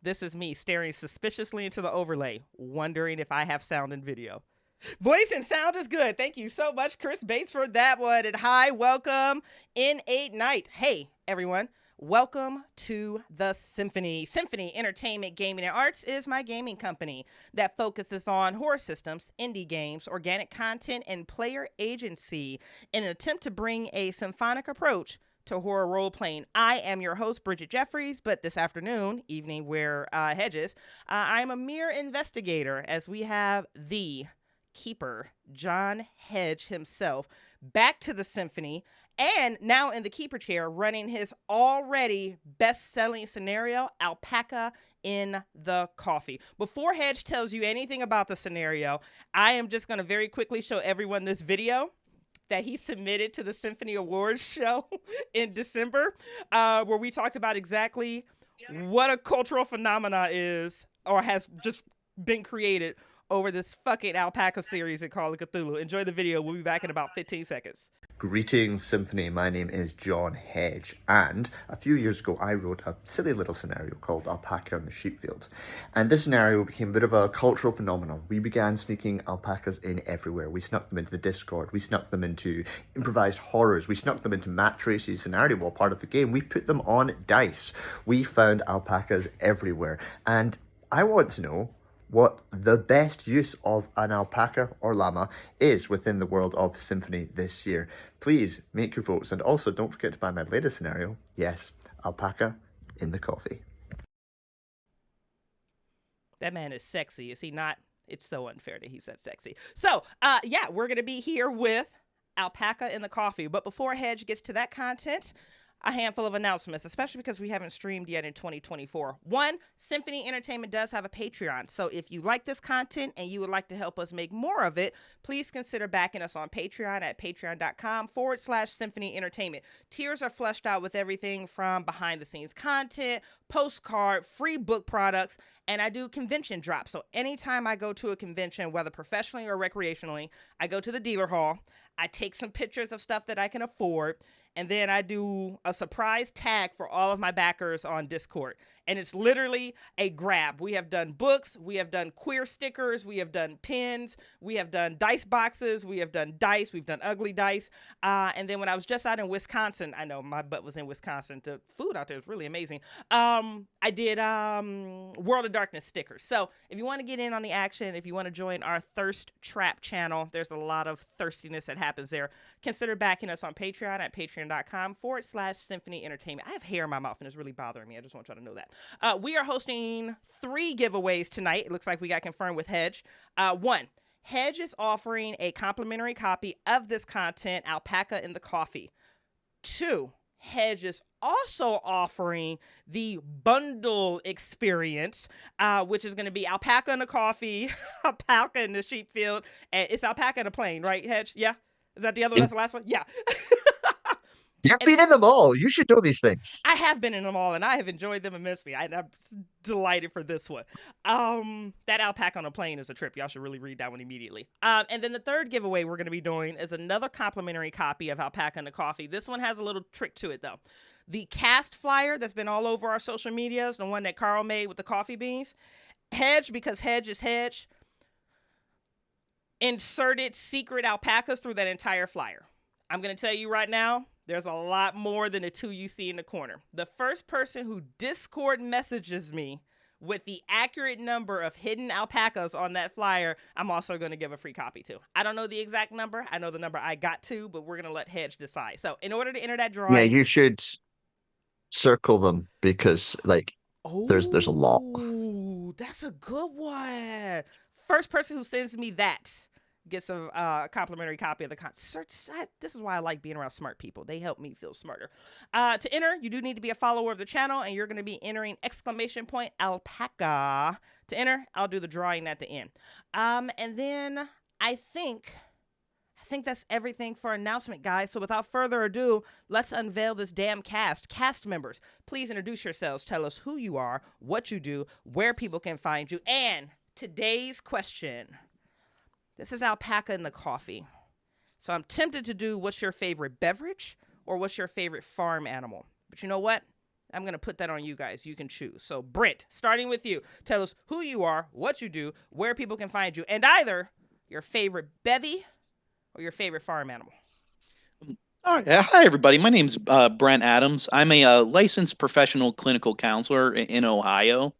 This is me staring suspiciously into the overlay, wondering if I have sound and video. Voice and sound is good. Thank you so much, Chris Bates, for that one. And hi, welcome, N8 Night. Hey, everyone. Welcome to the Symphony. Symphony Entertainment, Gaming, and Arts is my gaming company that focuses on horror systems, indie games, organic content, and player agency in an attempt to bring a symphonic approach to horror role-playing. I am your host, Bridgett Jeffries, but this afternoon, evening where Hedges, I'm a mere investigator as we have the keeper, John Hedge himself, back to the Symphony, and now in the keeper chair running his already best-selling scenario, Alpaca in the Coffee. Before Hedge tells you anything about the scenario, I am just going to very quickly show everyone this video that he submitted to the Symphony Awards show in December, where we talked about exactly what a cultural phenomena is or has just been created over this fucking Alpaca series in Call of Cthulhu. Enjoy the video. We'll be back in about 15 seconds. Greetings, Symphony. My name is John Hedge, and a few years ago I wrote a silly little scenario called Alpaca in the Sheepfield. And this scenario became a bit of a cultural phenomenon. We began sneaking alpacas in everywhere. We snuck them into the Discord, we snuck them into improvised horrors, we snuck them into Matt Tracy's scenario wall, part of the game. We put them on dice. We found alpacas everywhere. And I want to know what the best use of an alpaca or llama is within the world of Symphony this year. Please make your votes, and also don't forget to buy my latest scenario. Yes, Alpaca in the Coffee. That man is sexy, is he not? It's so unfair that he said sexy. So, yeah, we're going to be here with Alpaca in the Coffee. But before Hedge gets to that content, a handful of announcements, especially because we haven't streamed yet in 2024. One, Symphony Entertainment does have a Patreon. So if you like this content and you would like to help us make more of it, please consider backing us on Patreon at patreon.com/Symphony Entertainment. Tiers are fleshed out with everything from behind the scenes content, postcard, free book products, and I do convention drops. So anytime I go to a convention, whether professionally or recreationally, I go to the dealer hall, I take some pictures of stuff that I can afford, and then I do a surprise tag for all of my backers on Discord. And it's literally a grab. We have done books. We have done queer stickers. We have done pins. We have done dice boxes. We have done dice. We've done ugly dice. And then when I was just out in Wisconsin, I know my butt was in Wisconsin. The food out there is really amazing. I did World of Darkness stickers. So if you want to get in on the action, if you want to join our Thirst Trap channel, there's a lot of thirstiness that happens there. Consider backing us on Patreon at patreon.com/Symphony Entertainment. I have hair in my mouth and it's really bothering me. I just want y'all to know that. We are hosting 3 giveaways tonight. It looks like we got confirmed with Hedge. 1, Hedge is offering a complimentary copy of this content, Alpaca in the Coffee. 2, Hedge is also offering the bundle experience, which is going to be Alpaca in the Coffee, Alpaca in the Sheepfield, and it's Alpaca in a Plane, right, Hedge? Yeah? Is that the other one? That's the last one? Yeah. You've been in them all. You should know these things. I have been in them all, and I have enjoyed them immensely. I'm delighted for this one. That Alpaca on a Plane is a trip. Y'all should really read that one immediately. And then the third giveaway we're going to be doing is another complimentary copy of Alpaca in the Coffee. This one has a little trick to it, though. The cast flyer that's been all over our social medias, the one that Carl made with the coffee beans, Hedge, because Hedge is Hedge, inserted secret alpacas through that entire flyer. I'm going to tell you right now, there's a lot more than the 2 you see in the corner. The first person who Discord messages me with the accurate number of hidden alpacas on that flyer, I'm also going to give a free copy to. I don't know the exact number. I know the number I got to, but we're going to let Hedge decide. So in order to enter that drawing... Yeah, you should circle them because, like, there's a lot. Oh, that's a good one. First person who sends me that gets a complimentary copy of the concert. This is why I like being around smart people. They help me feel smarter. To enter, you do need to be a follower of the channel, and you're going to be entering !Alpaca. To enter, I'll do the drawing at the end. And then I think that's everything for announcement, guys. So without further ado, let's unveil this damn cast. Cast members, please introduce yourselves. Tell us who you are, what you do, where people can find you, and today's question. This is Alpaca in the Coffee. So I'm tempted to do what's your favorite beverage or what's your favorite farm animal. But you know what? I'm going to put that on you guys. You can choose. So, Brent, starting with you, tell us who you are, what you do, where people can find you, and either your favorite bevy or your favorite farm animal. All right. Hi, everybody. My name's Brent Adams. I'm a licensed professional clinical counselor in Ohio.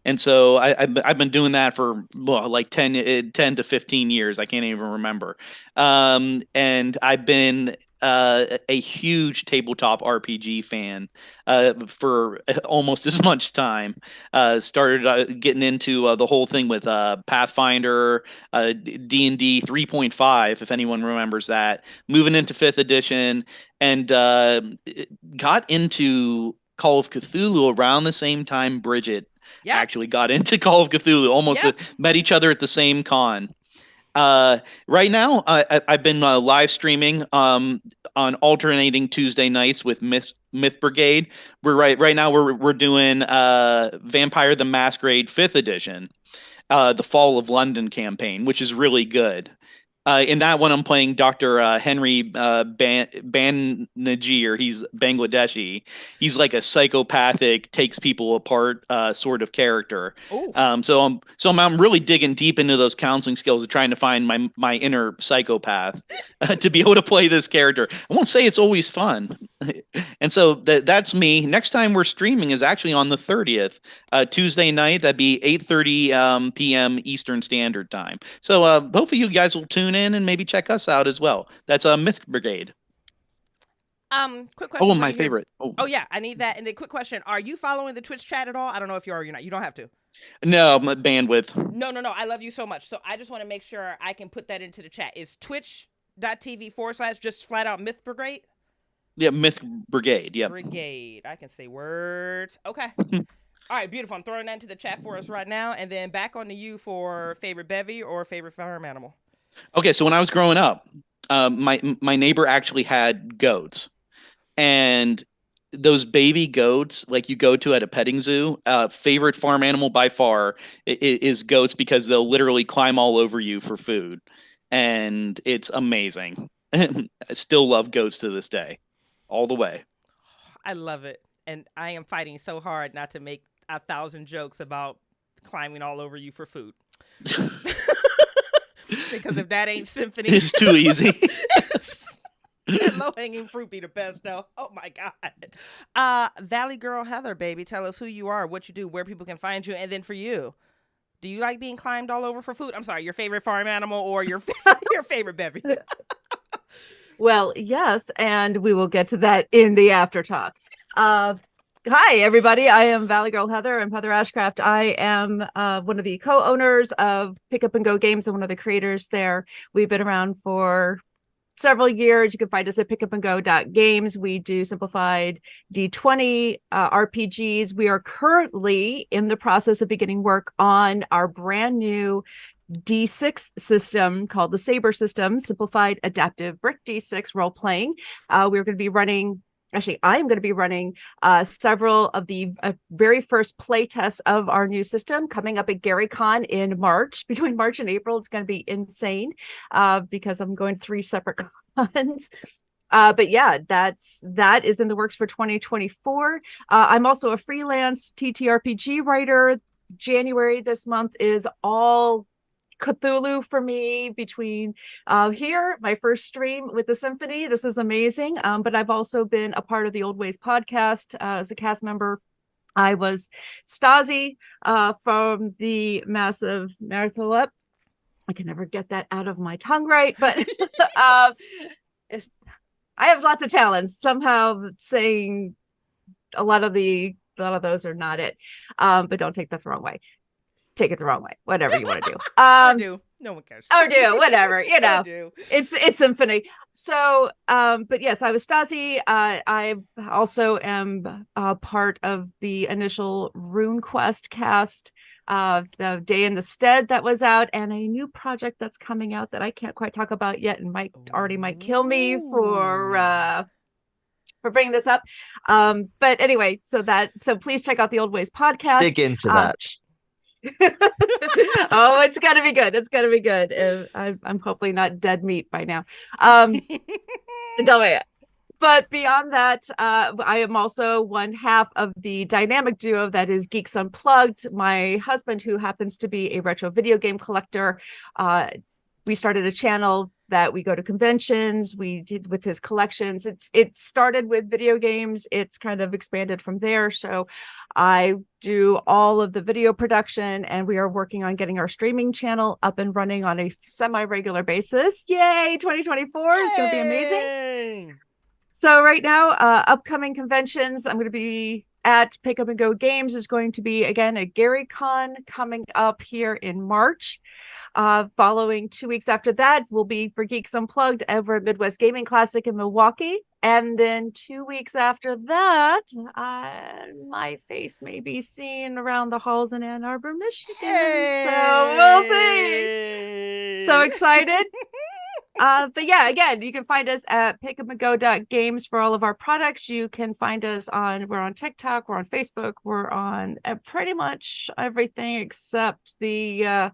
And so I've been doing that for like 10 to 15 years. I can't even remember. And I've been a huge tabletop RPG fan for almost as much time. Started getting into the whole thing with Pathfinder, D&D 3.5, if anyone remembers that. Moving into 5th edition, and got into Call of Cthulhu around the same time Bridgett actually got into Call of Cthulhu. Almost met each other at the same con. Right now, I've been live streaming on alternating Tuesday nights with Myth Brigade. Right now we're doing Vampire the Masquerade 5th edition, the Fall of London campaign, which is really good. In that one, I'm playing Dr. Henry Banajir. He's Bangladeshi. He's like a psychopathic, takes people apart sort of character. So I'm really digging deep into those counseling skills and trying to find my inner psychopath to be able to play this character. I won't say it's always fun. And so that's me. Next time we're streaming is actually on the 30th, Tuesday night. That'd be 8:30 p.m. Eastern Standard Time. So hopefully you guys will tune in and maybe check us out as well. That's Myth Brigade. Quick question. Oh, my favorite. Oh yeah, I need that. And then quick question: are you following the Twitch chat at all? I don't know if you are or you're not. You don't have to. No, my bandwidth. No. I love you so much. So I just want to make sure I can put that into the chat. Is twitch.tv/ just flat out Myth Brigade? Yeah, Myth Brigade. Yeah. Brigade. I can say words. Okay. All right, beautiful. I'm throwing that into the chat for us right now, and then back on to you for favorite bevy or favorite farm animal. Okay, so when I was growing up, my neighbor actually had goats, and those baby goats, like you go to at a petting zoo, favorite farm animal by far is goats, because they'll literally climb all over you for food, and it's amazing. I still love goats to this day, all the way. I love it, and I am fighting so hard not to make 1,000 jokes about climbing all over you for food. Because if that ain't Symphony, it's too easy. Low-hanging fruit be the best, though. Oh my God. Valley Girl Heather, baby, tell us who you are, what you do, where people can find you, and then for you, do you like being climbed all over for food? I'm sorry, your favorite farm animal or your favorite bevy? Well, yes, and we will get to that in the after talk. Hi, everybody. I am Valley Girl Heather. I'm Heather Ashcraft. I am one of the co-owners of Pick Up and Go Games and one of the creators there. We've been around for several years. You can find us at pickupandgo.games. We do simplified D20 RPGs. We are currently in the process of beginning work on our brand new D6 system called the Saber system, simplified adaptive brick D6 role playing. We're going to be running. Actually, I am going to be running several of the very first play tests of our new system coming up at GaryCon in March. Between March and April, it's going to be insane because I'm going to 3 separate cons. But yeah, that is in the works for 2024. I'm also a freelance TTRPG writer. January this month is all Cthulhu for me between here, my first stream with the Symphony. This is amazing. But I've also been a part of the Old Ways podcast as a cast member. I was Stasi from the massive Nartholep. I can never get that out of my tongue right, but I have lots of talents. Somehow saying a lot of those are not it. But don't take that the wrong way. Take it the wrong way, whatever you want to do. Or do. No one cares. Or do, whatever, you know. It's Symphony. So, but yes, I was Stasi. I also am part of the initial RuneQuest cast, the Day in the Stead that was out, and a new project that's coming out that I can't quite talk about yet, and might kill me for bringing this up. But anyway, so please check out the Old Ways podcast. Dig into that. Oh, it's gonna be good. It's gonna be good. I'm hopefully not dead meat by now. Go ahead. But beyond that, I am also one half of the dynamic duo that is Geeks Unplugged. My husband, who happens to be a retro video game collector, we started a channel that we go to conventions. We did with his collections. It started with video games. It's kind of expanded from there. So I do all of the video production, and we are working on getting our streaming channel up and running on a semi-regular basis. Yay! 2024 is going to be amazing. So right now, upcoming conventions, I'm going to be at Pick Up and Go Games is going to be, again, a GaryCon coming up here in March. Following 2 weeks after that will be for Geeks Unplugged over at Midwest Gaming Classic in Milwaukee. And then 2 weeks after that, my face may be seen around the halls in Ann Arbor, Michigan. So we'll see. So excited. But yeah, again, you can find us at pickupandgo.games for all of our products. You can find us we're on TikTok, we're on Facebook, we're on pretty much everything except the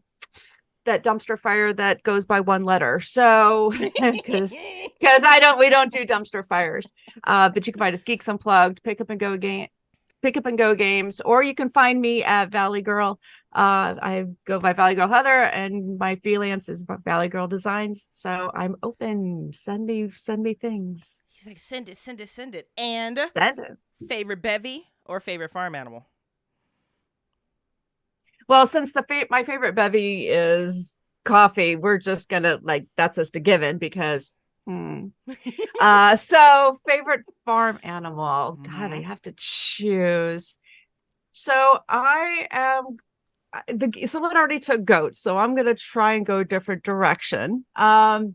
that dumpster fire that goes by one letter. So because we don't do dumpster fires. But you can find us Geeks Unplugged, Pick Up and Go Games, or you can find me at Valley Girl. I go by Valley Girl Heather, and my freelance is Valley Girl Designs. So I'm open. Send me things. He's like, send it. And Send it. Favorite bevy or favorite farm animal? Well, since my favorite bevy is coffee, we're just gonna that's just a given because. So favorite farm animal. God, I have to choose. So I am. Someone already took goats, so I'm gonna try and go a different direction. Oddly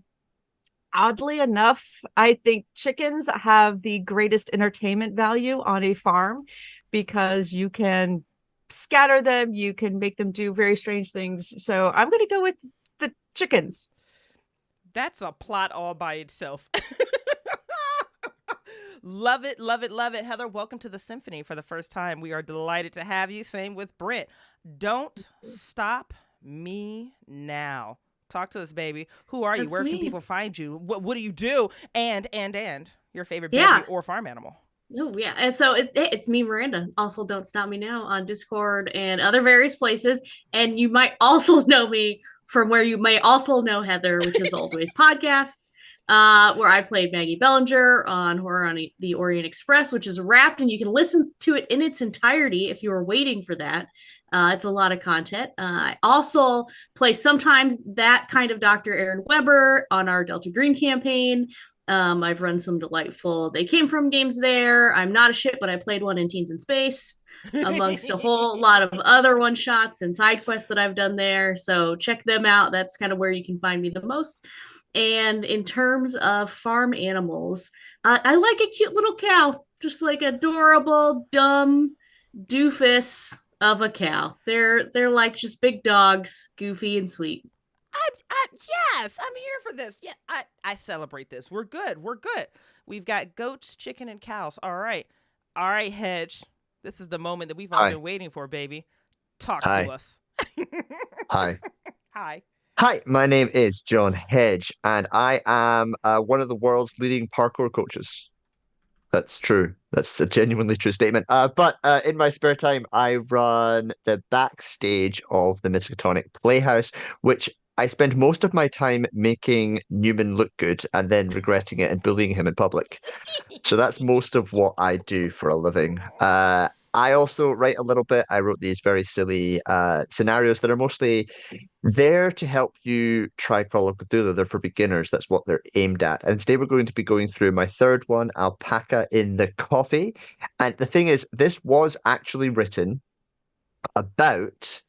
enough, I think chickens have the greatest entertainment value on a farm because you can scatter them, you can make them do very strange things. So I'm going to go with the chickens. That's a plot all by itself. Love it. Heather, welcome to the Symphony for the first time. We are delighted to have you. Same with Brent. Don't stop me now. Talk to us, baby. Who are you? That's Where me. can people find you? What do you do? And your favorite baby or farm animal? Oh, yeah. And so it's me, Miranda. Also, Don't Stop Me Now on Discord and other various places. And you might also know me from where you may also know Heather, which is Always Podcast, where I played Maggie Bellinger on Horror on the Orient Express, which is wrapped, and you can listen to it in its entirety if you were waiting for that. It's a lot of content. I also play sometimes that kind of Dr. Aaron Weber on our Delta Green campaign. I've run some delightful They Came From games there. I'm not a shit, but I played one in Teens in Space, amongst a whole lot of other one-shots and side quests that I've done there. So check them out. That's kind of where you can find me the most. And in terms of farm animals, I like a cute little cow, just like adorable, dumb doofus of a cow. They're like just big dogs, goofy and sweet. Yes, I'm here for this. Yeah, I celebrate this. We're good. We've got goats, chicken, and cows. All right, Hedge. This is the moment that we've all been waiting for, baby. Talk to us. Hi. Hi, My name is John Hedge, and I am one of the world's leading parkour coaches. That's true. That's a genuinely true statement. But in my spare time, I run the backstage of the Miskatonic Playhouse, which I spend most of my time making Newman look good and then regretting it and bullying him in public. So that's most of what I do for a living. I also write a little bit. I wrote these very silly scenarios that are mostly there to help you try Call of Cthulhu. They're for beginners. That's what they're aimed at. And today we're going to be going through my third one, Alpaca in the Coffee. And the thing is, this was actually written about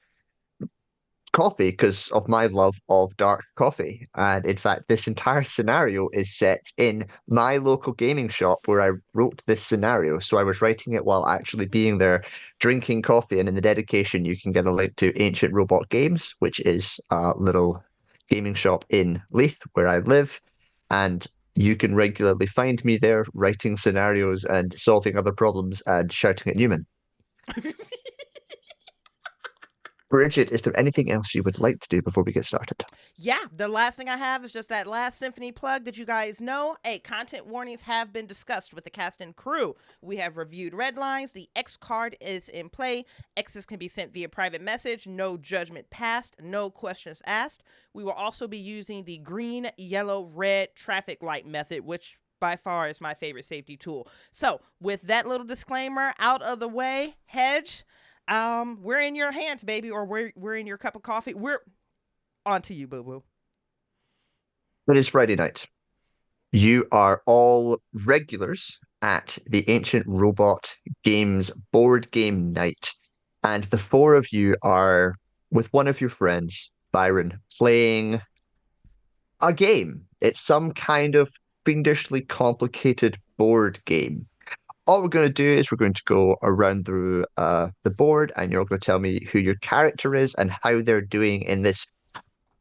coffee because of my love of dark coffee. And in fact, this entire scenario is set in my local gaming shop where I wrote this scenario. So I was writing it while actually being there, drinking coffee. And in the dedication, you can get a link to Ancient Robot Games, which is a little gaming shop in Leith where I live. And you can regularly find me there writing scenarios and solving other problems and shouting at Newman. Bridgett, is there anything else you would like to do before we get started? Yeah, the last thing I have is just that last Symphony plug that you guys know. Hey, content warnings have been discussed with the cast and crew. We have reviewed red lines. The X card is in play. X's can be sent via private message. No judgment passed. No questions asked. We will also be using the green, yellow, red traffic light method, which by far is my favorite safety tool. So with that little disclaimer out of the way, Hedge, we're in your hands, baby, or we're in your cup of coffee. We're on to you, boo boo. It is Friday night. You are all regulars at the Ancient Robot Games board game night, and the four of you are with one of your friends, Byron, playing a game. It's some kind of fiendishly complicated board game. All we're going to do is we're going to go around through the board, and you're all going to tell me who your character is and how they're doing in this.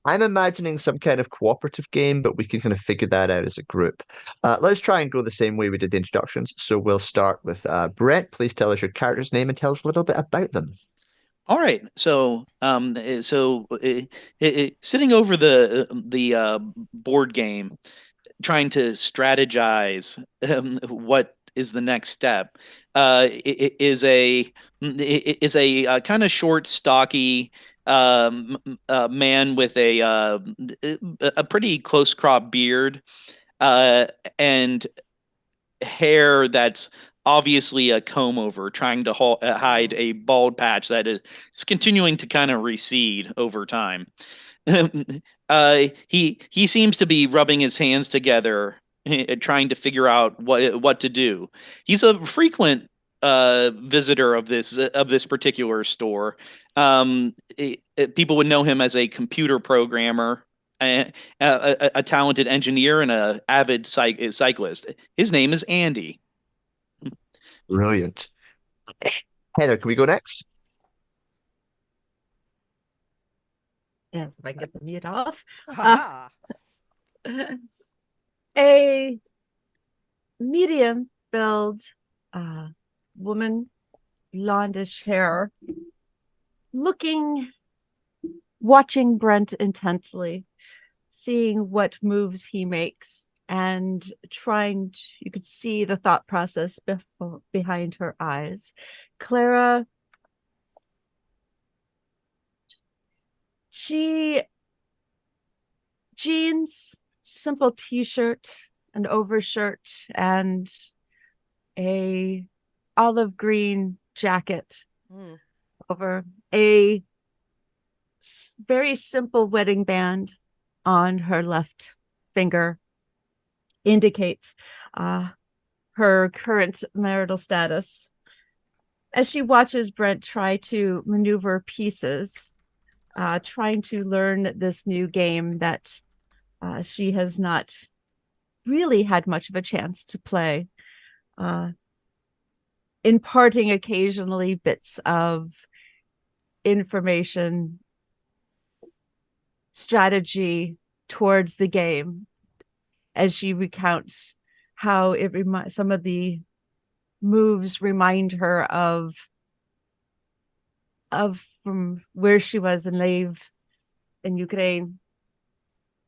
I'm imagining some kind of cooperative game, but we can kind of figure that out as a group. Let's try and go the same way we did the introductions. So we'll start with Brent. Please tell us your character's name and tell us a little bit about them. All right. So, sitting over the board game, trying to strategize what is the next step, is a kind of short, stocky man with a pretty close crop beard and hair that's obviously a comb over, trying to hide a bald patch that is continuing to kind of recede over time. He seems to be rubbing his hands together, trying to figure out what to do. He's a frequent visitor of this particular store. People would know him as a computer programmer, a talented engineer, and a avid cyclist. His name is Andy. Brilliant. Heather, can we go next? Yes, if I can get the mute off. Ha. A medium build woman, blondish hair, watching Brent intently, seeing what moves he makes, and you could see the thought process behind her eyes. Clara, jeans, simple t-shirt, an overshirt, and a olive green jacket over a very simple wedding band on her left finger indicates her current marital status. As she watches Brent try to maneuver pieces, trying to learn this new game that she has not really had much of a chance to play, imparting occasionally bits of information, strategy towards the game, as she recounts how some of the moves remind her of from where she was in Lviv in Ukraine,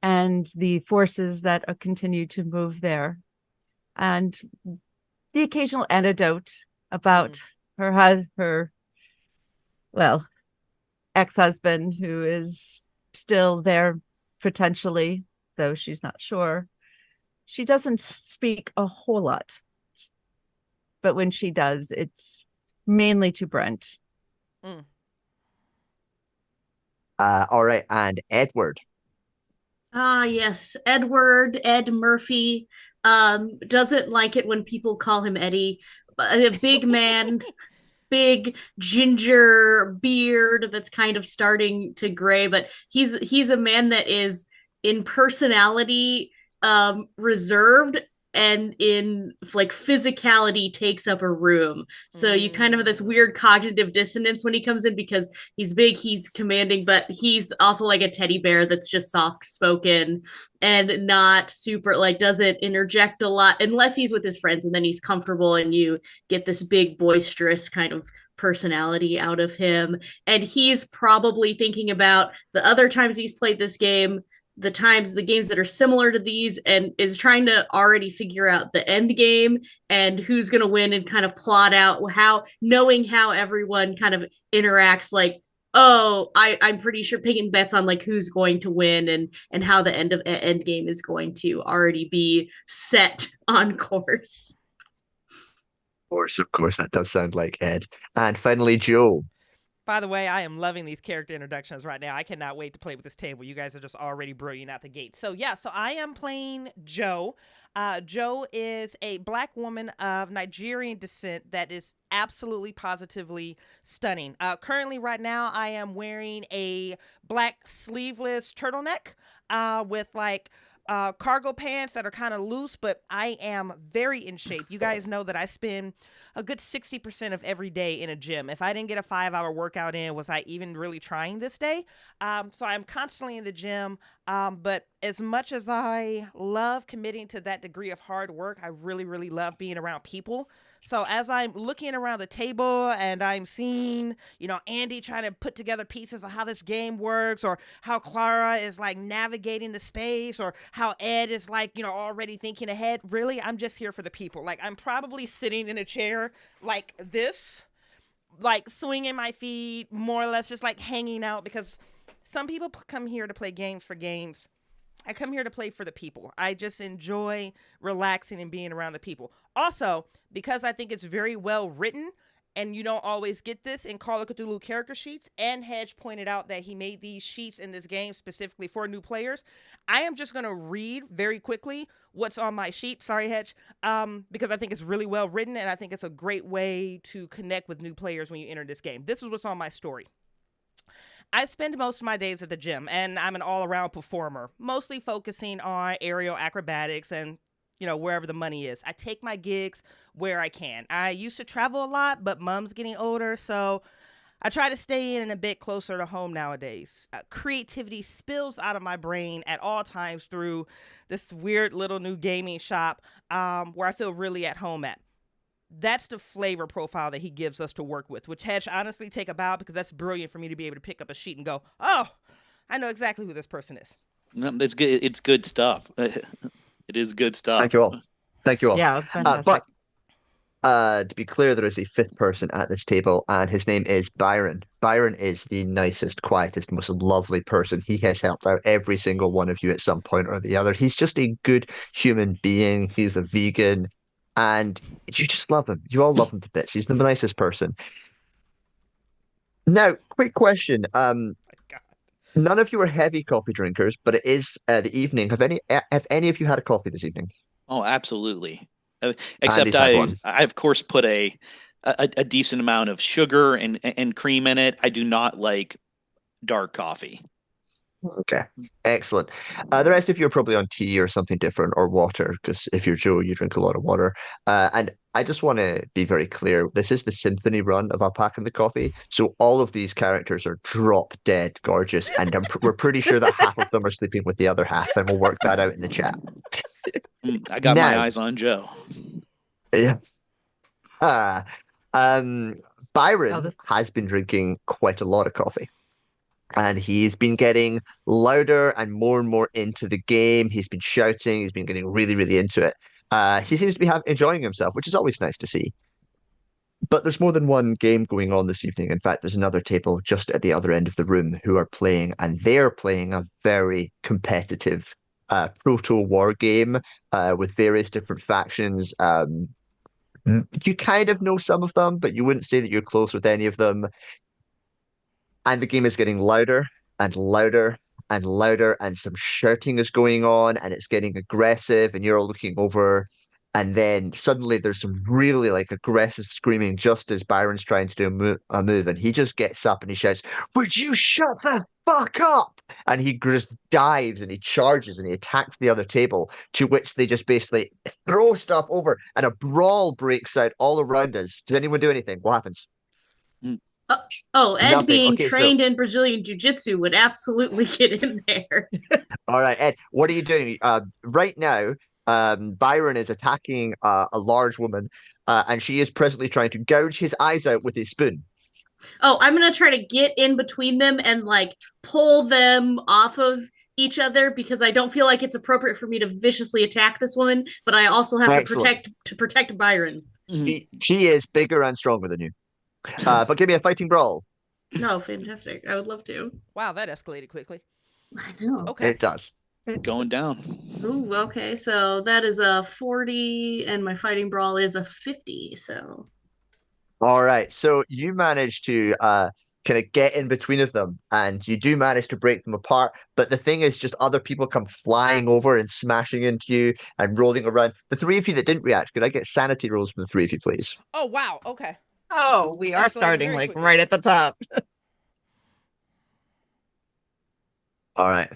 and the forces that continue to move there, and the occasional anecdote about her ex-husband, who is still there potentially, though she's not sure. She doesn't speak a whole lot, but when she does, it's mainly to Brent. All right, and Edward. Yes, Ed Murphy, doesn't like it when people call him Eddie. A big man, big ginger beard that's kind of starting to gray, but he's a man that is in personality reserved and in like physicality takes up a room. So you kind of have this weird cognitive dissonance when he comes in because he's big, he's commanding, but he's also like a teddy bear that's just soft spoken and not super like doesn't interject a lot unless he's with his friends, and then he's comfortable and you get this big boisterous kind of personality out of him. And he's probably thinking about the other times he's played this game, the games that are similar to these, and is trying to already figure out the end game and who's going to win, and kind of plot out how, knowing how everyone kind of interacts, like, oh, I'm pretty sure picking bets on like who's going to win, and how the end game is going to already be set on course. Of course, that does sound like Ed. And finally, Joe. By the way, I am loving these character introductions right now. I cannot wait to play with this table. You guys are just already brilliant out the gate. So I am playing Joe. Joe is a black woman of Nigerian descent that is absolutely positively stunning. Currently, right now, I am wearing a black sleeveless turtleneck with like cargo pants that are kind of loose, but I am very in shape. You guys know that I spend a good 60% of every day in a gym. If I didn't get a 5-hour workout in, was I even really trying this day? So I'm constantly in the gym. But as much as I love committing to that degree of hard work, I really, really love being around people. So as I'm looking around the table and I'm seeing, Andy trying to put together pieces of how this game works, or how Clara is like navigating the space, or how Ed is like, already thinking ahead. Really, I'm just here for the people. Like, I'm probably sitting in a chair like this, like swinging my feet, more or less just like hanging out, because some people come here to play games for games. I come here to play for the people. I just enjoy relaxing and being around the people. Also, because I think it's very well written, and you don't always get this in Call of Cthulhu character sheets, and Hedge pointed out that he made these sheets in this game specifically for new players, I am just going to read very quickly what's on my sheet. Sorry, Hedge. Because I think it's really well written, and I think it's a great way to connect with new players when you enter this game. This is what's on my story. I spend most of my days at the gym, and I'm an all-around performer, mostly focusing on aerial acrobatics and, wherever the money is. I take my gigs where I can. I used to travel a lot, but Mom's getting older, so I try to stay in and a bit closer to home nowadays. Creativity spills out of my brain at all times through this weird little new gaming shop where I feel really at home at. That's the flavor profile that he gives us to work with, which Hedge, honestly, take a bow, because that's brilliant for me to be able to pick up a sheet and go, oh, I know exactly who this person is. No, it's good. It's good stuff. It is good stuff. Thank you all. Thank you all. Yeah, it's fantastic. To be clear, there is a fifth person at this table, and his name is Byron. Byron is the nicest, quietest, most lovely person. He has helped out every single one of you at some point or the other. He's just a good human being. He's a vegan. And you just love him. You all love him to bits. He's the nicest person. Now, quick question. None of you are heavy coffee drinkers, but it is the evening. Have any of you had a coffee this evening? Oh, absolutely. Except I of course put a decent amount of sugar and cream in it. I do not like dark coffee. Okay, excellent. The rest of you are probably on tea or something different, or water, because if you're Joe, you drink a lot of water. And I just want to be very clear. This is the Symphony run of Alpaca and the Coffee. So all of these characters are drop dead gorgeous. And we're pretty sure that half of them are sleeping with the other half. And we'll work that out in the chat. I got my eyes on Joe. Yeah. Byron has been drinking quite a lot of coffee. And he's been getting louder and more into the game. He's been shouting. He's been getting really, really into it. He seems to be enjoying himself, which is always nice to see. But there's more than one game going on this evening. In fact, there's another table just at the other end of the room who are playing, and they're playing a very competitive proto-war game with various different factions. You kind of know some of them, but you wouldn't say that you're close with any of them. And the game is getting louder and louder and louder, and some shouting is going on, and it's getting aggressive, and you're all looking over, and then suddenly there's some really aggressive screaming just as Byron's trying to do a move, and he just gets up and he shouts, "Would you shut the fuck up. And he just dives and he charges and he attacks the other table, to which they just basically throw stuff over and a brawl breaks out all around us. Does anyone do anything? What happens? Ed Nothing. being Okay, so- trained in Brazilian Jiu-Jitsu would absolutely get in there. All right, Ed, what are you doing? Right now, Byron is attacking a large woman, and she is presently trying to gouge his eyes out with a spoon. Oh, I'm gonna try to get in between them and like pull them off of each other because I don't feel like it's appropriate for me to viciously attack this woman, but I also have Excellent. to protect Byron. She is bigger and stronger than you. But give me a fighting brawl. No, fantastic. I would love to. Wow, that escalated quickly. I know. Okay. It does. Going down. Ooh, okay. So that is a 40 and my fighting brawl is a 50. So All right, so you manage to kind of get in between of them, and you do manage to break them apart. But the thing is, just other people come flying over and smashing into you and rolling around. The three of you that didn't react, could I get sanity rolls from the three of you, please? Oh, wow. Okay. Oh, we are Escalated starting very like quickly. right at the top. All right.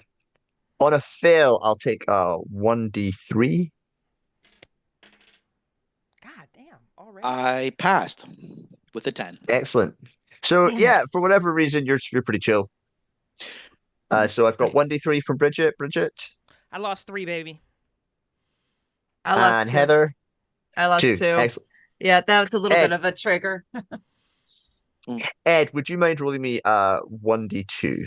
On a fail, I'll take 1d3. God damn. Already. I passed with a 10. Excellent. So yeah, for whatever reason, you're pretty chill. So I've got 1d3 from Bridgett. I lost 3, baby. I lost And 2. Heather. I lost 2. Excellent. Yeah, that was a little Ed. bit of a trigger. Ed, would you mind rolling me 1d2?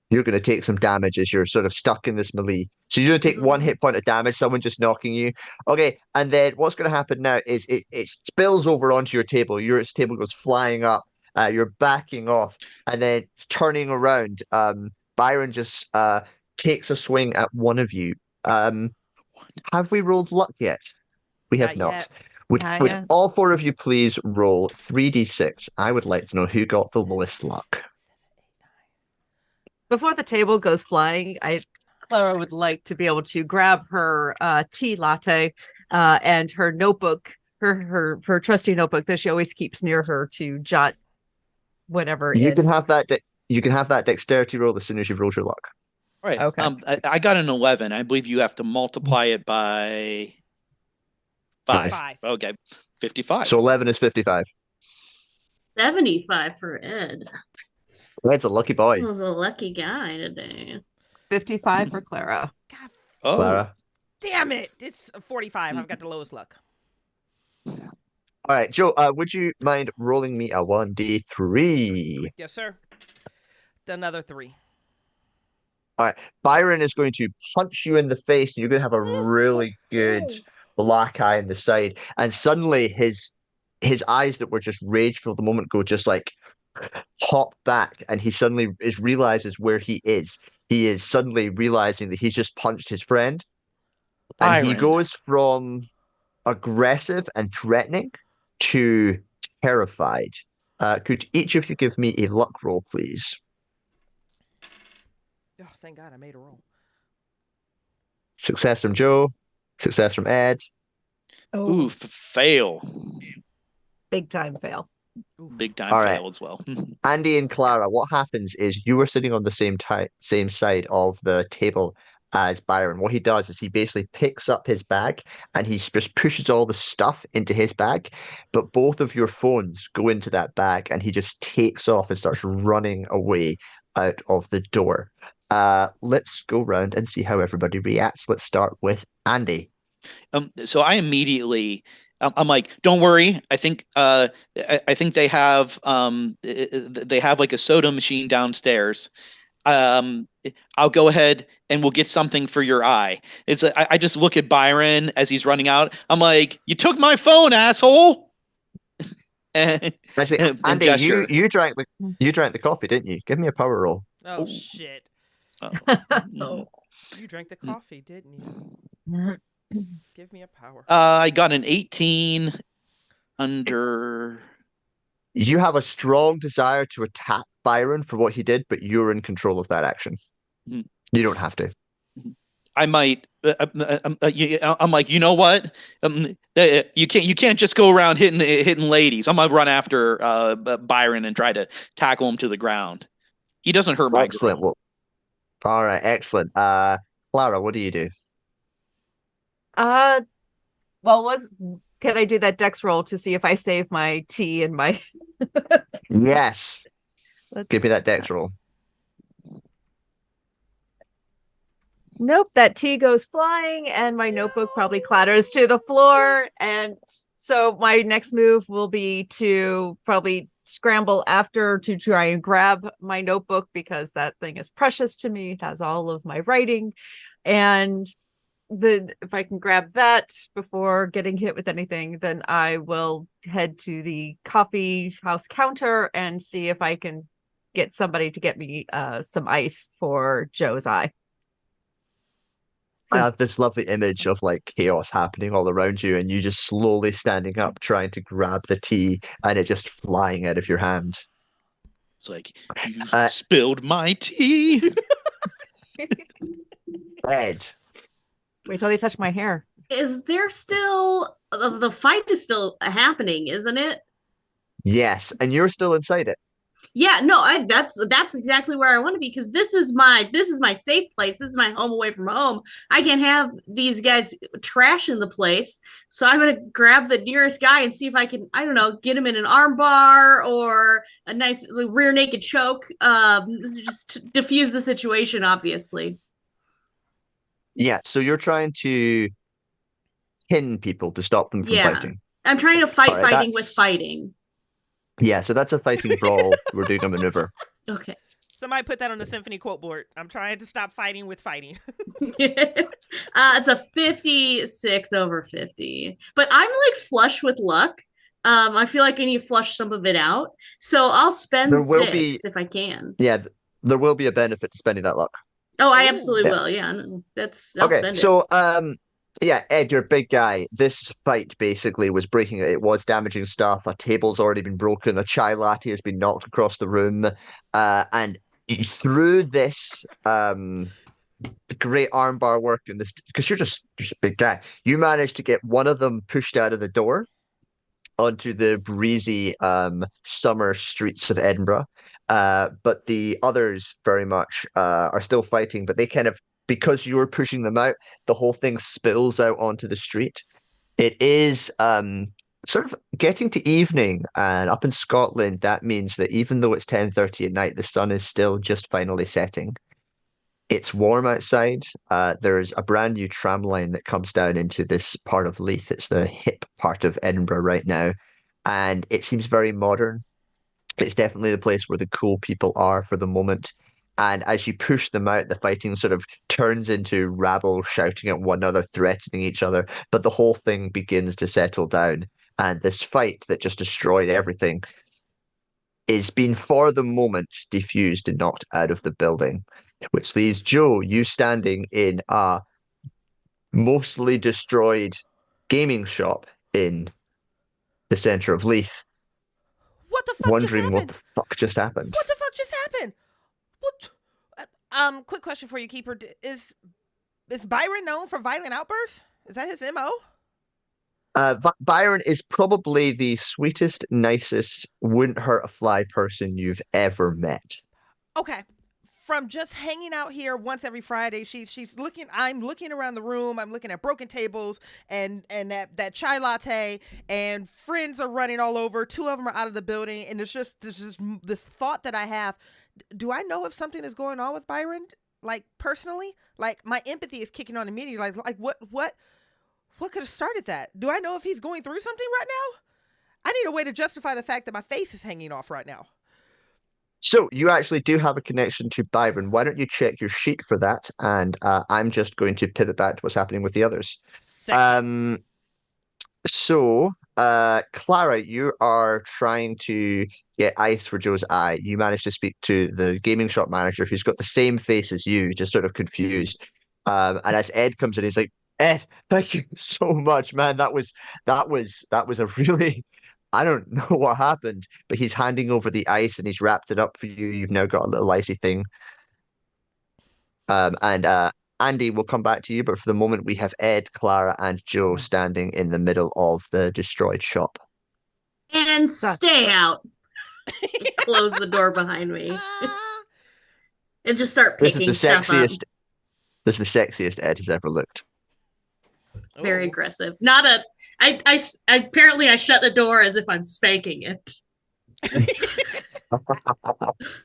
You're going to take some damage as you're sort of stuck in this melee. So you're going to take 1 hit point of damage, someone just knocking you. Okay, and then what's going to happen now is it spills over onto your table. Your table goes flying up. You're backing off, and then turning around. Byron just takes a swing at one of you. Have we rolled luck yet? We have Not not. yet. Would Not would yet. all 4 of you please roll 3d6? I would like to know who got the lowest luck. Before the table goes flying, Clara would like to be able to grab her tea latte and her notebook, her trusty notebook that she always keeps near her to jot whatever You in. can have that. You can have that dexterity roll as soon as you've rolled your luck. Right. Okay. I got an 11. I believe you have to multiply it by 5. 5. Okay. 55. So 11 is 55. 75 for Ed. Ed's a lucky boy. He was a lucky guy today. 55 for Clara. God oh, Clara. damn it. It's 45. I've got the lowest luck. All right, Joe. Would you mind rolling me a 1d3? Yes, sir. Another 3. Byron is going to punch you in the face, and you're going to have a really good black eye in the side. And suddenly, his eyes that were just rageful at the moment go just like hop back, and he suddenly realizes where he is. He is suddenly realizing that he's just punched his friend, and he Byron. goes from aggressive and threatening to terrified. Could each of you give me a luck roll, please? Oh, thank God I made a roll. Success from Joe. Success from Ed. ooh, fail. Big time fail. Big time All right. fail as well. Andy and Clara, what happens is you were sitting on the same side of the table as Byron. What he does is he basically picks up his bag and he just pushes all the stuff into his bag, but both of your phones go into that bag and he just takes off and starts running away out of the door. Let's go round and see how everybody reacts. Let's start with Andy. So I immediately, I'm like, don't worry. I think they have like a soda machine downstairs. I'll go ahead and we'll get something for your eye. I just look at Byron as he's running out. I'm like, you took my phone, asshole. and Actually, Andy, gesture. you drank the coffee, didn't you? Give me a power roll. Oh, Oh. shit. Oh. You drank the coffee, didn't you? Give me a power. I got an 18 under. You have a strong desire to attack Byron for what he did, but you're in control of that action. Mhm. You don't have to. I might. I'm like, you know what? You can't just go around hitting ladies. I'm gonna run after Byron and try to tackle him to the ground. He doesn't hurt my Excellent. girl. Well, all right, excellent. Clara, what do you do? Uh, well, can I do that dex roll to see if I save my tea and my? Yes. Give me Let's. that dex roll. Nope, that tea goes flying, and my notebook probably clatters to the floor. And so my next move will be to probably scramble after to try and grab my notebook, because that thing is precious to me. It has all of my writing, and if I can grab that before getting hit with anything, then I will head to the coffee house counter and see if I can get somebody to get me some ice for Joe's eye. I have this lovely image of like chaos happening all around you, and you just slowly standing up, trying to grab the tea, and it just flying out of your hand. It's like, you spilled my tea. Ed. Wait till they touch my hair. Is there still the fight is still happening, isn't it? Yes, and you're still inside it. Yeah, no, that's exactly where I want to be, because this is my safe place. This is my home away from home. I can't have these guys trashing the place. So I'm gonna grab the nearest guy and see if I can, I don't know, get him in an arm bar or a nice rear naked choke. Just diffuse the situation, obviously. Yeah, so you're trying to pin people to stop them from fighting. I'm trying to fight All right, fighting with fighting. Yeah, so that's a fighting brawl. We're doing a maneuver. Okay. Somebody put that on the Symphony quote board. I'm trying to stop fighting with fighting. It's a 56 over 50. But I'm like flush with luck. I feel like I need to flush some of it out. So I'll spend 6 if I can. Yeah, there will be a benefit to spending that luck. Oh, I absolutely will. Yeah, I'll okay. Spend so it. Yeah, Ed, you're a big guy. This fight basically was breaking it. It was damaging stuff. A table's already been broken. A chai latte has been knocked across the room. And through this great armbar work and this, because you're just a big guy, you managed to get one of them pushed out of the door onto the breezy summer streets of Edinburgh. But the others very much are still fighting, but they kind of, because you're pushing them out, the whole thing spills out onto the street. It is sort of getting to evening, and up in Scotland, that means that even though it's 10:30 at night, the sun is still just finally setting. It's warm outside. There's a brand new tram line that comes down into this part of Leith. It's the hip part of Edinburgh right now, and it seems very modern. It's definitely the place where the cool people are for the moment. And as you push them out, the fighting sort of turns into rabble shouting at one another, threatening each other. But the whole thing begins to settle down. And this fight that just destroyed everything is being, for the moment, diffused and knocked out of the building, which leaves Joe, you standing in a mostly destroyed gaming shop in the center of Leith. What the fuck wondering just what the fuck just happened. What the fuck just happened? What? Quick question for you, Keeper. Is Byron known for violent outbursts? Is that his MO? Byron is probably the sweetest, nicest, wouldn't hurt a fly person you've ever met. Okay. From just hanging out here once every Friday, she's looking. I'm looking around the room. I'm looking at broken tables and that chai latte, and friends are running all over. 2 of them are out of the building, and there's just this thought that I have. Do I know if something is going on with Byron? Like personally, like my empathy is kicking on immediately. Like what could have started that? Do I know if he's going through something right now? I need a way to justify the fact that my face is hanging off right now. So you actually do have a connection to Byron. Why don't you check your sheet for that? And I'm just going to pivot back to what's happening with the others. So Clara, you are trying to get ice for Joe's eye. You managed to speak to the gaming shop manager, who's got the same face as you, just sort of confused. And as Ed comes in, he's like, "Ed, thank you so much, man. That was a really." I don't know what happened, but he's handing over the ice and he's wrapped it up for you. You've now got a little icy thing. And Andy, we'll come back to you, but for the moment we have Ed, Clara, and Joe standing in the middle of the destroyed shop. And stay out. Close the door behind me. And just start This is picking the stuff up. sexiest. This is the sexiest Ed has ever looked. Very Ooh. aggressive. Not a. Apparently I shut the door as if I'm spanking it. I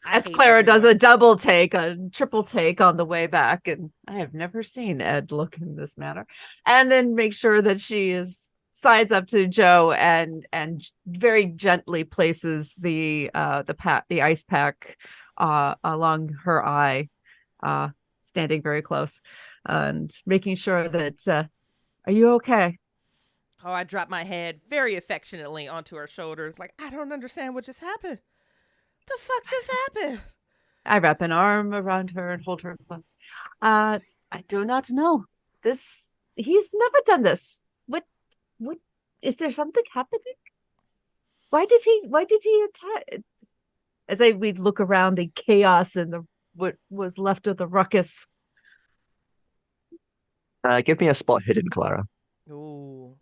As hate Clara does everyone. a double take, a triple take on the way back, and I have never seen Ed look in this manner. And then make sure that she is sides up to Joe and very gently places the ice pack along her eye, standing very close and making sure that are you okay? Oh, I dropped my head very affectionately onto her shoulders. Like, I don't understand what just happened. The fuck just happened? I wrap an arm around her and hold her close. I do not know. He's never done this. What is there something happening? Why did he attack? As we look around the chaos and what was left of the ruckus. Give me a spot hidden, Clara. Ooh.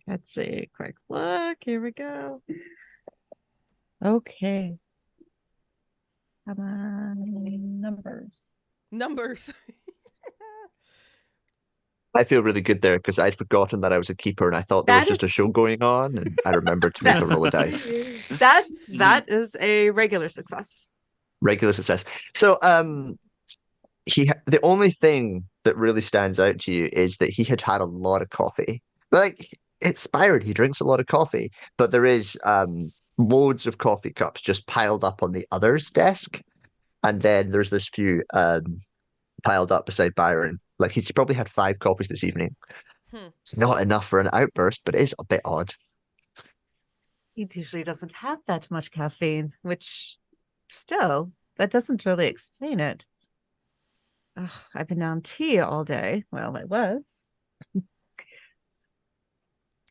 Let's see. Quick look. Here we go. Okay. Come on, Numbers. I feel really good there because I'd forgotten that I was a keeper and I thought there was just a show going on, and I remembered to make a roll of dice. That is a regular success. Regular success. So, the only thing that really stands out to you is that he had a lot of coffee. Like, it's Byron, he drinks a lot of coffee, but there is loads of coffee cups just piled up on the other's desk, and then there's this few piled up beside Byron. Like, he's probably had 5 coffees this evening. It's not enough for an outburst, but it is a bit odd. He usually doesn't have that much caffeine, which still, that doesn't really explain it. I've been on tea all day. Well, I was.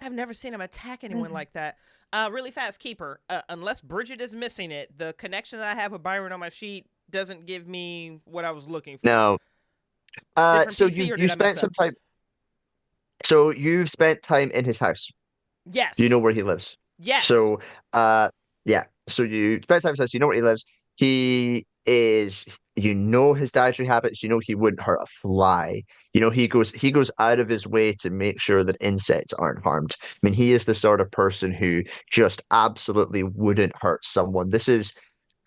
I've never seen him attack anyone like that. Really fast, keeper. Unless Bridgett is missing it, the connection that I have with Byron on my sheet doesn't give me what I was looking for. No. Different So PC, or you did I spent mess some up? time. So you've spent time in his house. Yes. You know where he lives. Yes. So, yeah. So you spend time with us. You know where he lives. He is. You know his dietary habits. You know he wouldn't hurt a fly. You know he goes out of his way to make sure that insects aren't harmed. I mean, he is the sort of person who just absolutely wouldn't hurt someone. This is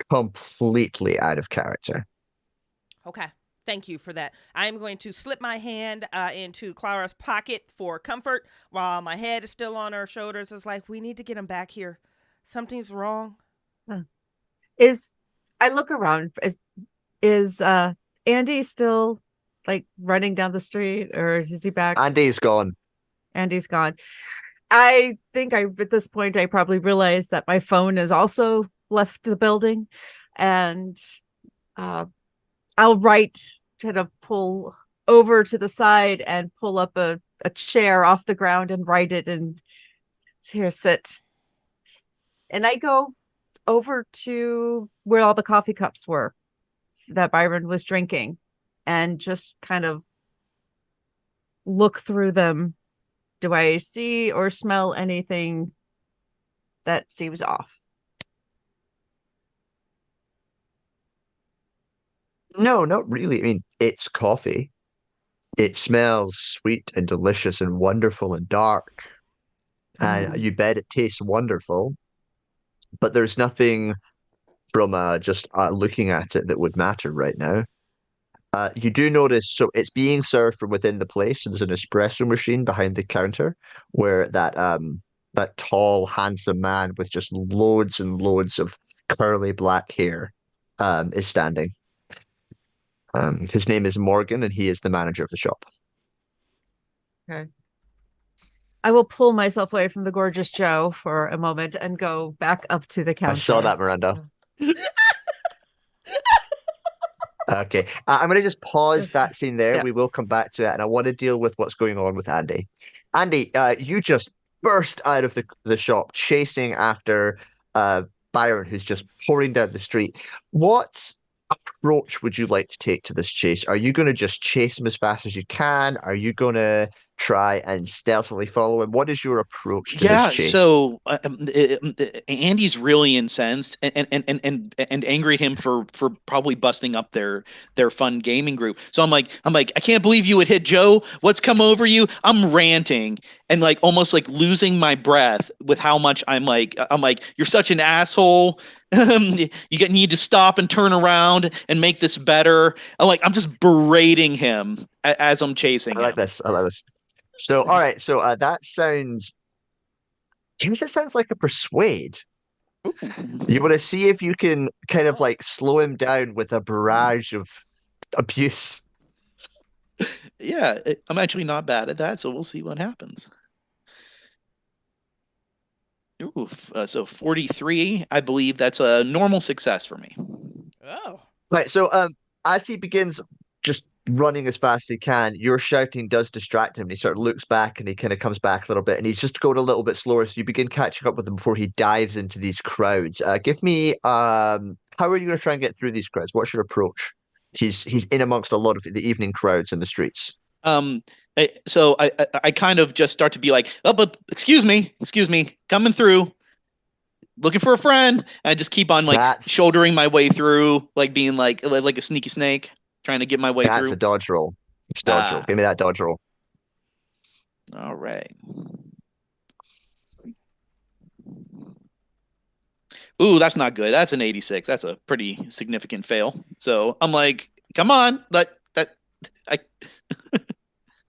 completely out of character. Okay. Thank you for that. I'm going to slip my hand into Clara's pocket for comfort while my head is still on her shoulders. It's like, we need to get him back here. Something's wrong. I look around. Is Andy still like running down the street, or is he back? Andy's gone. Andy's gone. I think at this point I probably realized that my phone has also left the building, and I'll try to pull over to the side and pull up a chair off the ground and write it, and here, sit. And I go over to where all the coffee cups were that Byron was drinking and just kind of look through them. Do I see or smell anything that seems off? No, not really. I mean, it's coffee. It smells sweet and delicious and wonderful and dark. And you bet it tastes wonderful. But there's nothing from just looking at it that would matter right now. You do notice, so it's being served from within the place. And there's an espresso machine behind the counter where that tall, handsome man with just loads and loads of curly black hair is standing. His name is Morgan, and he is the manager of the shop. Okay. I will pull myself away from the gorgeous Joe for a moment and go back up to the counter. I saw that, Miranda. Okay, I'm going to just pause that scene there. Yeah. We will come back to it, and I want to deal with what's going on with Andy. Andy, you just burst out of the shop, chasing after Byron, who's just pouring down the street. What approach would you like to take to this chase? Are you going to just chase him as fast as you can? Are you going to try and stealthily follow him. What is your approach to this Yeah, chase? so Andy's really incensed and angry at him for probably busting up their fun gaming group. So I'm like, I can't believe you would hit Joe. What's come over you? I'm ranting and like almost like losing my breath with how much I'm like, you're such an asshole. Need to stop and turn around and make this better. I'm just berating him as I'm chasing I like him. this. I like this. So, all right. So that sounds. James, it sounds like a persuade. You want to see if you can kind of like slow him down with a barrage of abuse. Yeah, I'm actually not bad at that, so we'll see what happens. Ooh, so 43, I believe that's a normal success for me. Oh. Right. So, as he begins just running as fast as he can, your shouting does distract him. He sort of looks back and he kind of comes back a little bit, and he's just going a little bit slower. So you begin catching up with him before he dives into these crowds. Give me, how are you going to try and get through these crowds? What's your approach? He's in amongst a lot of the evening crowds in the streets. I kind of just start to be like, oh, but excuse me, coming through, looking for a friend. And I just keep on like shouldering my way through, like being like a sneaky snake, trying to get my way That's through. a dodge roll. It's dodge roll. Give me that dodge roll. All right. Ooh, that's not good. That's an 86. That's a pretty significant fail. So I'm like, come on, I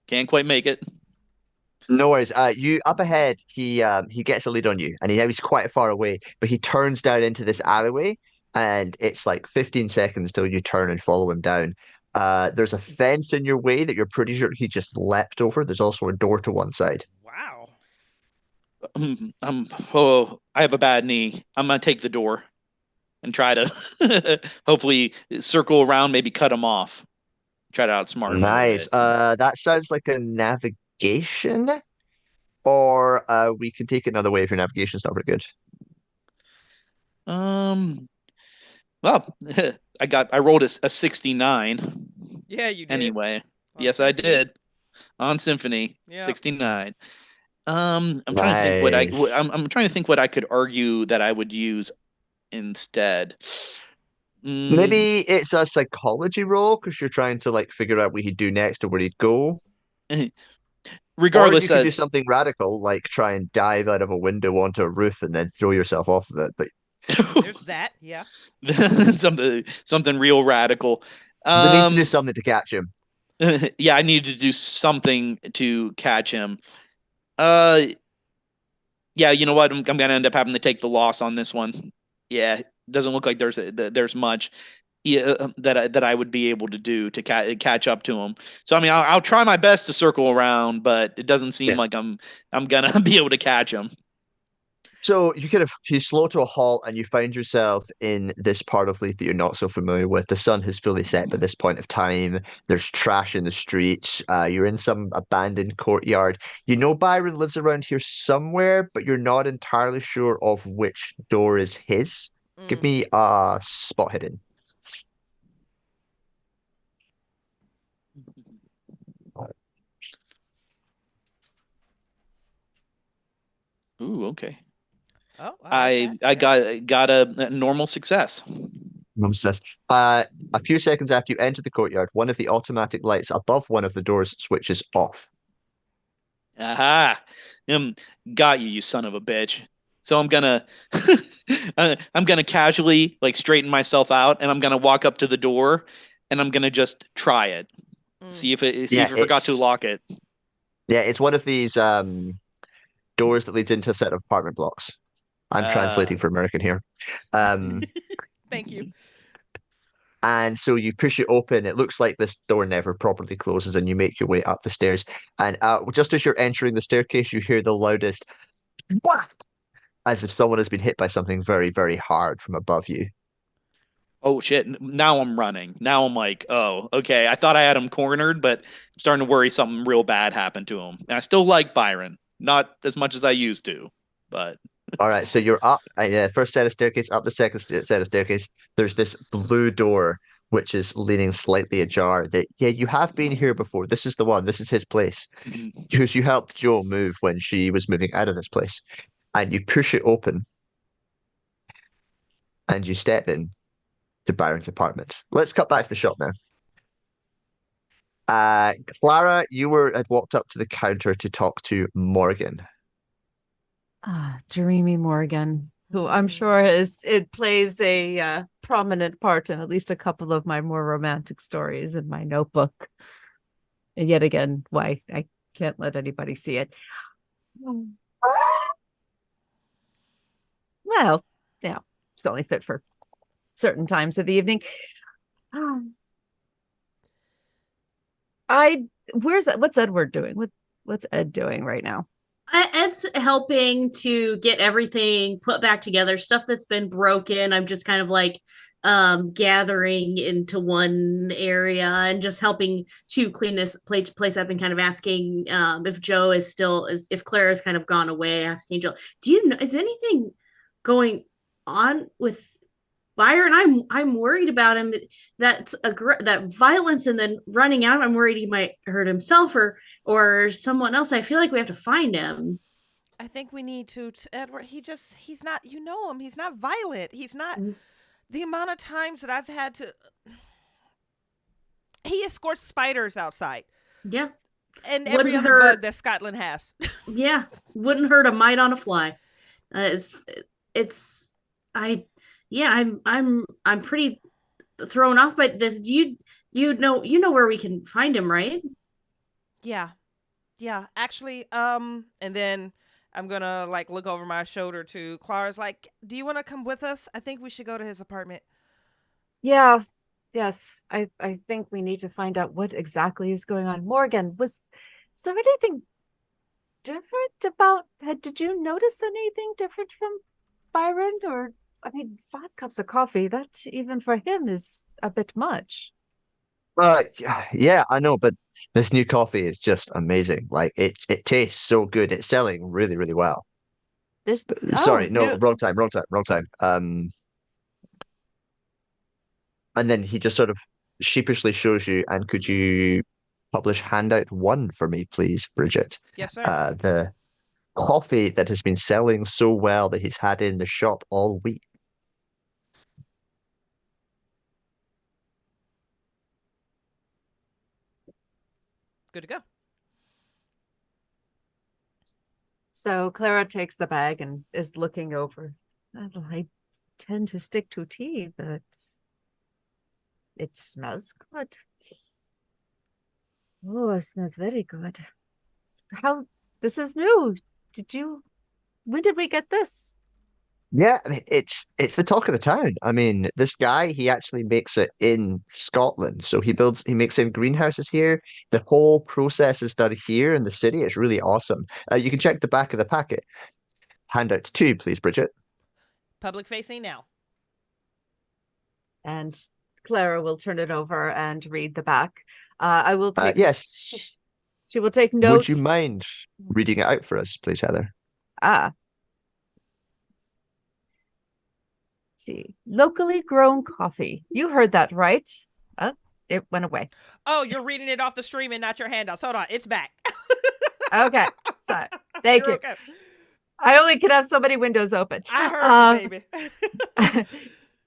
can't quite make it. No worries. You up ahead. He gets a lead on you, and he's quite far away. But he turns down into this alleyway, and it's like 15 seconds till you turn and follow him down. There's a fence in your way that you're pretty sure he just leapt over. There's also a door to one side. Wow. I have a bad knee. I'm gonna take the door and try to hopefully circle around, maybe cut him off. Try to outsmart him. Nice. That sounds like a navigation, or we can take another way if your navigation's not very good. Well, I rolled a 69. Yeah, you did. Anyway, On yes, Symphony. I did on Symphony. Yeah. 69. I'm trying to think I'm trying to think what I could argue that I would use instead. Maybe it's a psychology roll because you're trying to like figure out what he'd do next or where he'd go. Regardless, or you could do something radical like try and dive out of a window onto a roof and then throw yourself off of it. But there's that, yeah. something real radical. We need to do something to catch him. Yeah, I need to do something to catch him. Yeah, you know what? I'm gonna end up having to take the loss on this one. Yeah, doesn't look like there's much that I would be able to do to catch up to him. So I mean, I'll try my best to circle around, but it doesn't seem like I'm gonna be able to catch him. So you slow to a halt and you find yourself in this part of Leith that you're not so familiar with. The sun has fully set by this point of time. There's trash in the streets. You're in some abandoned courtyard. You know Byron lives around here somewhere, but you're not entirely sure of which door is his. Give me a spot hidden. Ooh, okay. Oh, I got a normal success. A few seconds after you enter the courtyard, one of the automatic lights above one of the doors switches off. Aha! Got you, you son of a bitch. So I'm gonna casually like straighten myself out, and I'm gonna walk up to the door, and I'm gonna just try it, see if it forgot to lock it. Yeah, it's one of these doors that leads into a set of apartment blocks. I'm translating for American here. Thank you. And so you push it open. It looks like this door never properly closes, and you make your way up the stairs. And just as you're entering the staircase, you hear the loudest whack, as if someone has been hit by something very, very hard from above you. Oh shit! Now I'm running. Now I'm like, oh, okay. I thought I had him cornered, but I'm starting to worry something real bad happened to him. And I still like Byron, not as much as I used to, but. All right, so you're up. First set of staircase, up the second set of staircase. There's this blue door which is leaning slightly ajar, that, yeah, you have been here before. This is the one. This is his place. Because you helped Jo move when she was moving out of this place. And you push it open and you step in to Byron's apartment. Let's cut back to the shop now. Clara, had walked up to the counter to talk to Morgan. Dreamy Morgan, who I'm sure it plays a prominent part in at least a couple of my more romantic stories in my notebook. And yet again, why I can't let anybody see it. Well, yeah, it's only fit for certain times of the evening. What's Edward doing? What's Ed doing right now? Ed's helping to get everything put back together, stuff that's been broken. I'm just kind of like gathering into one area and just helping to clean this place up, and kind of asking if Jo is still, if Claire has kind of gone away, asking Jo, do you know, is anything going on with Byron? I'm worried about him. That's that violence and then running out. I'm worried he might hurt himself or someone else. I feel like we have to find him. I think we need to Edward. He's not. You know him. He's not violent. He's not. The amount of times that I've had to. He escorts spiders outside. Yeah, and every other bug that Scotland has. Yeah, wouldn't hurt a mite on a fly. I'm pretty thrown off by this. Do you know where we can find him, right? Yeah. Actually, and then I'm gonna like look over my shoulder to Clara's. Like, do you want to come with us? I think we should go to his apartment. Yeah. Yes. I think we need to find out what exactly is going on. Morgan, is there anything different about? Did you notice anything different from Byron? Or, I mean, 5 cups of coffee, that even for him is a bit much. Yeah, I know, but this new coffee is just amazing. Like it tastes so good. It's selling really, really well. Sorry, no, wrong time. And then he just sort of sheepishly shows you, and could you publish handout 1 for me, please, Bridgett? Yes, sir. The coffee that has been selling so well that he's had in the shop all week. Good to go. So Clara takes the bag and is looking over. I tend to stick to tea, but it smells good. Oh, it smells very good. This is new. When did we get this? Yeah, I mean, it's the talk of the town. I mean, this guy, he actually makes it in Scotland. So he makes in greenhouses here. The whole process is done here in the city. It's really awesome. You can check the back of the packet. Handout 2, please, Bridgett. Public facing now. And Clara will turn it over and read the back. I will take. Yes. She will take note. Would you mind reading it out for us, please, Heather? See, locally grown coffee. You heard that right? It went away. Oh, you're reading it off the stream and not your handouts. Hold on, it's back. Okay, sorry. Thank you. Okay. I only can have so many windows open. I heard you, baby.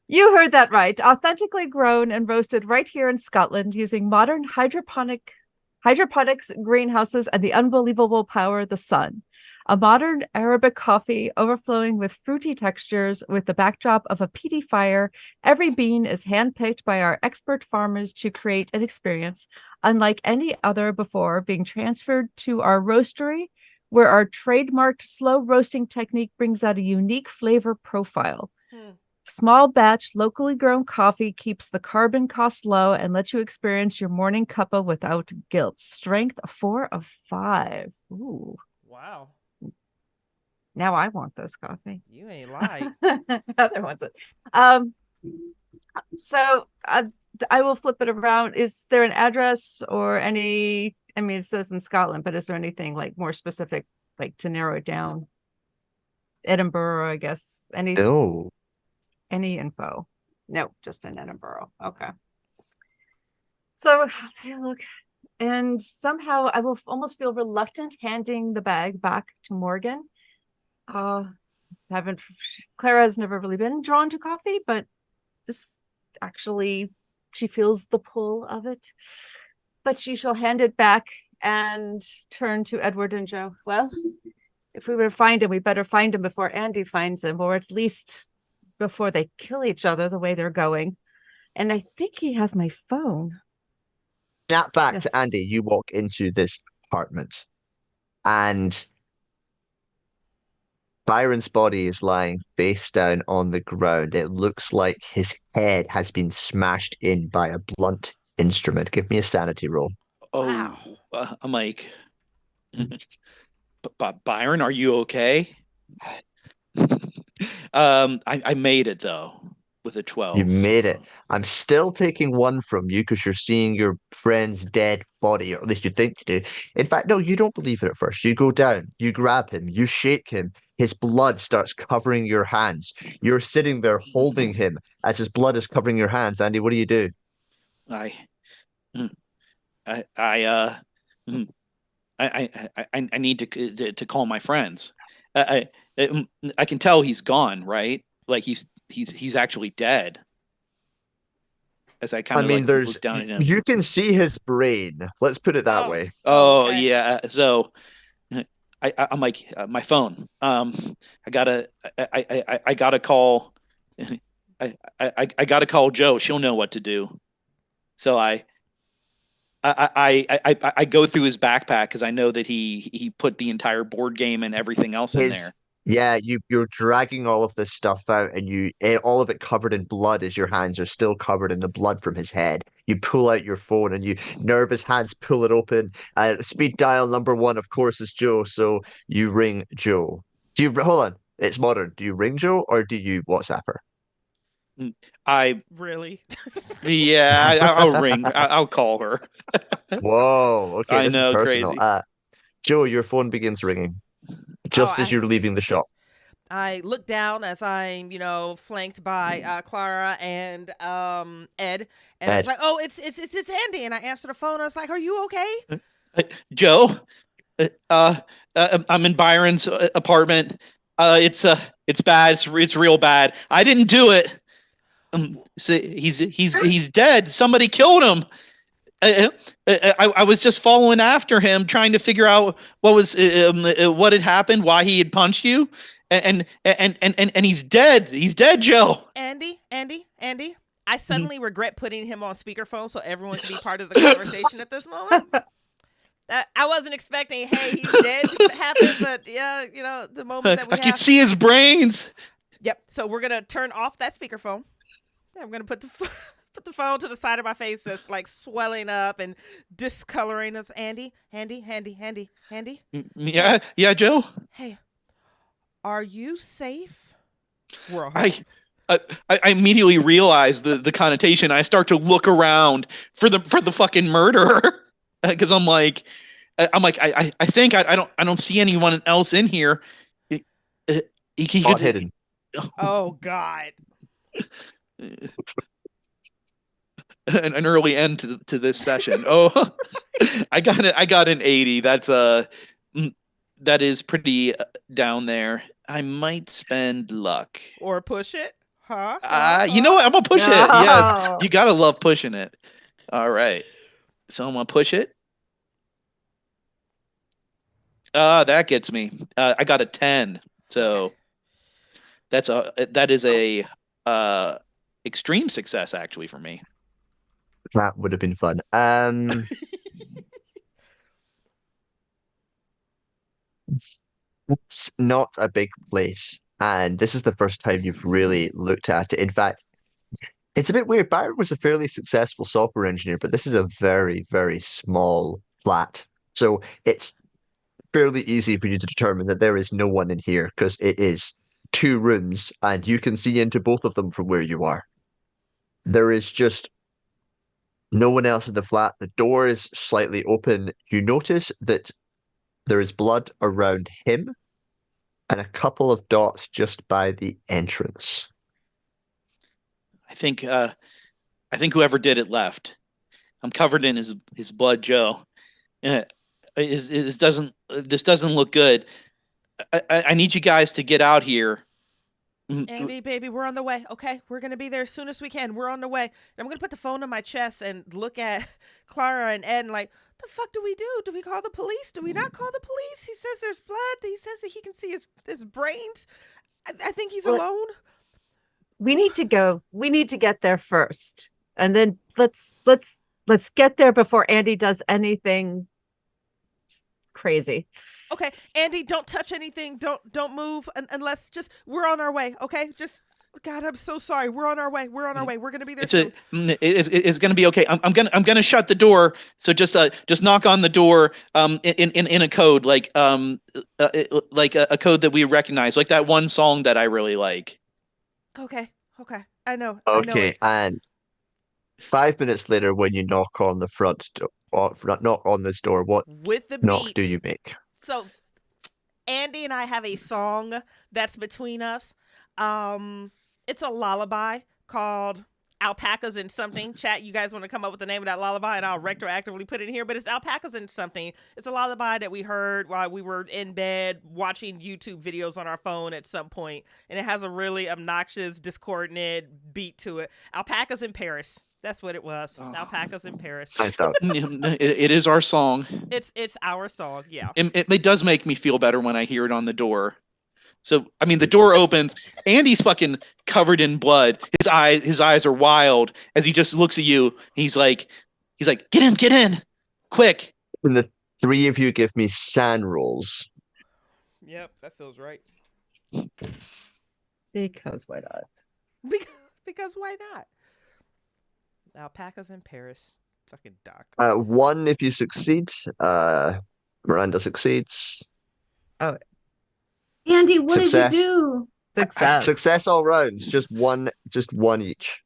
You heard that right. Authentically grown and roasted right here in Scotland using modern hydroponics greenhouses and the unbelievable power of the sun. A modern Arabic coffee overflowing with fruity textures with the backdrop of a peaty fire. Every bean is handpicked by our expert farmers to create an experience unlike any other before, being transferred to our roastery, where our trademarked slow roasting technique brings out a unique flavor profile. Small batch, locally grown coffee keeps the carbon cost low and lets you experience your morning cuppa without guilt. Strength 4 of 5. Ooh. Wow. Now I want this coffee. You ain't lying. Heather wants it. So I will flip it around. Is there an address or any? I mean, it says in Scotland, but is there anything like more specific, like to narrow it down? Edinburgh, I guess. Any info? No, just in Edinburgh. Okay. So I'll take a look. And somehow I will almost feel reluctant handing the bag back to Morgan. Haven't Clara has never really been drawn to coffee, but this actually she feels the pull of it. But she shall hand it back and turn to Edward and Joe. Well, if we were to find him, we better find him before Andy finds him, or at least before they kill each other the way they're going. And I think he has my phone. Snap back Yes. to Andy. You walk into this apartment, and Byron's body is lying face down on the ground. It looks like his head has been smashed in by a blunt instrument. Give me a sanity roll. Oh, Wow. I'm like, Byron, are you okay? I made it though with a 12. You made so- it. I'm still taking one from you because you're seeing your friend's dead body, or at least you think you do. In fact, no, you don't believe it at first. You go down, you grab him, you shake him. His blood starts covering your hands. You're sitting there holding him as his blood is covering your hands. Andy, what do you do? I, mm, mm, I need to call my friends. I can tell he's gone, right? Like he's actually dead. As I kind I of mean, like there's look down at him. you can see his brain. Let's put it that Oh. way. Oh okay. yeah. So I'm like my phone. I gotta call. I gotta call Joe. She'll know what to do. So I go through his backpack because I know that he put the entire board game and everything else in there. Yeah, you're dragging all of this stuff out, and all of it covered in blood as your hands are still covered in the blood from his head. You pull out your phone, and you nervous hands pull it open. Speed dial number 1, of course, is Joe. So you ring Joe. Hold on? It's modern. Do you ring Joe or do you WhatsApp her? Really? I'll ring. I'll call her. Whoa. Okay, I this know, is personal. crazy. Joe, your phone begins ringing just as you're leaving the shop. I look down as I'm, flanked by Clara and Ed, and Ed. it's like, oh, it's Andy, and I answer the phone. I was like, are you okay? Joe, I'm in Byron's apartment. It's bad. It's real bad. I didn't do it. He's dead. Somebody killed him. I was just following after him, trying to figure out what had happened, why he had punched you, and he's dead. He's dead, Joe. Andy. I suddenly regret putting him on speakerphone so everyone can be part of the conversation at this moment. I wasn't expecting, hey, he's dead to happen, but yeah, the moment that we I have. can see his brains. Yep. So we're gonna turn off that speakerphone. I'm gonna put the phone to the side of my face that's like swelling up and discoloring us. Andy. Yeah, Joe. Hey, are you safe? We're I immediately realize the connotation. I start to look around for the fucking murderer because I'm like I think I don't see anyone else in here. Spot hidden. Oh God. An early end to this session. Oh, I got an 80. That is pretty down there. I might spend luck. Or push it. Huh? You know what? I'm gonna push it. No. Yes, you gotta love pushing it. All right, so I'm gonna push it. That gets me. I got a 10. So that is a extreme success actually for me. That would have been fun. It's not a big place, and this is the first time you've really looked at it. In fact, it's a bit weird. Byron was a fairly successful software engineer, but this is a very, very small flat. So it's fairly easy for you to determine that there is no one in here because it is 2 rooms, and you can see into both of them from where you are. There is just no one else in the flat. The door is slightly open. You notice that there is blood around him and a couple of dots just by the entrance. I think whoever did it left. I'm covered in his blood, Joe. This doesn't look good. I need you guys to get out here. Andy, baby, we're on the way. Okay, we're gonna be there as soon as we can. We're on the way. And I'm gonna put the phone on my chest and look at Clara and Ed and like, the fuck do we do? Do we call the police? Do we not call the police? He says there's blood. He says that he can see his brains. I think he's alone. We need to go. We need to get there first, and then let's get there before Andy does anything crazy. Okay, Andy, don't touch anything. Don't move unless just we're on our way. Okay, just God, I'm so sorry. We're on our way. We're gonna be there soon. It's gonna be okay. I'm gonna shut the door. So just knock on the door. In a code like a code that we recognize, like that one song that I really like. Okay. I know. Okay, and 5 minutes later, when you knock on the front door, knock on this door, what with the knock beat. do you make? So, Andy and I have a song that's between us. It's a lullaby called Alpacas and Something. Chat, you guys want to come up with the name of that lullaby and I'll retroactively put it in here, but it's Alpacas and Something. It's a lullaby that we heard while we were in bed watching YouTube videos on our phone at some point, and it has a really obnoxious, discordant beat to it. Alpacas in Paris. That's what it was. Oh. Alpacas in Paris. Nice stuff. It is our song. It's our song, yeah. It does make me feel better when I hear it on the door. So, I mean, the door opens. Andy's fucking covered in blood. His eyes are wild as he just looks at you. He's like, get in, quick. And the three of you give me sand rolls. Yep, that feels right. Because why not? Because why not? Alpacas in Paris. Fucking Doc. 1 if you succeed. Miranda succeeds. Oh, Andy, what Success. did you do? Success all rounds. Just one each.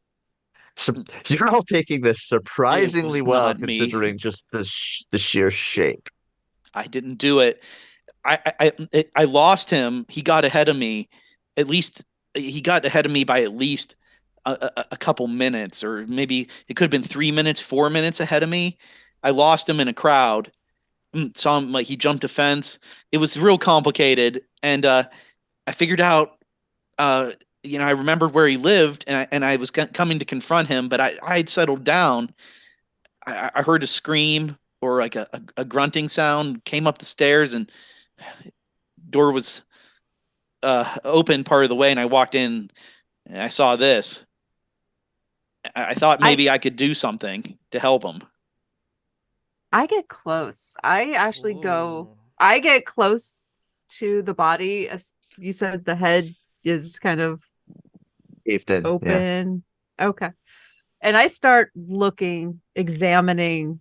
So you're all taking this surprisingly well, not me. considering just the sheer shape. I didn't do it. I lost him. He got ahead of me. At least he got ahead of me by at least a couple minutes, or maybe it could have been 3 minutes, 4 minutes ahead of me. I lost him in a crowd. Saw him, like, he jumped a fence. It was real complicated, and I figured out. I remembered where he lived, and I was coming to confront him, but I had settled down. I heard a scream or like a grunting sound. Came up the stairs, and door was open part of the way, and I walked in, and I saw this. I thought maybe I could do something to help him. I get close. I actually Ooh. I get close to the body. As you said, the head is kind of Caved in. Yeah. open. Okay. And I start looking, examining.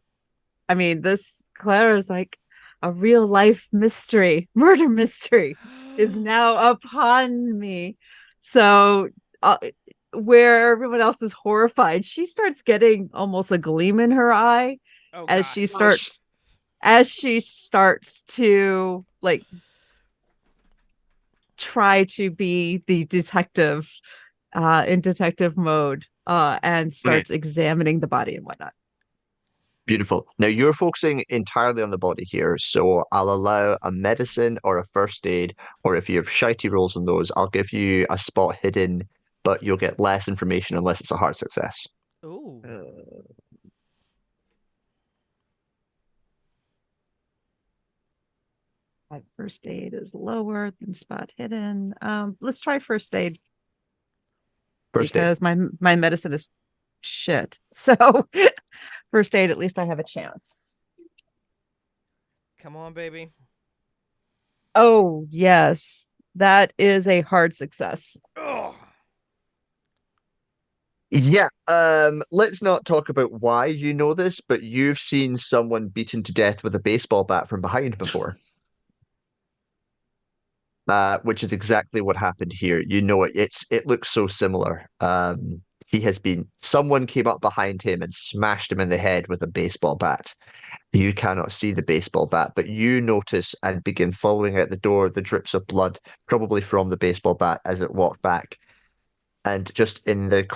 I mean, this Clara is like a real life mystery, murder mystery is now upon me. So where everyone else is horrified, she starts getting almost a gleam in her eye as she starts to like try to be the detective in detective mode and starts examining the body and whatnot. Beautiful. Now you're focusing entirely on the body here, so I'll allow a medicine or a first aid, or if you have shitey rolls on those, I'll give you a spot hidden, but you'll get less information unless it's a hard success. Ooh. My first aid is lower than spot hidden. Let's try first aid. Because my medicine is shit. So first aid, at least I have a chance. Come on, baby. Oh, yes. That is a hard success. Ugh. Yeah. Let's not talk about why you know this, but you've seen someone beaten to death with a baseball bat from behind before. Which is exactly what happened here. You know it. It looks so similar. Someone came up behind him and smashed him in the head with a baseball bat. You cannot see the baseball bat, but you notice and begin following out the door the drips of blood, probably from the baseball bat, as it walked back. and just in the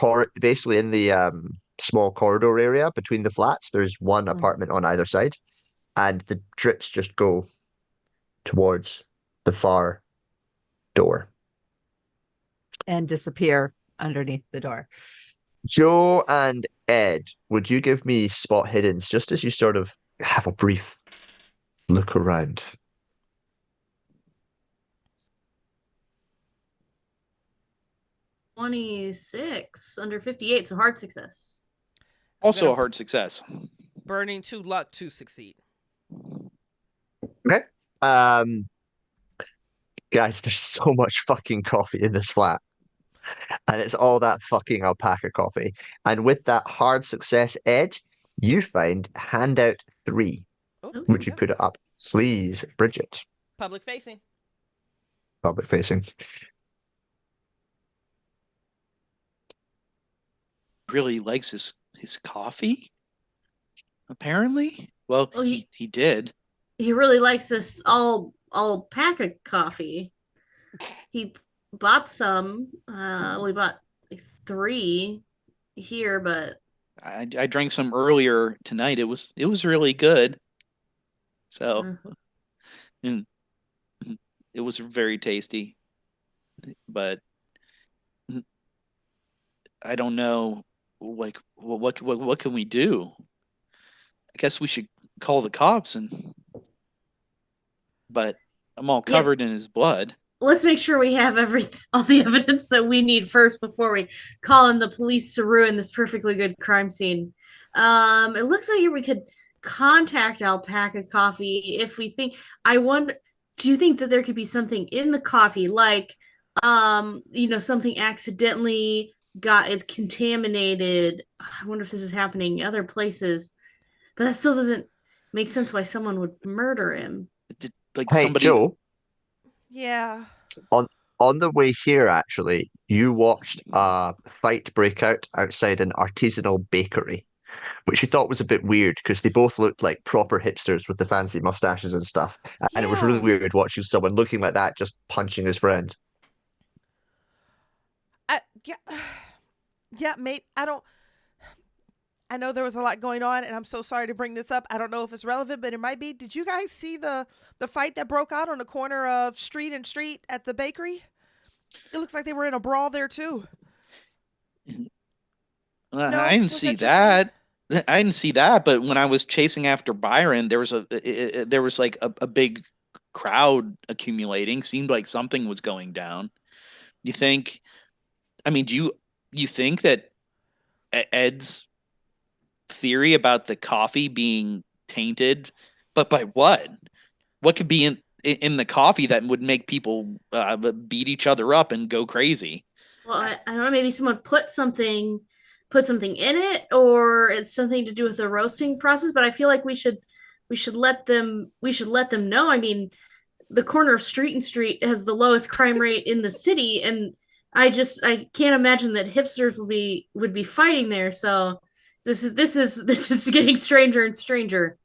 basically in the small corridor area between the flats, there's one apartment on either side, and the drips just go towards the far door. And disappear underneath the door. Joe and Ed, would you give me spot hiddens just as you sort of have a brief look around? $26 under 58, so hard success. Also gonna- a hard success. Burning 2 luck to succeed. Okay. Guys, there's so much fucking coffee in this flat. And it's all that fucking alpaca coffee. And with that hard success, Ed, you find handout 3. Oh, Would you okay. put it up, please, Bridgett? Public facing. Public facing. Really likes his coffee. Apparently, well, Oh, he did. He really likes this alpaca coffee. He bought some. We bought like 3 here, but I drank some earlier tonight. It was really good. So, and it was very tasty. But I don't know, like what can we do? I guess we should call the cops but I'm all Yeah. covered in his blood. let's make sure we have all the evidence that we need first before we call in the police to ruin this perfectly good crime scene. It looks like we could contact Alpaca Coffee if we think. I wonder. Do you think that there could be something in the coffee, like, something accidentally got it contaminated? I wonder if this is happening other places, but that still doesn't make sense why someone would murder him. Like Hey, somebody. Joe, Yeah. on the way here, actually, you watched a fight break out outside an artisanal bakery, which you thought was a bit weird because they both looked like proper hipsters with the fancy mustaches and stuff. And it was really Yeah. weird watching someone looking like that just punching his friend. Yeah, mate. I know there was a lot going on, and I'm so sorry to bring this up. I don't know if it's relevant, but it might be. Did you guys see the fight that broke out on the corner of Street and Street at the bakery? It looks like they were in a brawl there too. No, I didn't was see that that. I didn't see that, but when I was chasing after Byron, there was like a big crowd accumulating. Seemed like something was going down. You think? I mean, do you think that Ed's theory about the coffee being tainted, but by what? What could be in the coffee that would make people beat each other up and go crazy? Well, I don't know. Maybe someone put something in it, or it's something to do with the roasting process. But I feel like we should let them know. I mean, the corner of Street and Street has the lowest crime rate in the city, and I can't imagine that hipsters would be fighting there. So this is getting stranger and stranger.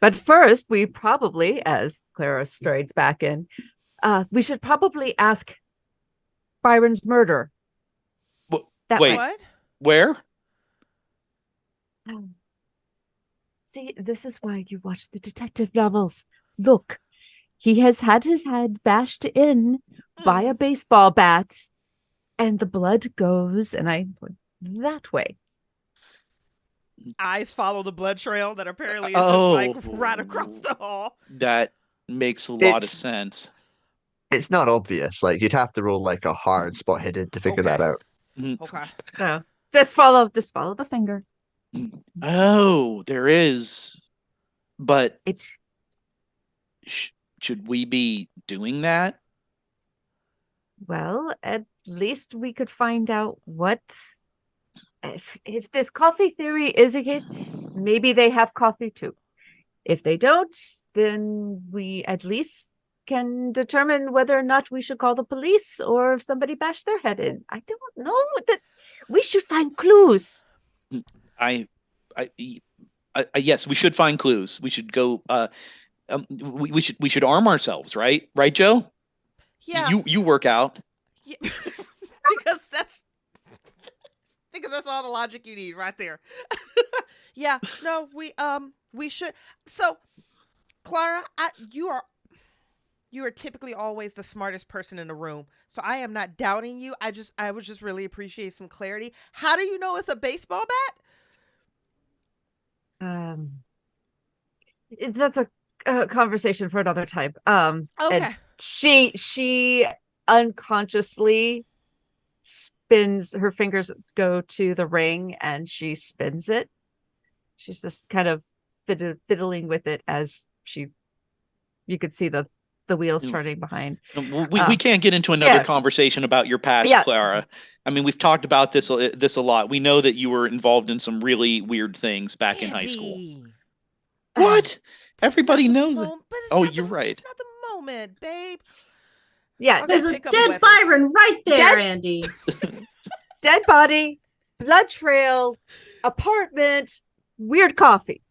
But first, we probably, as Clara strides back in, we should probably ask Byron's murder. That Wait. way. What? Where? See, this is why you watch the detective novels. Look, he has had his head bashed in by a baseball bat, and the blood goes, and I went that way. Eyes follow the blood trail that apparently is Oh. just like right across the hall. That makes a lot of It's- sense. It's not obvious. Like you'd have to roll like a hard spot hidden to figure that Okay. out. Okay. So just follow the finger. Oh, there is. But It's should we be doing that? well, at least we could find out what if this coffee theory is a case, maybe they have coffee too. If they don't, then we at least can determine whether or not we should call the police or if somebody bashed their head in. I don't know. That we should find clues. Yes, we should find clues. We should go. We should arm ourselves, right? Right, Joe? Yeah. You work out. Yeah. Because Because that's all the logic you need right there. Yeah, no, we should. So, Clara, you are typically always the smartest person in the room. So I am not doubting you. I would just really appreciate some clarity. How do you know it's a baseball That's a conversation for another time. bat? Okay. And she unconsciously spins, her fingers go to the ring and she spins it. She's just kind of fiddling with it as you could see the wheels turning behind. We can't get into another conversation about your past, Clara. I mean, we've talked about this a lot. We know that you were involved in some really weird things back in high school. What? Everybody knows it. Oh, you're right. It's not the moment, babe. Yeah, there's a dead Byron right there, Andy. Dead body, blood trail, apartment, weird coffee.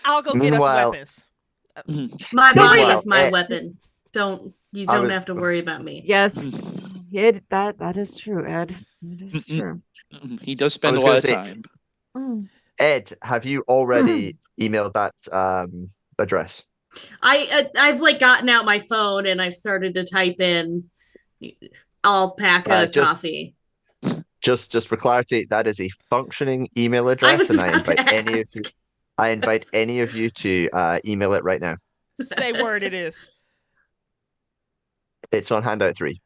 I'll go get us weapons. My body is my weapon. You don't have to worry about me. Yes, that is true, Ed. That is true. He does spend a lot of time. Ed, have you already emailed that address? I've like gotten out my phone and I've started to type in Alpaca coffee. Just for clarity, that is a functioning email address, and I invite any of you to email it right now. Say word it is. It's on handout 3.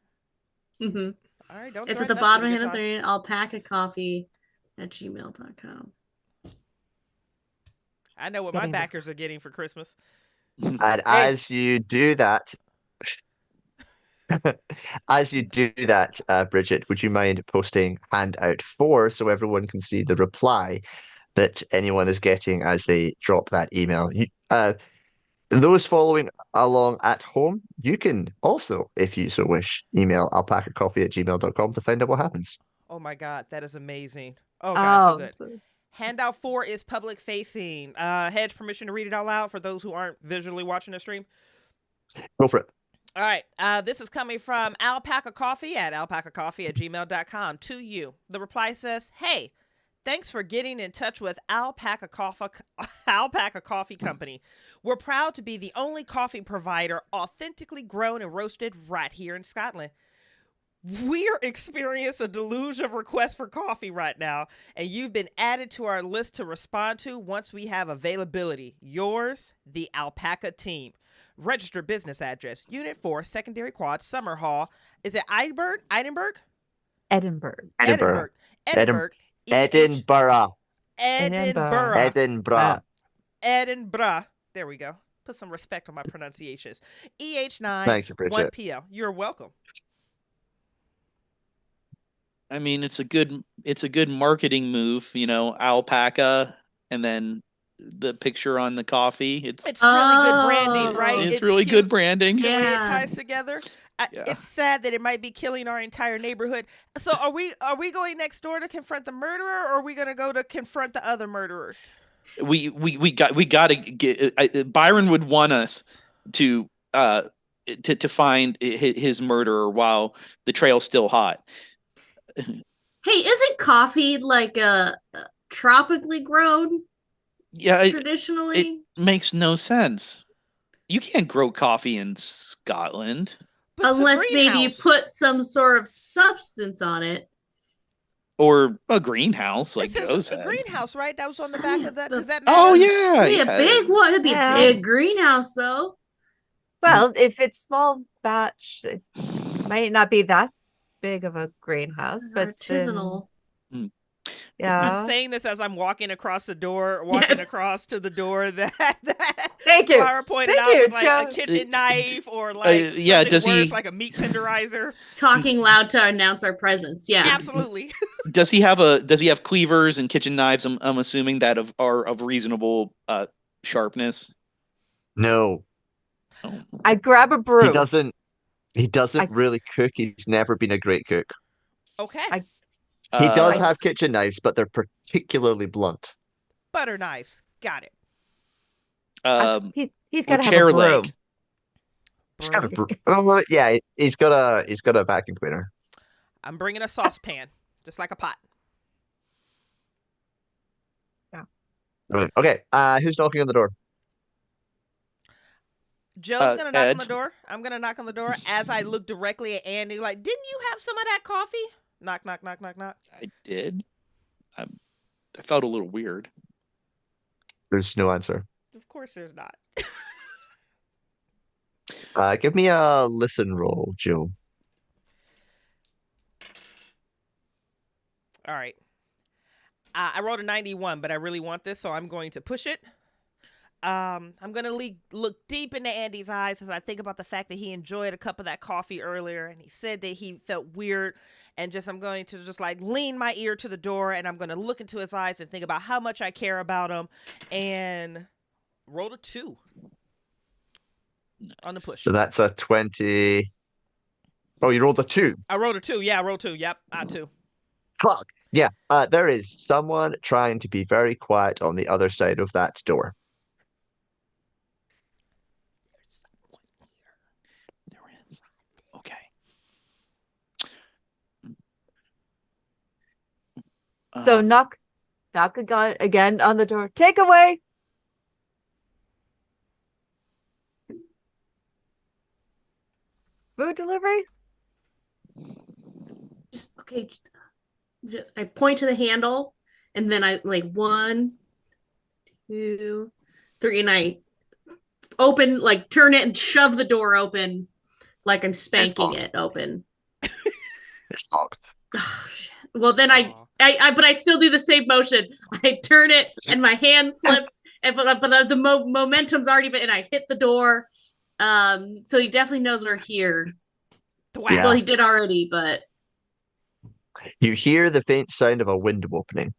Mm-hmm. All right, don't it's at the bottom of handout 3. Alpaca coffee at gmail.com. I know what my backers are getting for Christmas. And as you do that, Bridgett, would you mind posting handout 4 so everyone can see the reply that anyone is getting as they drop that email? Those following along at home, you can also, if you so wish, email alpacacoffee@gmail.com to find out what happens. Oh my God, that is amazing. Oh God, so good. Handout 4 is public facing. Hedge, permission to read it out loud for those who aren't visually watching the stream? Go for it. All right. This is coming from Alpaca Coffee at alpacacoffee@gmail.com to you. The reply says, "Hey, thanks for getting in touch with Alpaca Coffee Company. We're proud to be the only coffee provider authentically grown and roasted right here in Scotland. We're experiencing a deluge of requests for coffee right now, and you've been added to our list to respond to once we have availability. Yours, the Alpaca team. Registered business address, Unit 4, Secondary Quad, Summer Hall. Is it Edinburgh? Edinburgh. There we go. Put some respect on my pronunciations. EH9. Thank you, Bridgett. 1PL. You're welcome. I mean, it's a good marketing move, alpaca, and then the picture on the coffee. It's really good branding, right? It's really good branding. The way it ties together. It's sad that it might be killing our entire neighborhood. So are we going next door to confront the murderer, or are we going to go to confront the other murderers? We got to get. Byron would want us to find his murderer while the trail's still hot. Hey, isn't coffee like tropically grown? Yeah, traditionally, it makes no sense. You can't grow coffee in Scotland unless maybe you put some sort of substance on it, or a greenhouse. Like a greenhouse, right? That was on the back of that. Does that matter? Oh yeah, a big one. It'd be a big greenhouse, though. Well, if it's small batch, it might not be that big of a greenhouse, but artisanal. Yeah, I'm saying this as I'm walking across to the door that thank you. Clara pointed out with like a kitchen knife or like like a meat tenderizer. Talking loud to announce our presence. Yeah, absolutely. Does he have cleavers and kitchen knives? I'm assuming that are of reasonable sharpness. No. I grab a broom. He doesn't really cook. He's never been a great cook. Okay. He does have kitchen knives, but they're particularly blunt. Butter knives. Got it. He's got to have a broom. He's got a broom. Oh, yeah, he's got a vacuum cleaner. I'm bringing a saucepan, just like a pot. Right. Okay. Who's knocking on the door? Joe's gonna knock on Ed. the door. I'm gonna knock on the door as I look directly at Andy. Like, didn't you have some of that coffee? Knock, knock, knock, knock, knock. I did. I felt a little weird. There's no answer. Of course, there's not. Give me a listen roll, Joe. All right. I rolled a 91, but I really want this, so I'm going to push it. I'm going to look deep into Andy's eyes as I think about the fact that he enjoyed a cup of that coffee earlier, and he said that he felt weird, and I'm going to just like lean my ear to the door, and I'm going to look into his eyes and think about how much I care about him, and roll a 2 on the push. So that's a 20. Oh, you rolled a 2. I rolled a 2. Yeah, I rolled 2. Yep, I 2. Fuck. Yeah, there is someone trying to be very quiet on the other side of that door. There's someone here. There is. Okay. So knock again on the door. Take away. Food delivery? Just okay. I point to the handle, and then I like 1, 2, 3, and I open, like turn it and shove the door open, like I'm spanking it open. It's locked. Oh, shit. Well, then but I still do the same motion. I turn it, and my hand slips, and but the momentum's already been, and I hit the door. So he definitely knows we're here. Yeah. Well, he did already, but You hear the faint sound of a window opening.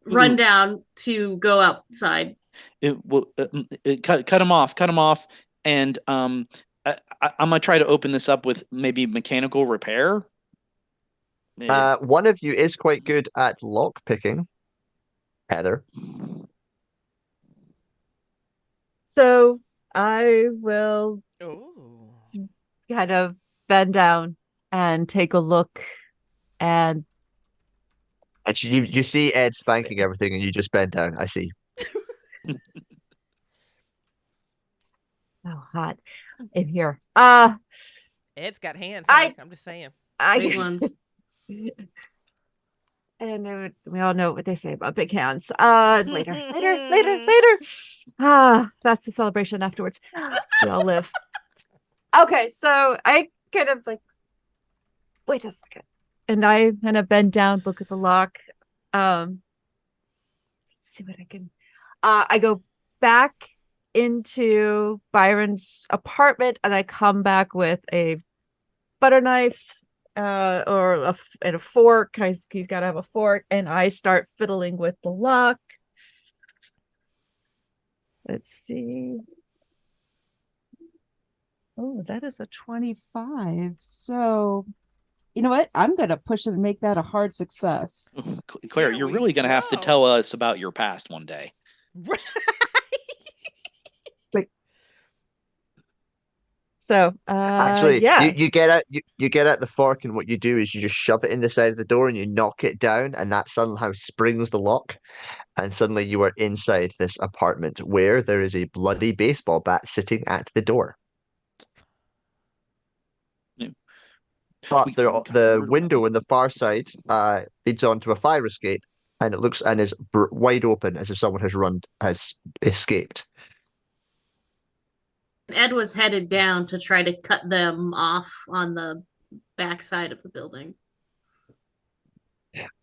run down to go outside. Cut him off, and I'm gonna try to open this up with maybe mechanical repair. One of you is quite good at lock picking, Heather. So I will kind of bend down and take a look, and you see Ed spanking everything, and you just bend down. I see. so hot in here. Ed's got hands. I'm just saying. Big ones. And we all know what they say about big hands. Later. That's the celebration afterwards. We all live. Okay, so I kind of like, wait a second. And I kind of bend down, look at the lock. Let's see what I can. I go back into Byron's apartment, and I come back with a butter knife, or a fork. He's got to have a fork, and I start fiddling with the lock. Let's see. Oh, that is a 25. So, you know what? I'm going to push it and make that a hard success. Claire, you're really gonna have to tell us about your past one day. Right. So, Actually, yeah. you get out the fork, and what you do is you just shove it in the side of the door, and you knock it down, and that somehow springs the lock, and suddenly you are inside this apartment where there is a bloody baseball bat sitting at the door. Yeah. But the window on the far side leads onto a fire escape, and it looks and is wide open as if someone has escaped. Ed was headed down to try to cut them off on the backside of the building.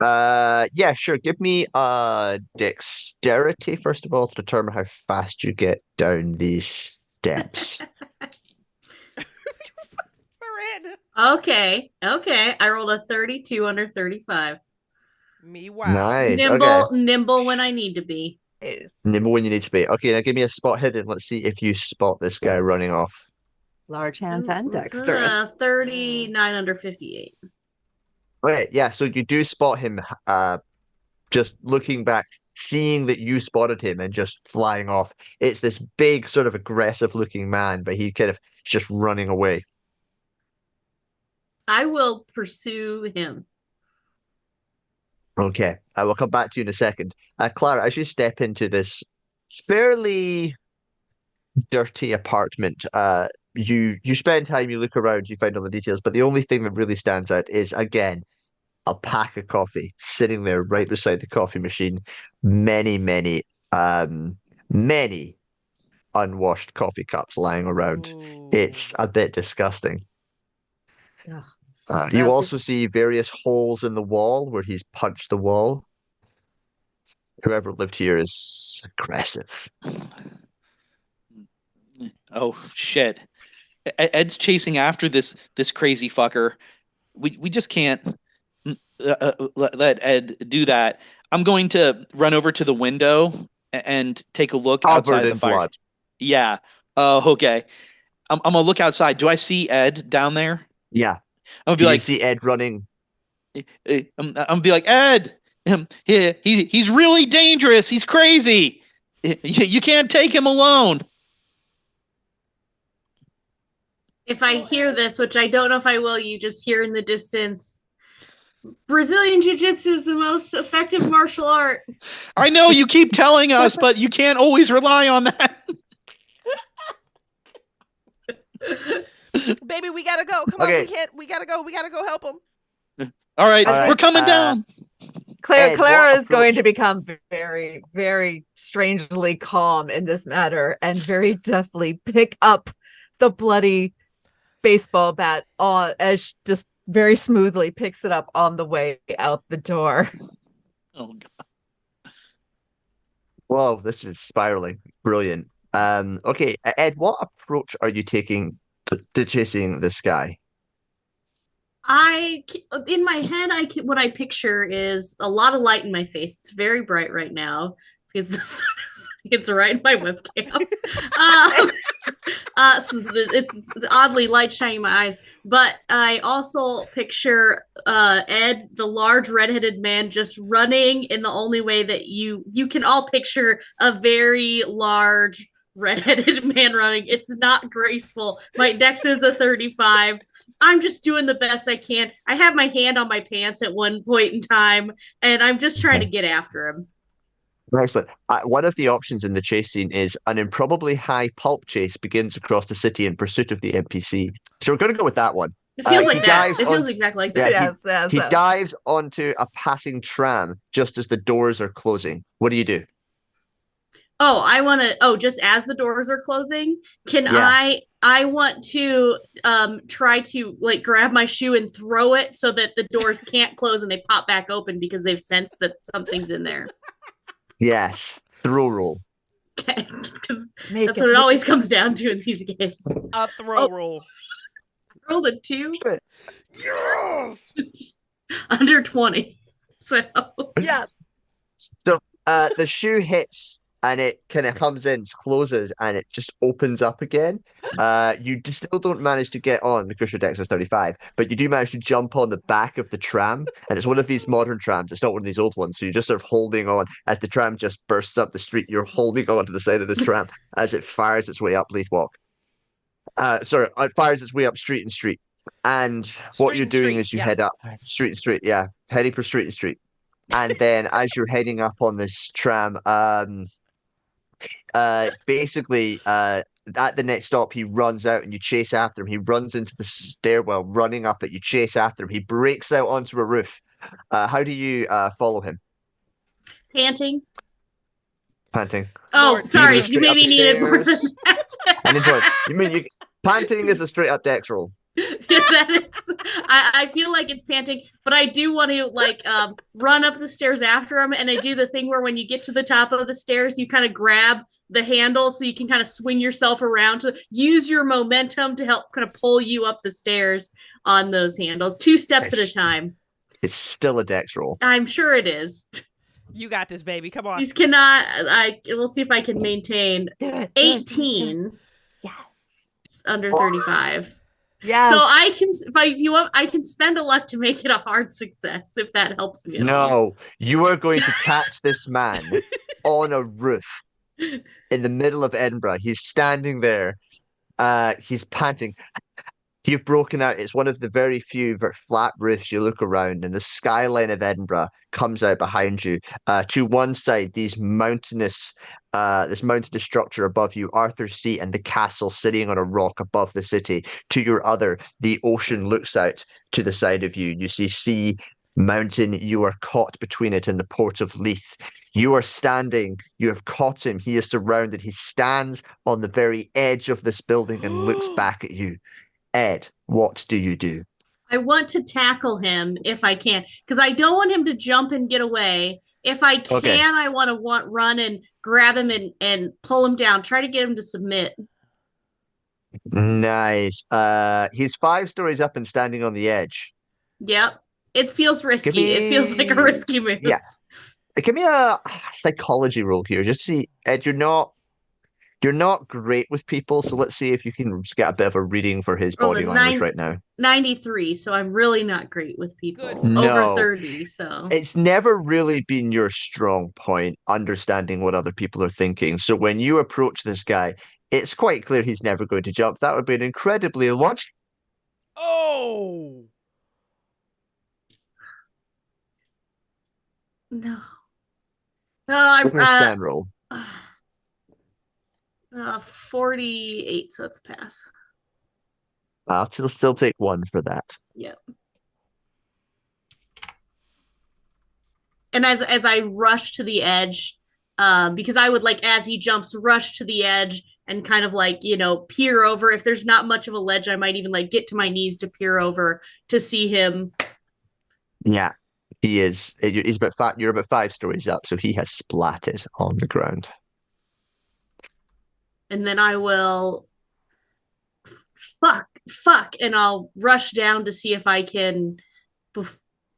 Yeah, sure. Give me dexterity first of all to determine how fast you get down these steps. Miranda. Okay. I rolled a 32 under 35. Me, wow. Nice. Nimble when I need to be. Nimble when you need to be. Okay, now give me a spot hidden. Let's see if you spot this guy running off. Large hands and dexterous. 39 under 58. Right, yeah, so you do spot him just looking back, seeing that you spotted him and just flying off. It's this big, sort of aggressive looking man, but he kind of just running away. I will pursue him. Okay, I will come back to you in a second. Clara, as you step into this fairly dirty apartment, you spend time, you look around, you find all the details, but the only thing that really stands out is, again, Alpaca coffee sitting there right beside the coffee machine. Many, um, many unwashed coffee cups lying around. It's a bit disgusting. Ugh. You also This- see various holes in the wall where he's punched the wall. Whoever lived here is aggressive. Oh shit! Ed's chasing after this crazy fucker. We just can't let Ed do that. I'm going to run over to the window and take a look outside Covered the in fire. blood. Yeah. Oh, okay. I'm gonna look outside. Do I see Ed down there? Yeah. I'm gonna be You like, see Ed running. I'm gonna be like, Ed. He's really dangerous. He's crazy. You can't take him alone. If I hear this, which I don't know if I will, you just hear in the distance, Brazilian Jiu-Jitsu is the most effective martial art. I know you keep telling us, but you can't always rely on that. Baby, we gotta go. Come on, Okay. we gotta go. We gotta go help him. All right, I we're think, coming down. Ed, Clara what is going to approach- become very, very strangely calm in this matter and very deftly pick up the bloody baseball bat as just very smoothly picks it up on the way out the door. Oh God. Whoa, this is spiraling. Brilliant. Okay, Ed, what approach are you taking to chasing this guy? In my head, what I picture is a lot of light in my face. It's very bright right now because the sun is it's right in my webcam. So it's oddly light shining in my eyes. But I also picture Ed, the large redheaded man, just running in the only way that you can all picture a very large redheaded man running. It's not graceful. My dex is a 35. I'm just doing the best I can. I have my hand on my pants at one point in time, and I'm just trying to get after him. Excellent. One of the options in the chase scene is an improbably high pulp chase begins across the city in pursuit of the NPC. So we're going to go with that one. It feels he like that. dives It feels on- exactly like Yeah, that. Yes, he dives onto a passing tram just as the doors are closing. What do you do? Oh, I want to. Oh, just as the doors are closing, can Yeah. I want to try to like grab my shoe and throw it so that the doors can't close and they pop back open because they've sensed that something's in there. Yes. Throw roll. Okay, because that's what it always comes down to in these games. A throw roll. Rolled a 2 Yes! under 20. So Yeah. So the shoe hits and it kind of comes in, closes, and it just opens up again. You still don't manage to get on because your dex is 35, but you do manage to jump on the back of the tram, and it's one of these modern trams. It's not one of these old ones. So you're just sort of holding on as the tram just bursts up the street. You're holding on to the side of this tram as it fires its way up Leith Walk. It fires its way up street and street. And what Street you're and doing street, is you yeah. head up street and street, yeah, heading for street and street. And then as you're heading up on this tram, basically, at the next stop, he runs out and you chase after him. He runs into the stairwell, running up it. You chase after him. He breaks out onto a roof. How do you follow him? panting. Panting. Oh, Lord, sorry. straight You up maybe the needed more than stairs. that. And then you mean you panting is a straight up dex roll. That is, I feel like it's panting, but I do want to like run up the stairs after him, and I do the thing where when you get to the top of the stairs, you kind of grab the handle so you can kind of swing yourself around to use your momentum to help kind of pull you up the stairs on those handles, 2 steps at a Yes. time. It's still a dex roll. I'm sure it is. You got this, baby. Come on. These cannot. We'll see if I can maintain Do it. 18 Yes. under 35. Yes. So I can, if you want, I can spend a luck to make it a hard success if that helps me. At all. No, you are going to catch this man on a roof in the middle of Edinburgh. He's standing there. He's panting. You've broken out. It's one of the very few flat roofs. You look around, and the skyline of Edinburgh comes out behind you. To one side, this mountainous structure above you, Arthur's Seat, and the castle sitting on a rock above the city. To your other, the ocean looks out to the side of you. You see sea, mountain. You are caught between it and the port of Leith. You are standing. You have caught him. He is surrounded. He stands on the very edge of this building and looks back at you. Ed, what do you do? I want to tackle him if I can, because I don't want him to jump and get away. If I can, Okay. I want to run and grab him and pull him down. Try to get him to submit. Nice. He's 5 stories up and standing on the edge. Yep. It feels risky. Give me- It feels like a risky move. Yeah. Give me a psychology roll here. Just see, Ed, you're not great with people, so let's see if you can get a bit of a reading for his Rolled body a language right now. 93, so I'm really not great with people. Good. Over No. 30, so. It's never really been your strong point, understanding what other people are thinking. So when you approach this guy, it's quite clear he's never going to jump. That would be an incredibly logical. Oh. No. No, Give me a sand roll. 48, so that's a pass. I'll still take 1 for that. Yep. And as I rush to the edge, because I would like as he jumps, rush to the edge and kind of like, peer over. If there's not much of a ledge, I might even like get to my knees to peer over to see him. Yeah, he is. He's about 5. You're about 5 stories up, so he has splatted on the ground. And then I will fuck, and I'll rush down to see if I can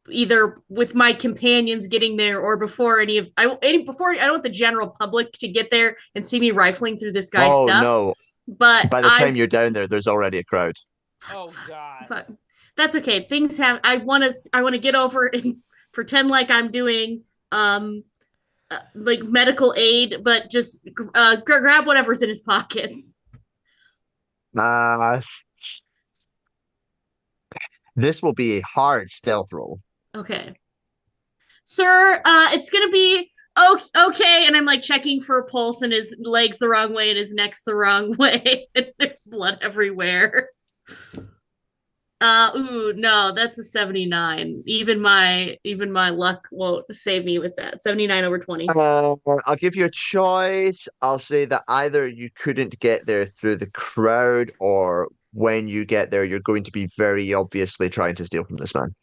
either with my companions getting there or before I don't want the general public to get there and see me rifling through this guy's stuff. No. But By the time you're down there, there's already a crowd. Oh God. Fuck. That's okay. Things have. I want to get over and pretend like I'm doing like medical aid, but just grab whatever's in his pockets. This will be a hard stealth roll. Okay. Sir, it's gonna be okay, and I'm like checking for a pulse, and his leg's the wrong way and his neck's the wrong way. There's blood everywhere. No, that's a 79. Even my luck won't save me with that. 79 over 20. I'll give you a choice. I'll say that either you couldn't get there through the crowd, or when you get there, you're going to be very obviously trying to steal from this man.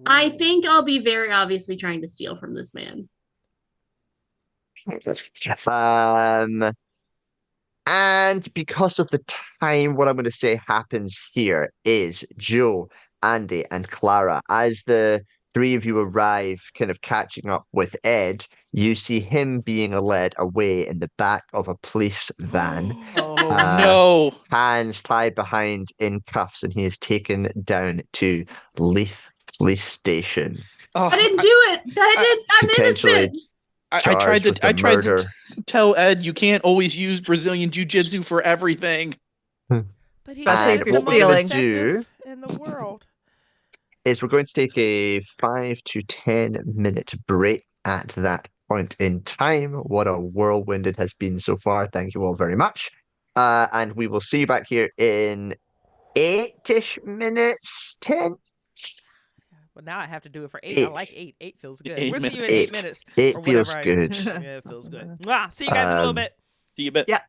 I think I'll be very obviously trying to steal from this man. And because of the time, what I'm going to say happens here is Joe, Andy, and Clara, as the 3 of you arrive, kind of catching up with Ed, you see him being led away in the back of a police van. Oh, no. Hands tied behind in cuffs, and he is taken down to Leith Police Station. Oh, I didn't do it. I'm Potentially innocent. I tried charged with to murder. tell Ed you can't always use Brazilian Jiu-Jitsu for everything. But he Especially said if it's you're the most stealing. effective in the world. Is we're going to take a 5 to 10 minute break at that point in time. What a whirlwind it has been so far. Thank you all very much. And we will see you back here in 8-ish minutes, 10. Well, now I have to do it for 8. I 8. like 8. 8 feels good. 8 We'll see you in minutes. 8 minutes. It or feels whatever good. Yeah, it feels good. Mwah. See you guys in a little bit. See you bet. Yeah.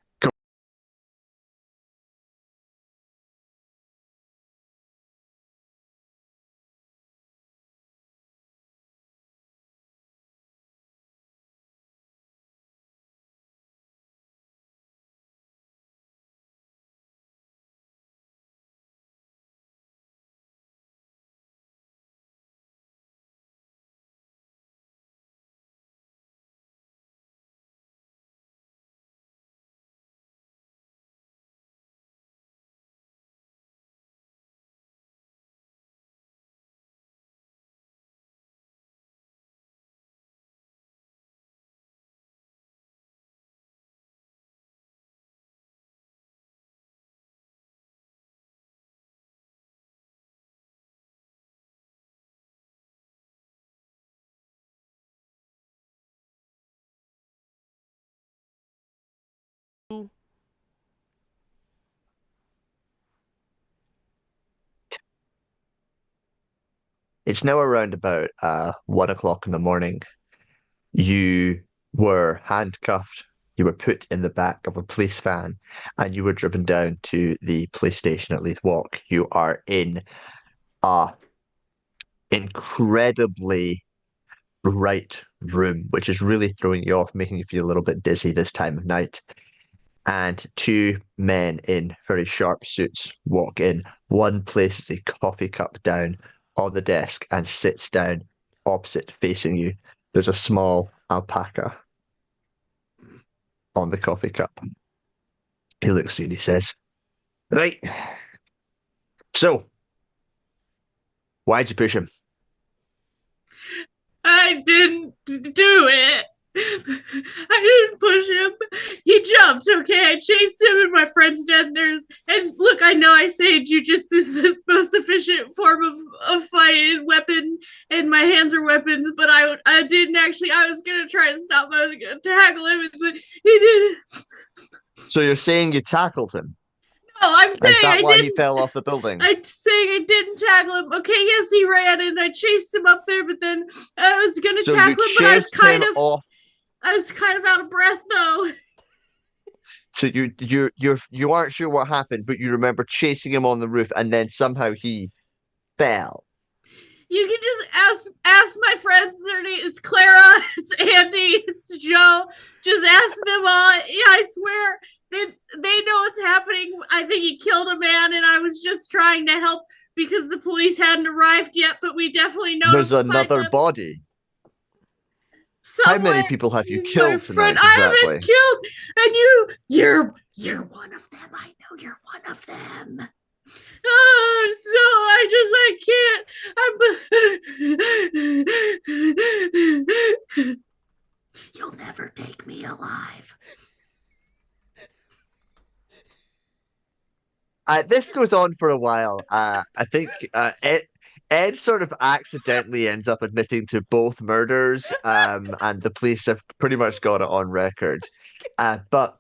It's now around about 1 o'clock in the morning. You were handcuffed. You were put in the back of a police van, and you were driven down to the police station at Leith Walk. You are in a incredibly bright room, which is really throwing you off, making you feel a little bit dizzy this time of night. And two men in very sharp suits walk in. One places a coffee cup down on the desk and sits down opposite, facing you. There's a small alpaca on the coffee cup. He looks at you and he says, "Right. So, why'd you push him?" I didn't do it. I didn't push him. He jumped, okay? I chased him and my friend's dead. And look, I know I say jujitsu is the most efficient form of fighting weapon, and my hands are weapons, but I didn't actually. I was going to try to stop him. I was going to tackle him, but he didn't. So you're saying you tackled him? No, I'm saying Is that I why didn't. he fell off the building? I'm saying I didn't tackle him. Okay, yes, he ran and I chased him up there, but then I was gonna So tackle you him, but I was chased kind him of off. I was kind of out of breath though. So you aren't sure what happened, but you remember chasing him on the roof, and then somehow he fell. You can just ask my friends. Their name it's Clara, it's Andy, it's Joe. Just ask them all. Yeah, I swear they know what's happening. I think he killed a man, and I was just trying to help because the police hadn't arrived yet. But we definitely There's notified another them. body. Someone, How many people have you my killed friend, tonight, I exactly? haven't killed, and you're one of them. I know you're one of them. Oh, so I can't. You'll never take me alive. This goes on for a while. I think Ed sort of accidentally ends up admitting to both murders, and the police have pretty much got it on record. But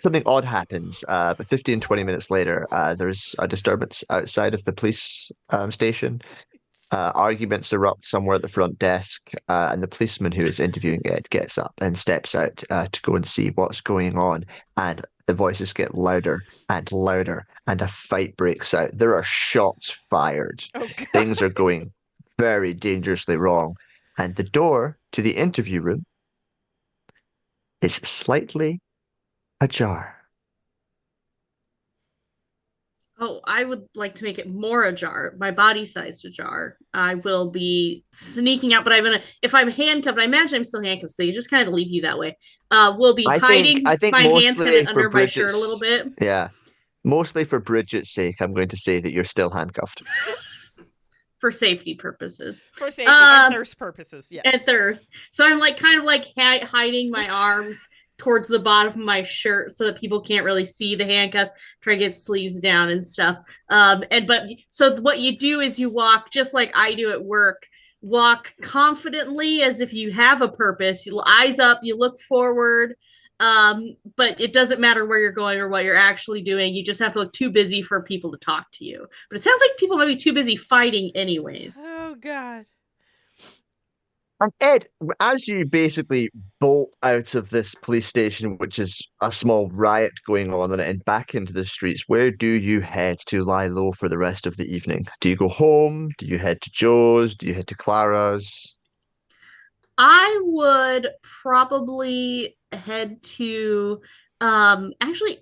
something odd happens. But 15, 20 minutes later, there's a disturbance outside of the police station. Arguments erupt somewhere at the front desk, and the policeman who is interviewing Ed gets up and steps out to go and see what's going on. And the voices get louder and louder, and a fight breaks out. There are shots fired. Oh, God. Things are going very dangerously wrong. And the door to the interview room is slightly ajar. Oh, I would like to make it more ajar, my body sized ajar. I will be sneaking out, but if I'm handcuffed, I imagine I'm still handcuffed, so you just kind of leave you that way. We'll be hiding I think my hands mostly kind of for under my shirt a little bit. Yeah. Mostly for Bridget's sake, I'm going to say that you're still handcuffed. For safety purposes. For safety and thirst purposes, yes. And thirst. So I'm kind of hiding my arms towards the bottom of my shirt so that people can't really see the handcuffs. Try to get sleeves down and stuff. So what you do is you walk just like I do at work. Walk confidently as if you have a purpose. You eyes up. You look forward. But it doesn't matter where you're going or what you're actually doing. You just have to look too busy for people to talk to you. But it sounds like people might be too busy fighting anyways. Oh, God. And Ed, as you basically bolt out of this police station, which is a small riot going on in it, and back into the streets, where do you head to lie low for the rest of the evening? Do you go home? Do you head to Joe's? Do you head to Clara's? I would probably head to actually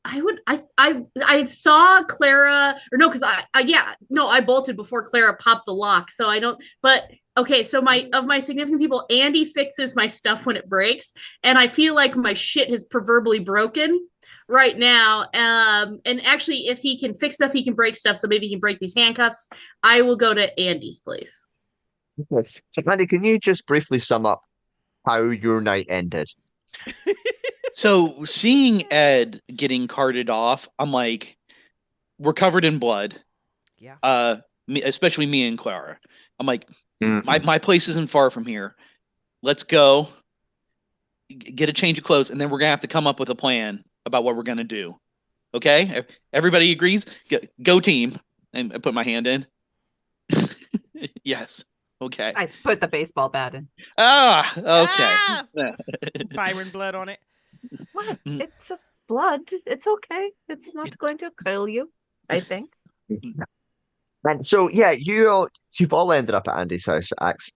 I saw Clara or no, because I bolted before Clara popped the lock, so I don't. But okay, so my significant people, Andy fixes my stuff when it breaks, and I feel like my shit has proverbially broken right now. And actually, if he can fix stuff, he can break stuff. So maybe he can break these handcuffs. I will go to Andy's place. So, Andy, can you just briefly sum up how your night ended? So seeing Ed getting carted off, I'm like, we're covered in blood. Yeah. Especially me and Clara. I'm like, my place isn't far from here. Let's go get a change of clothes, and then we're gonna have to come up with a plan about what we're gonna do. Okay? Everybody agrees? Go team. And I put my hand in. Yes. Okay. I put the baseball bat in. Ah. Okay. Ah! Byron blood on it. What? Mm. It's just blood. It's okay. It's not going to kill you, I think. And so, yeah, you've all ended up at Andy's house.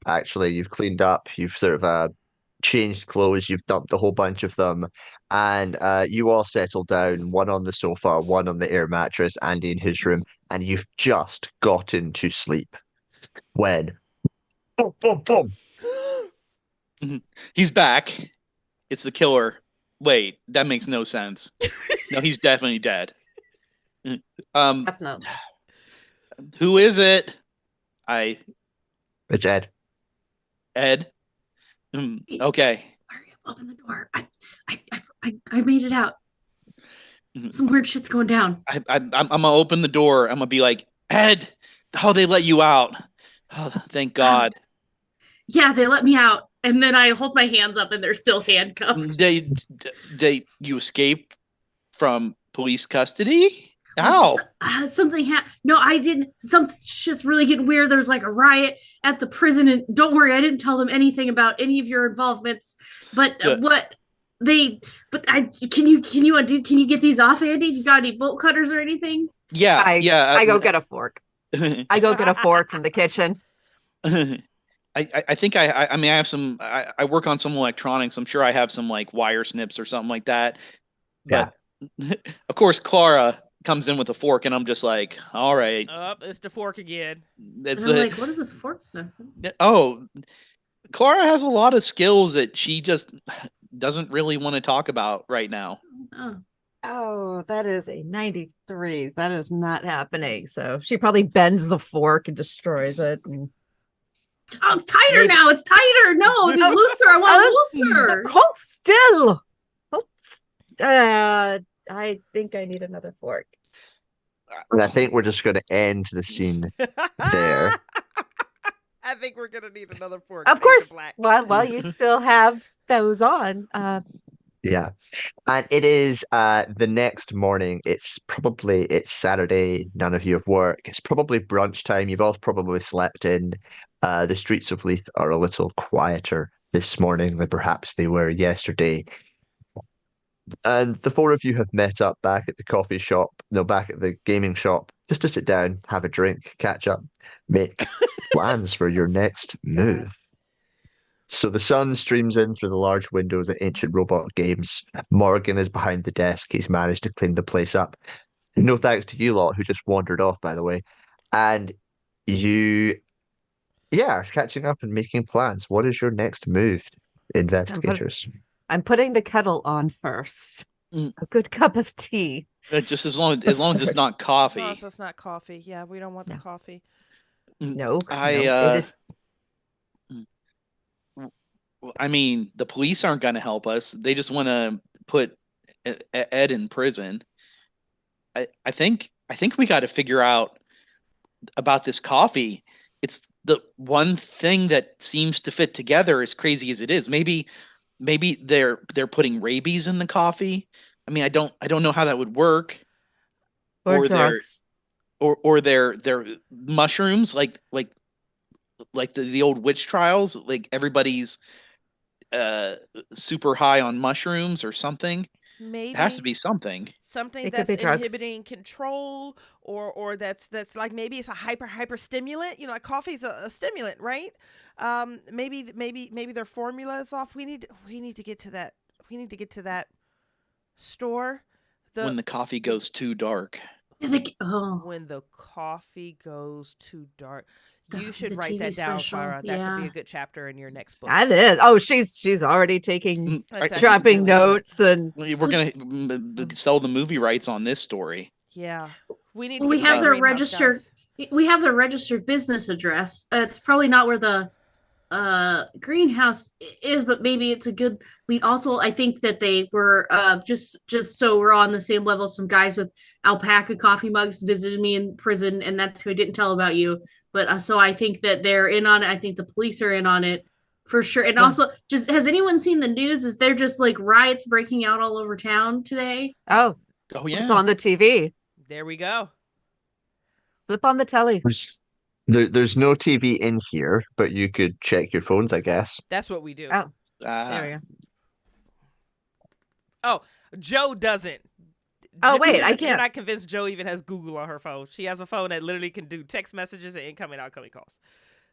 Actually, you've cleaned up, you've sort of changed clothes, you've dumped a whole bunch of them, and you all settled down, one on the sofa, one on the air mattress, Andy in his room, and you've just gotten to sleep when boom, boom, boom. He's back. It's the killer. Wait, that makes no sense. No, he's definitely dead. Definitely. Who is it? It's Ed. Ed. Okay. Hurry up, open the door. I made it out. Some weird shit's going down. I'm gonna open the door. I'm gonna be like, Ed, how they let you out? Oh, thank God. Yeah, they let me out. And then I hold my hands up and they're still handcuffed. You escaped from police custody? How? Something happened. No, I didn't. Something's just really getting weird. There's like a riot at the prison, and don't worry, I didn't tell them anything about any of your involvements. But can you get these off, Andy? You got any bolt cutters or anything? Yeah, I go get a fork. I go get a fork from the kitchen. I think I mean I have some. I work on some electronics. I'm sure I have some like wire snips or something like that. But of course, Clara comes in with a fork, and I'm just like, all right. It's the fork again. Like, what is this fork stuff? Oh, Clara has a lot of skills that she just doesn't really want to talk about right now. Oh, that is a 93. That is not happening. So she probably bends the fork and destroys it. And... Oh, it's tighter now. It's tighter. No, it's looser. I want looser. Hold still. I think I need another fork. And I think we're just going to end the scene there. I think we're gonna need another fork. Of course. Well, you still have those on. Yeah. And it is the next morning. It's Saturday. None of you have work. It's probably brunch time. You've all probably slept in. The streets of Leith are a little quieter this morning than perhaps they were yesterday. And the four of you have met up back at the back at the gaming shop, just to sit down, have a drink, catch up, make plans for your next move. So the sun streams in through the large windows at Ancient Robot Games. Morgan is behind the desk. He's managed to clean the place up. No thanks to you lot who just wandered off, by the way. And you, are catching up and making plans. What is your next move, investigators? I'm putting the kettle on first. A good cup of tea. Just as long as it's not coffee. No, so it's not coffee. Yeah, we don't want the coffee. No, it is. I mean, the police aren't going to help us. They just want to put Ed in prison. I think we got to figure out about this coffee. It's the one thing that seems to fit together, as crazy as it is. Maybe they're putting rabies in the coffee. I mean, I don't know how that would work. Or drugs. Or their mushrooms, like the old witch trials, like everybody's super high on mushrooms or something. Maybe it has to be something that's inhibiting control, or that's like, maybe it's a hyper stimulant. Like coffee's a stimulant, right? Maybe their formula is off. We need to get to that. We need to get to that store. When the coffee goes too dark. When the coffee goes too dark. You should write that down, Clara. That could be a good chapter in your next book. That is. Oh, she's already dropping notes, and we're gonna sell the movie rights on this story. Yeah, we have their registered. We have their registered business address. It's probably not where the greenhouse is, but maybe it's a good lead. Also, I think that they were just so we're on the same level. Some guys with Alpaca coffee mugs visited me in prison, and that's who I didn't tell about you. But so I think that they're in on it. I think the police are in on it for sure. And also, just has anyone seen the news? Is there just like riots breaking out all over town today? Oh yeah, flip on the TV. There we go. Flip on the telly. There's no TV in here, but you could check your phones, I guess. That's what we do. Oh, Ah, there we go. Oh, Joe doesn't. Oh, wait, I You're can't. not convinced Joe even has Google on her phone. She has a phone that literally can do text messages and incoming, outgoing calls.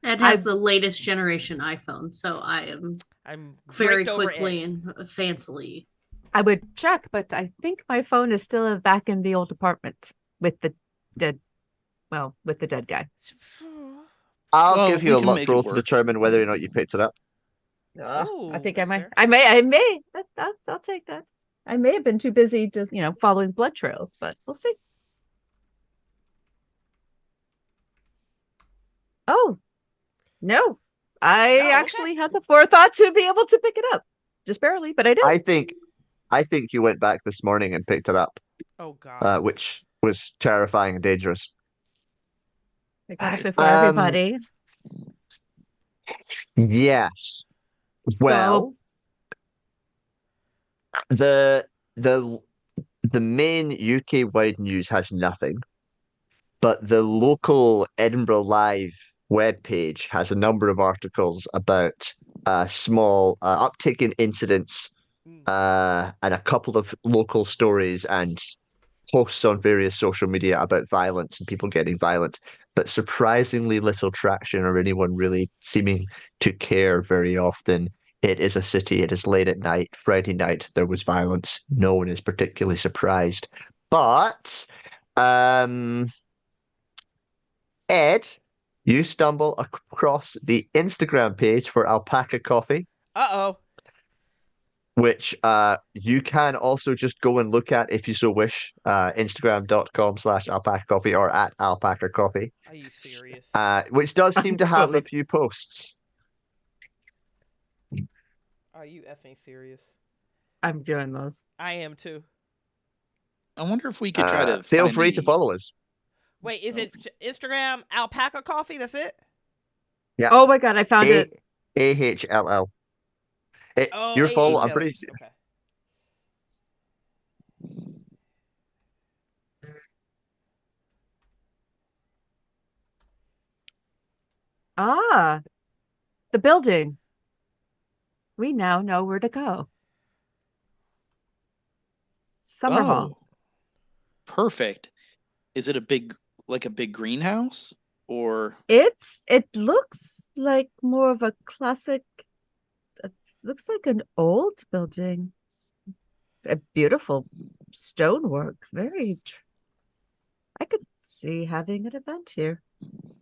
It has I've- the latest generation iPhone, so I am I'm very draped over quickly Ed. and fancily. I would check, but I think my phone is still back in the old apartment with the dead guy. I'll Well, give we you a can luck make it roll to work. determine whether or not you picked it up. I Ooh, think I that's might. fair. I may. I'll take that. I may have been too busy just following blood trails, but we'll see. Oh no, I okay. actually had the forethought to be able to pick it up, just barely, but I did. I think you went back this morning and picked it up, Oh God. which was terrifying and dangerous. I got it before Um, everybody. Yes. Well, the the main UK-wide news has nothing, but the local Edinburgh Live webpage has a number of articles about a small uptick in incidents and a couple of local stories and posts on various social media about violence and people getting violent, but surprisingly little traction or anyone really seeming to care very often. It is a city, it is late at night, Friday night, there was violence. No one is particularly surprised. But Ed, you stumble across the Instagram page for Alpaca Coffee, Uh-oh. which you can also just go and look at if you so wish. Instagram.com/alpaca coffee or at alpaca coffee. Are you serious? Which does seem to have a Totally. few posts. Are you effing serious? I'm doing those. I am too. I wonder if we could try to Feel find free to the- follow us. Wait, is it Instagram Alpaca Coffee? That's it? Yeah. Oh my god, I found it. AHLL. Oh, Your follow, I'm AHLH. pretty Okay. Ah, the building. We now know where to go. Summer Hall. Oh, perfect. Is it a big greenhouse or It looks like more of a classic. Looks like an old building. A beautiful stonework. I could see having an event here.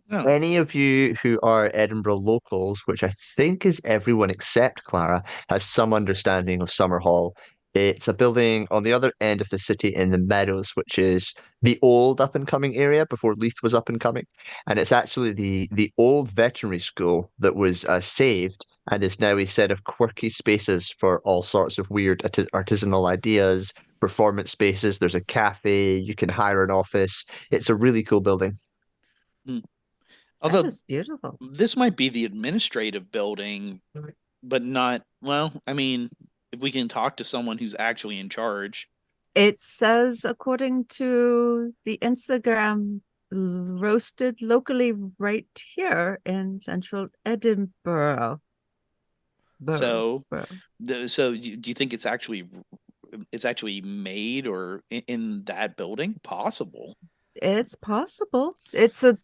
no? Any of you who are Edinburgh locals, which I think is everyone except Clara, has some understanding of Summer Hall. It's a building on the other end of the city in the Meadows, which is the old up and coming area before Leith was up and coming. And it's actually the old veterinary school that was saved and is now a set of quirky spaces for all sorts of weird artisanal ideas, performance spaces. There's a cafe, you can hire an office. It's a really cool building. Although That is beautiful. this might be the administrative building, but not, well, I mean, if we can talk to someone who's actually in charge. It says, according to the Instagram, roasted locally right here in central Edinburgh. So, Borough. do you think it's actually made or in that building? Possible. It's possible. It's a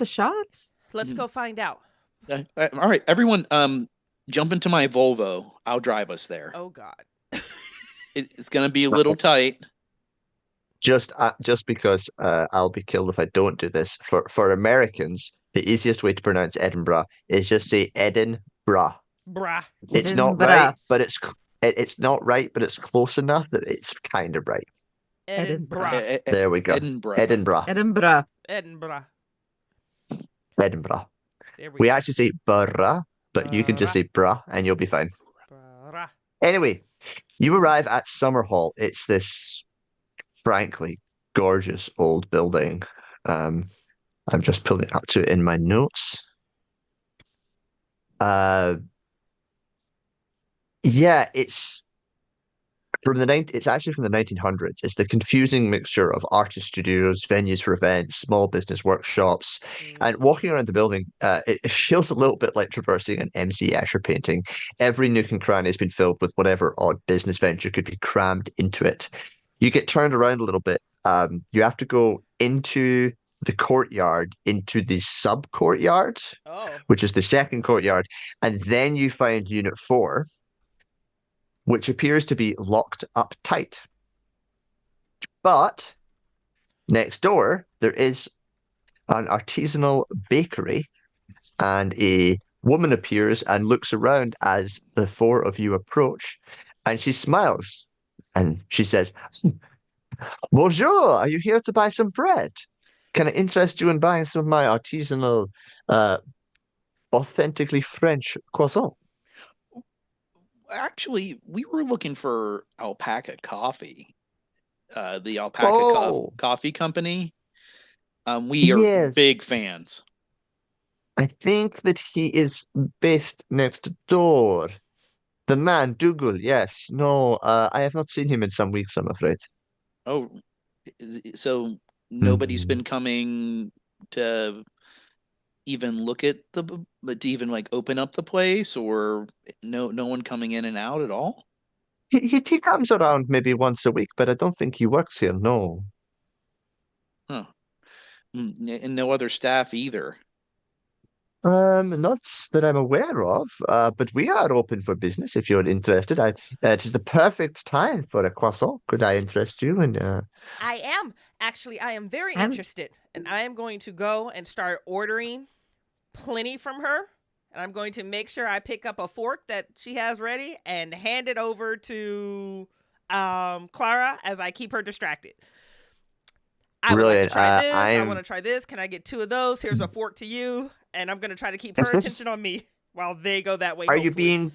shot. Let's Mhm. go find out. All right, everyone, jump into my Volvo. I'll drive us there. Oh God. It's gonna be a little tight. Just because I'll be killed if I don't do this. For Americans, the easiest way to pronounce Edinburgh is just say Edinburgh. Bruh. It's not Edinburgh. right, but it's not right, but it's close enough that it's kind of right. Edinburgh. There we go. Edinburgh. Edinburgh. Edinburgh. Edinburgh. Edinburgh. There We go. actually say burra, but you can just say bruh and you'll be fine. Bruh. Anyway, you arrive at Summer Hall. It's this frankly gorgeous old building. I'm just pulling it up to it in my notes. Yeah, it's It's actually from the 1900s. It's the confusing mixture of artist studios, venues for events, small business workshops, and walking around the building, it feels a little bit like traversing an MC Escher painting. Every nook and cranny has been filled with whatever odd business venture could be crammed into it. You get turned around a little bit. You have to go into the courtyard, into the sub courtyard, Oh. which is the second courtyard, and then you find Unit 4, which appears to be locked up tight. But next door, there is an artisanal bakery, and a woman appears and looks around as the four of you approach, and she smiles and she says, "Bonjour, are you here to buy some bread? Can I interest you in buying some of my artisanal, authentically French croissant?" Actually, we were looking for Alpaca Coffee, the Coffee Company. We are Yes. big fans. I think that he is based next door. The man, Dougal, yes. No, I have not seen him in some weeks, I'm afraid. Oh, so nobody's Mhm. been coming to even look at to even like open up the place, or no one coming in and out at all? He comes around maybe once a week, but I don't think he works here, no. Huh. And no other staff either. Not that I'm aware of, but we are open for business if you're interested. It is the perfect time for a croissant. Could I interest you in I am. Actually, I am very I'm- interested. And I am going to go and start ordering plenty from her. And I'm going to make sure I pick up a fork that she has ready and hand it over to Clara as I keep her distracted. I would like to Brilliant. try this. I I'm want to try this. Can I get 2 of those? Here's a fork to you. And I'm going to try to keep Is her this attention on me while they go that way. are you hopefully.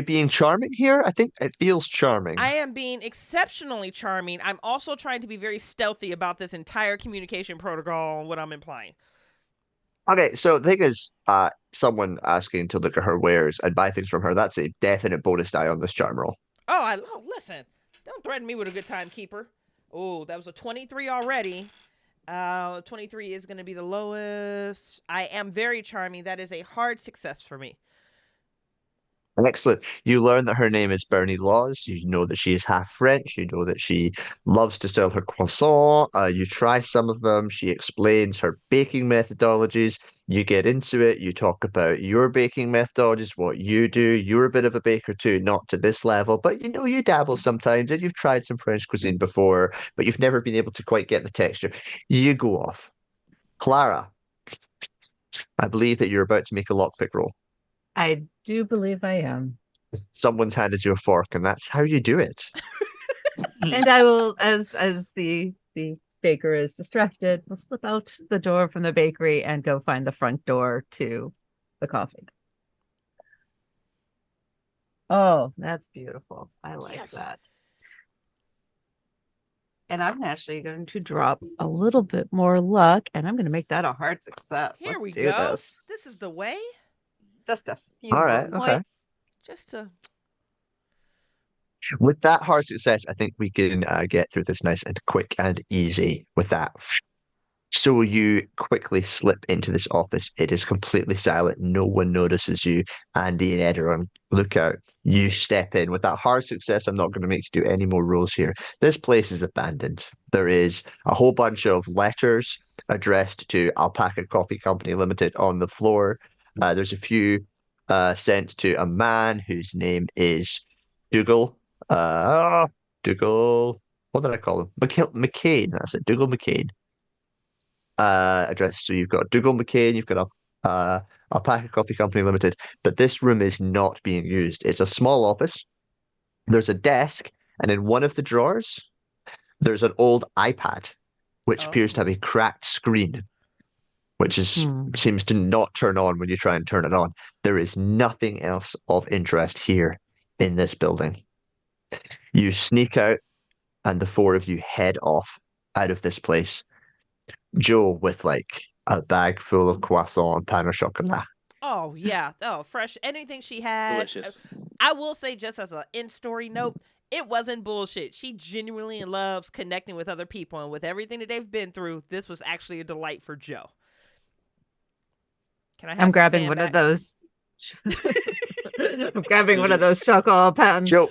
being charming here? I think it feels charming. I am being exceptionally charming. I'm also trying to be very stealthy about this entire communication protocol and what I'm implying. Okay, so the thing is, someone asking to look at her wares and buy things from her, that's a definite bonus die on this charm roll. Oh, listen. Don't threaten me with a good time, keeper. Oh, that was a 23 already. 23 is going to be the lowest. I am very charming. That is a hard success for me. Excellent. You learn that her name is Bernie Laws. You know that she is half French. You know that she loves to sell her croissant. You try some of them. She explains her baking methodologies. You get into it. You talk about your baking methodologies, what you do. You're a bit of a baker too, not to this level, but you know, you dabble sometimes and you've tried some French cuisine before, but you've never been able to quite get the texture. You go off. Clara, I believe that you're about to make a lockpick roll. I do believe I am. Someone's handed you a fork, and that's how you do it. And I will, as the baker is distracted, will slip out the door from the bakery and go find the front door to the coffee. Oh, that's beautiful. I like Yes. that. And I'm actually going to drop a little bit more luck, and I'm going to make that a hard success. Here Let's we do go. this. This is the way. Just a few All more right, okay. points. Just to. With that hard success, I think we can get through this nice and quick and easy with that. So you quickly slip into this office. It is completely silent. No one notices you. Andy and Ed are on lookout. You step in. With that hard success, I'm not going to make you do any more rolls here. This place is abandoned. There is a whole bunch of letters addressed to Alpaca Coffee Company Limited on the floor. There's a few sent to a man whose name is Dougal. Dougal. What did I call him? McCain. That's it. Dougal McCain. Address. So you've got Dougal McCain, you've got Alpaca Coffee Company Limited, but this room is not being used. It's a small office. There's a desk, and in one of the drawers, there's an old iPad, which appears to have a cracked screen, which seems to not turn on when you try and turn it on. There is nothing else of interest here in this building. You sneak out, and the four of you head off out of this place. Joe with like a bag full of croissant and pain au chocolat. Oh yeah. Oh, fresh. Anything she had. Delicious. I will say, just as an in-story note, It wasn't bullshit. She genuinely loves connecting with other people, and with everything that they've been through, this was actually a delight for Joe. Can I have I'm some grabbing sand one of back? those. I'm grabbing one of those chocolate pens. Joe,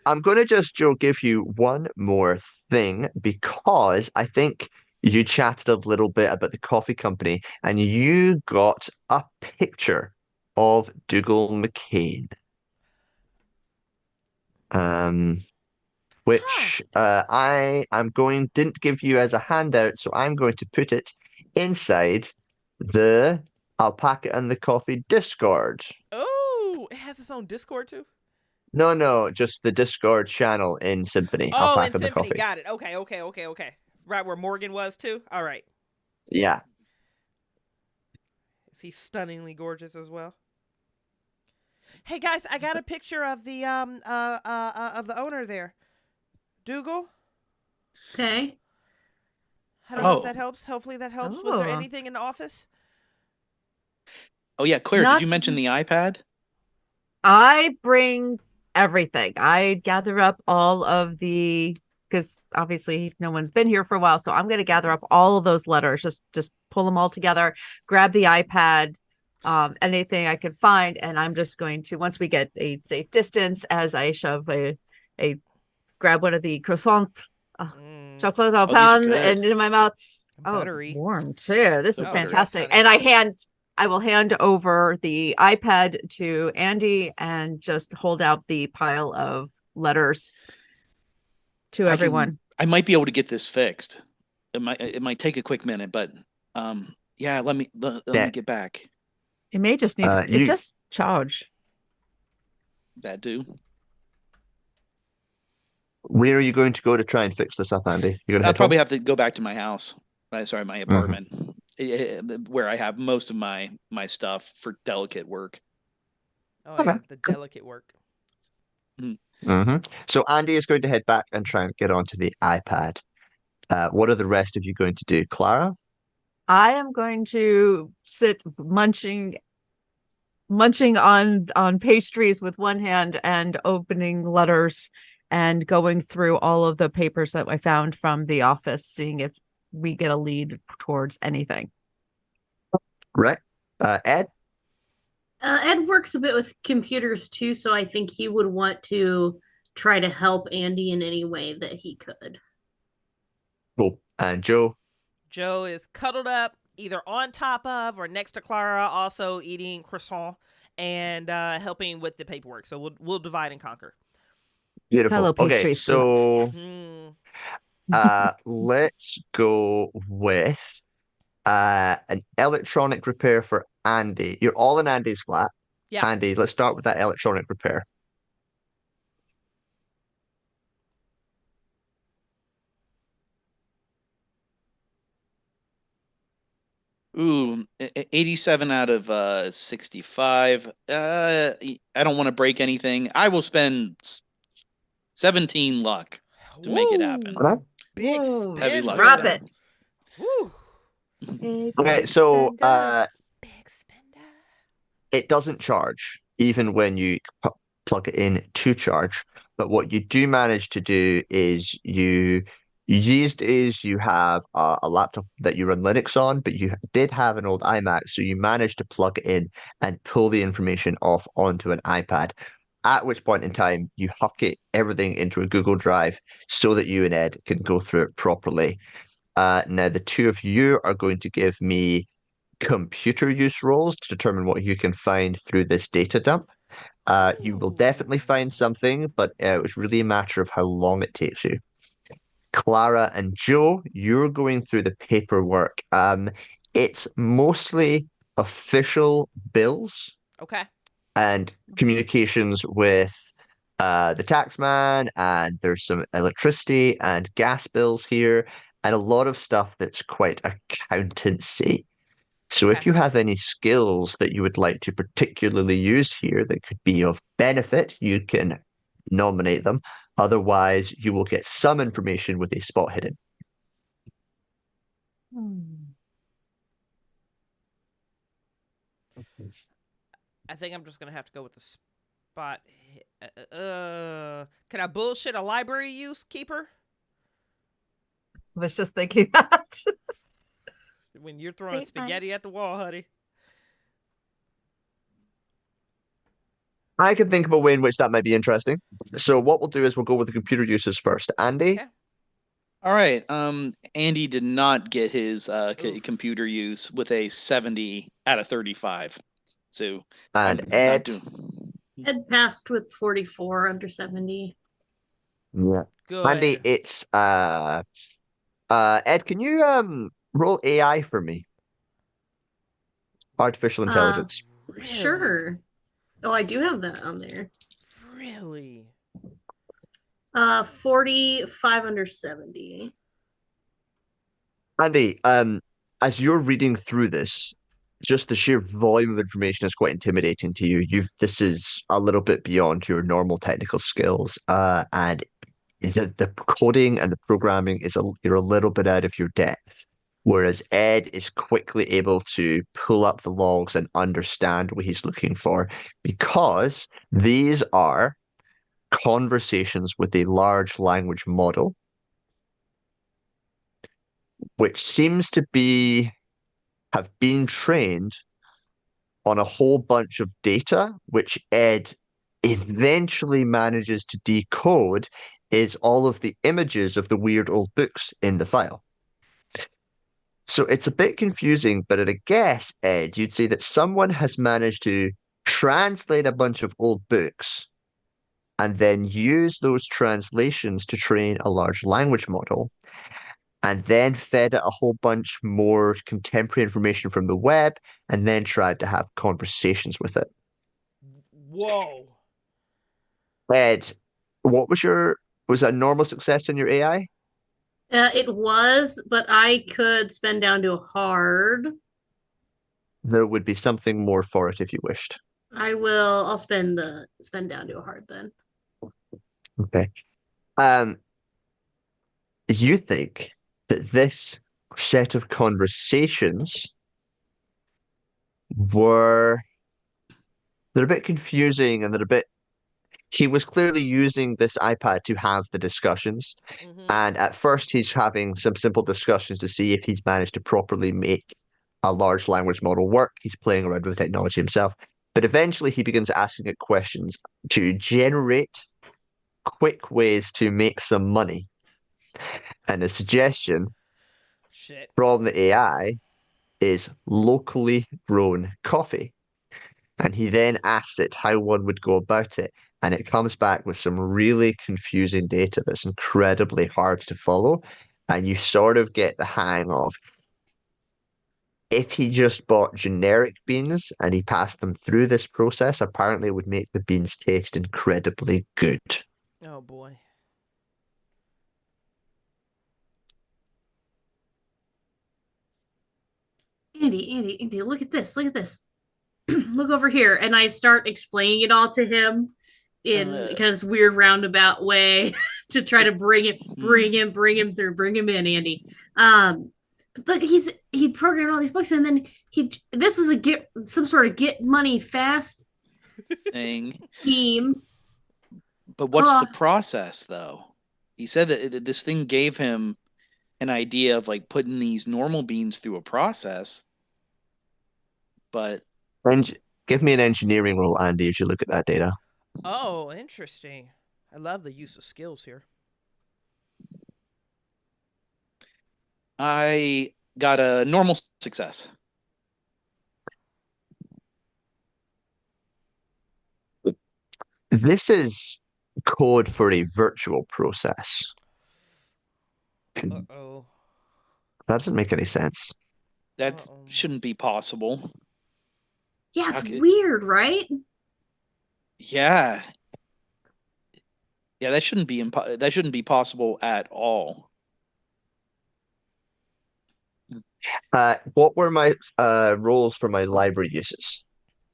I'm going to just, Joe, give you one more thing because I think you chatted a little bit about the coffee company and you got a picture of Dougal McCain. Which I am going didn't give you as a handout, so I'm going to put it inside the Alpaca and the Coffee Discord. Oh, it has its own Discord too? No, just the Discord channel in Symphony, Oh, Alpaca in and the Symphony. Coffee. Got it. Okay. Right where Morgan was too? All right. Yeah. Is he stunningly gorgeous as well? Hey guys, I got a picture of the owner there. Dougal? Okay. I don't know if Oh. that helps. Hopefully that helps. Was there Oh. anything in the office? Oh yeah, Claire, did Not- you mention the iPad? I bring everything. I gather up all of because obviously no one's been here for a while, so I'm going to gather up all of those letters, just pull them all together, grab the iPad, anything I could find, and I'm just going to, once we get a safe distance, as I shove a grab one of the croissant chocolate au Oh, these are pain good. and into my mouth. Oh, it's Buttery. warm too. This So is Oh, buttery. fantastic. definitely. And I will hand over the iPad to Andy and just hold out the pile of letters to everyone. I might be able to get this fixed. It might take a quick minute, but yeah, let me get back. It may just need it just charge. That do. Where are you going to go to try and fix this up, Andy? You're going to I'll head probably home? have to go back to my house. Sorry, my apartment, where I have most of my stuff for delicate work. Oh yeah, the delicate work. So Andy is going to head back and try and get onto the iPad. What are the rest of you going to do? Clara? I am going to sit munching on pastries with one hand and opening letters and going through all of the papers that I found from the office, seeing if we get a lead towards anything. Right. Ed? Ed works a bit with computers too, so I think he would want to try to help Andy in any way that he could. Cool. And Joe? Joe is cuddled up either on top of or next to Clara, also eating croissant and helping with the paperwork. So we'll divide and conquer. Beautiful. Hello, Okay, pastry so Mhm. let's go with an electronic repair for Andy. You're all in Andy's flat. Yeah. Andy, let's start with that electronic repair. Ooh, 87 out of 65. I don't want to break anything. I will spend 17 luck to make it happen. Okay. Big Whoa, Heavy luck. drop spender. it. Woo. Okay, so Big spender. it doesn't charge even when you plug it in to charge. But what you do manage to do is these days you have a laptop that you run Linux on, but you did have an old iMac, so you managed to plug it in and pull the information off onto an iPad. At which point in time, you huck everything into a Google Drive so that you and Ed can go through it properly. Now, the two of you are going to give me computer use roles to determine what you can find through this data dump. You will definitely find something, but it was really a matter of how long it takes you. Clara and Joe, you're going through the paperwork. It's mostly official bills Okay. and communications with the taxman, and there's some electricity and gas bills here, and a lot of stuff that's quite accountancy. So Okay. if you have any skills that you would like to particularly use here that could be of benefit, you can nominate them. Otherwise, you will get some information with a spot hidden. I think I'm just gonna have to go with the spot. Can I bullshit a library use keeper? I was just thinking that. When you're throwing Great spaghetti minds. at the wall, honey. I can think of a way in which that might be interesting. So what we'll do is we'll go with the computer uses first. Andy, Okay. All right. Andy did not get his Oof. computer use with a 70 out of 35. So and I'm not Ed. doing. Ed passed with 44 under 70. Yeah. Good. Andy, it's Ed, can you roll AI for me? Artificial intelligence. Really? Sure. Oh, I do have that on there. Really? 45 under 70. Andy, as you're reading through this, just the sheer volume of information is quite intimidating to you. This is a little bit beyond your normal technical skills, and the coding and the programming you're a little bit out of your depth. Whereas Ed is quickly able to pull up the logs and understand what he's looking for, because these are conversations with a large language model, which seems to have been trained on a whole bunch of data, which Ed eventually manages to decode is all of the images of the weird old books in the file. So it's a bit confusing, but at a guess, Ed, you'd say that someone has managed to translate a bunch of old books and then use those translations to train a large language model, and then fed it a whole bunch more contemporary information from the web, and then tried to have conversations with it. Whoa. Ed, was that normal success in your AI? It was, but I could spend down to a hard. There would be something more for it if you wished. I'll spend down to a hard then. Okay. You think that this set of conversations they're a bit confusing, and he was clearly using this iPad to have the discussions. Mm-hmm. And at first he's having some simple discussions to see if he's managed to properly make a large language model work. He's playing around with the technology himself. But eventually he begins asking it questions to generate quick ways to make some money. And the suggestion Shit. from the AI is locally grown coffee. And he then asks it how one would go about it. And it comes back with some really confusing data that's incredibly hard to follow. And you sort of get the hang of, if he just bought generic beans and he passed them through this process, apparently it would make the beans taste incredibly good. Oh boy. Andy, look at this. Look at this. Look over here. And I start explaining it all to him in kind of this weird roundabout way to try to bring him in, Andy. But look, he programmed all these books, and then this was some sort of get money fast Thing. scheme. But what's the process, though? He said that this thing gave him an idea of like putting these normal beans through a process. But give me an engineering roll, Andy, as you look at that data. Oh, interesting. I love the use of skills here. I got a normal success. This is code for a virtual process. Uh-oh. That doesn't make any sense. That shouldn't be possible. Yeah, it's weird, right? Yeah. Yeah, that shouldn't be possible at all. What were my roles for my library uses?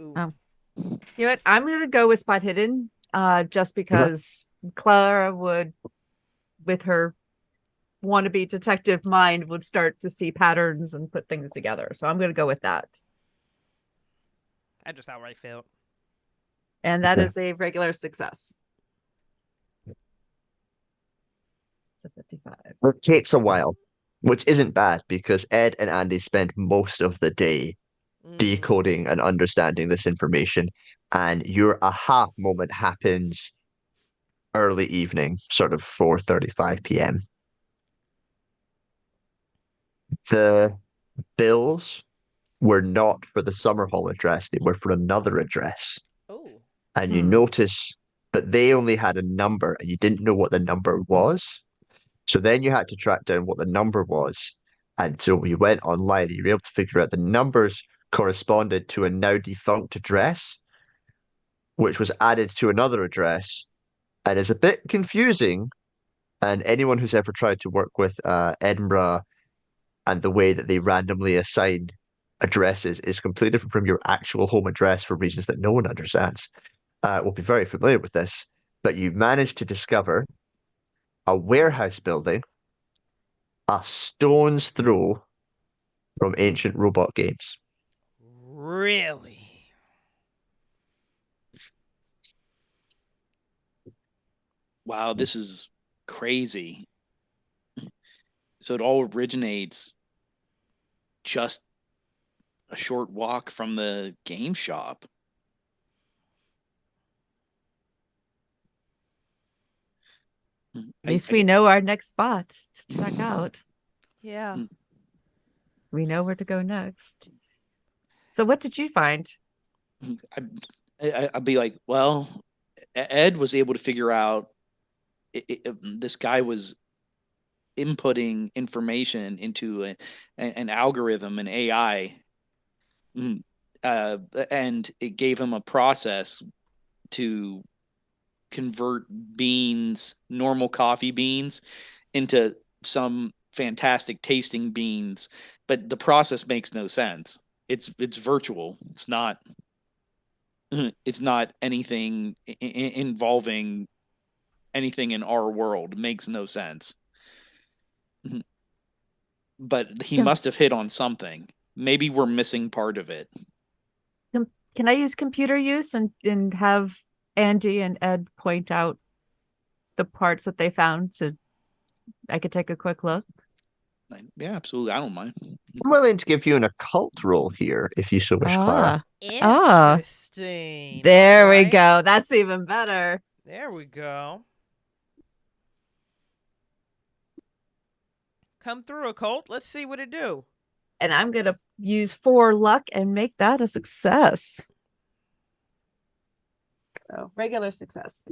Ooh. Oh. You know what? I'm going to go with spot hidden, just because Clara would, with her wannabe detective mind, would start to see patterns and put things together. So I'm going to go with that. I just outright failed. And that Yeah. is a regular success. It's a 55. It takes a while, which isn't bad because Ed and Andy spend most of the day Mhm. decoding and understanding this information, and your aha moment happens early evening, sort of 4:35 p.m. The bills were not for the summer hall address, they were for another address. Oh. And you notice that they only had a number and you didn't know what the number was. So then you had to track down what the number was. And so you went online and you were able to figure out the numbers corresponded to a now defunct address, which was added to another address. And it's a bit confusing. And anyone who's ever tried to work with Edinburgh and the way that they randomly assign addresses is completely different from your actual home address for reasons that no one understands. Will be very familiar with this. But you managed to discover a warehouse building a stone's throw from ancient robot games. Really? Wow, this is crazy. So it all originates just a short walk from the game shop. At least we know our next spot to check out. Yeah. We know where to go next. So what did you find? I'd be like, well, Ed was able to figure out this guy was inputting information into an algorithm, an AI, and it gave him a process to convert beans, normal coffee beans, into some fantastic tasting beans, but the process makes no sense. It's virtual. It's not anything involving anything in our world. It makes no sense. But he must have hit on something. Maybe we're missing part of it. Can I use computer use and have Andy and Ed point out the parts that they found so I could take a quick look? Yeah, absolutely. I don't mind. I'm willing to give you an occult roll here if you so wish, Clara. Interesting. There we Alright. go. That's even better. There we go. Come through, occult. Let's see what it do. And I'm going to use 4 luck and make that a success. So regular success.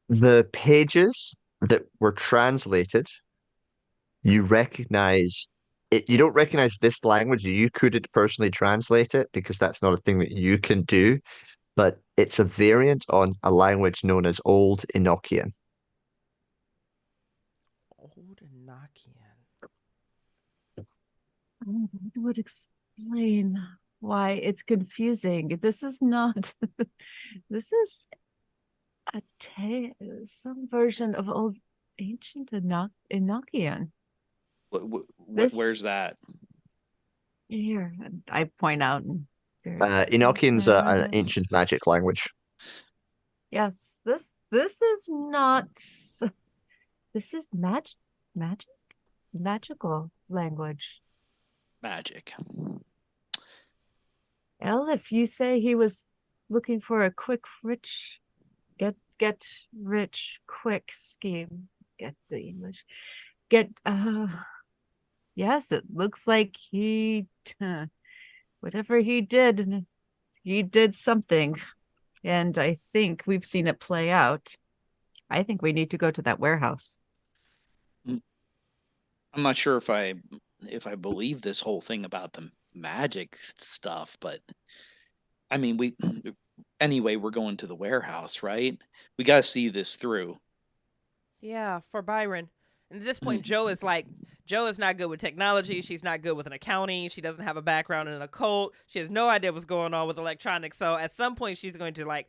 The pages that were translated, you recognize it. You don't recognize this language. You couldn't personally translate it because that's not a thing that you can do, but it's a variant on a language known as Old Enochian. Old Enochian. That would explain why it's confusing. This is not. This is a some version of old ancient Enochian. Where's that? Here, I point out. Enochian's an ancient magic language. Yes, this is not. This is magical language. Magic. Well, if you say he was looking for a quick, rich, get rich quick scheme, get the English, yes, it looks like he, whatever he did something, and I think we've seen it play out. I think we need to go to that warehouse. I'm not sure if I believe this whole thing about the magic stuff, but I mean, we're going to the warehouse, right? We got to see this through. Yeah, for Byron. And at this point, Joe is like Joe is not good with technology. She's not good with an accounting. She doesn't have a background in an occult. She has no idea what's going on with electronics. So at some point, she's going to like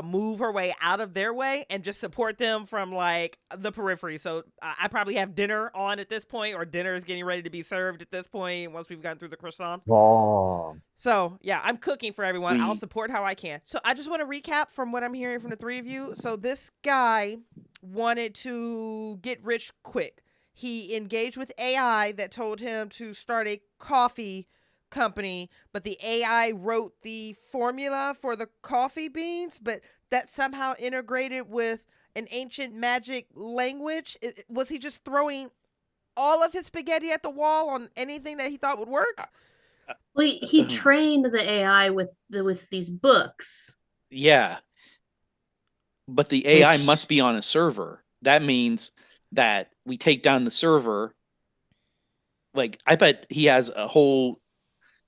move her way out of their way and just support them from like the periphery. So I probably have dinner on at this point, or dinner is getting ready to be served at this point once we've gotten through the croissant. Oh. So yeah, I'm cooking for everyone. I'll support how I can. So I just want to recap from what I'm hearing from the three of you. So this guy wanted to get rich quick. He engaged with AI that told him to start a coffee company, but the AI wrote the formula for the coffee beans, but that somehow integrated with an ancient magic language. Was he just throwing all of his spaghetti at the wall on anything that he thought would work? Well, he trained the AI with these books. Yeah. But the AI must be on a server. That means that we take down the server. Like, I bet he has a whole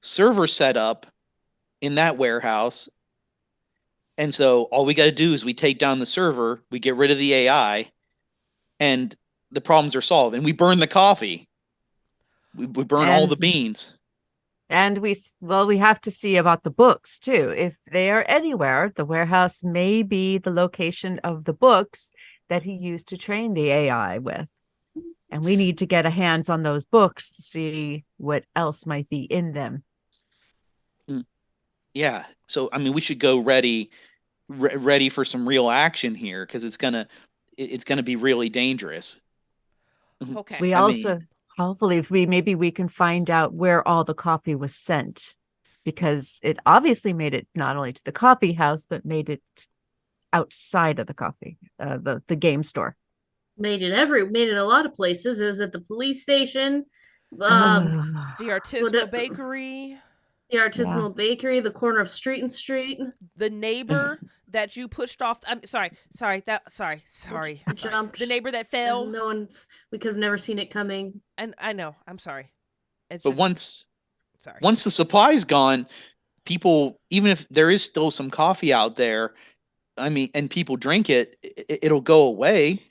server set up in that warehouse. And so all we got to do is we take down the server, we get rid of the AI, and the problems are solved. And we burn the coffee. We burn all the beans. And we have to see about the books too. If they are anywhere, the warehouse may be the location of the books that he used to train the AI with. And we need to get a hands on those books to see what else might be in them. Yeah. So, I mean, we should go ready for some real action here, because it's gonna be really dangerous. Okay. We hopefully we can find out where all the coffee was sent, because it obviously made it not only to the coffee house, but made it outside of the coffee, the game store. Made it a lot of places. It was at the police station, the artisanal bakery. The artisanal bakery, the corner of Street and Street. The neighbor that you pushed off. I'm sorry. Jumped. The neighbor that fell. We could have never seen it coming. And I know. I'm sorry. Once the supply's gone, people, even if there is still some coffee out there, I mean, and people drink it, it'll go away.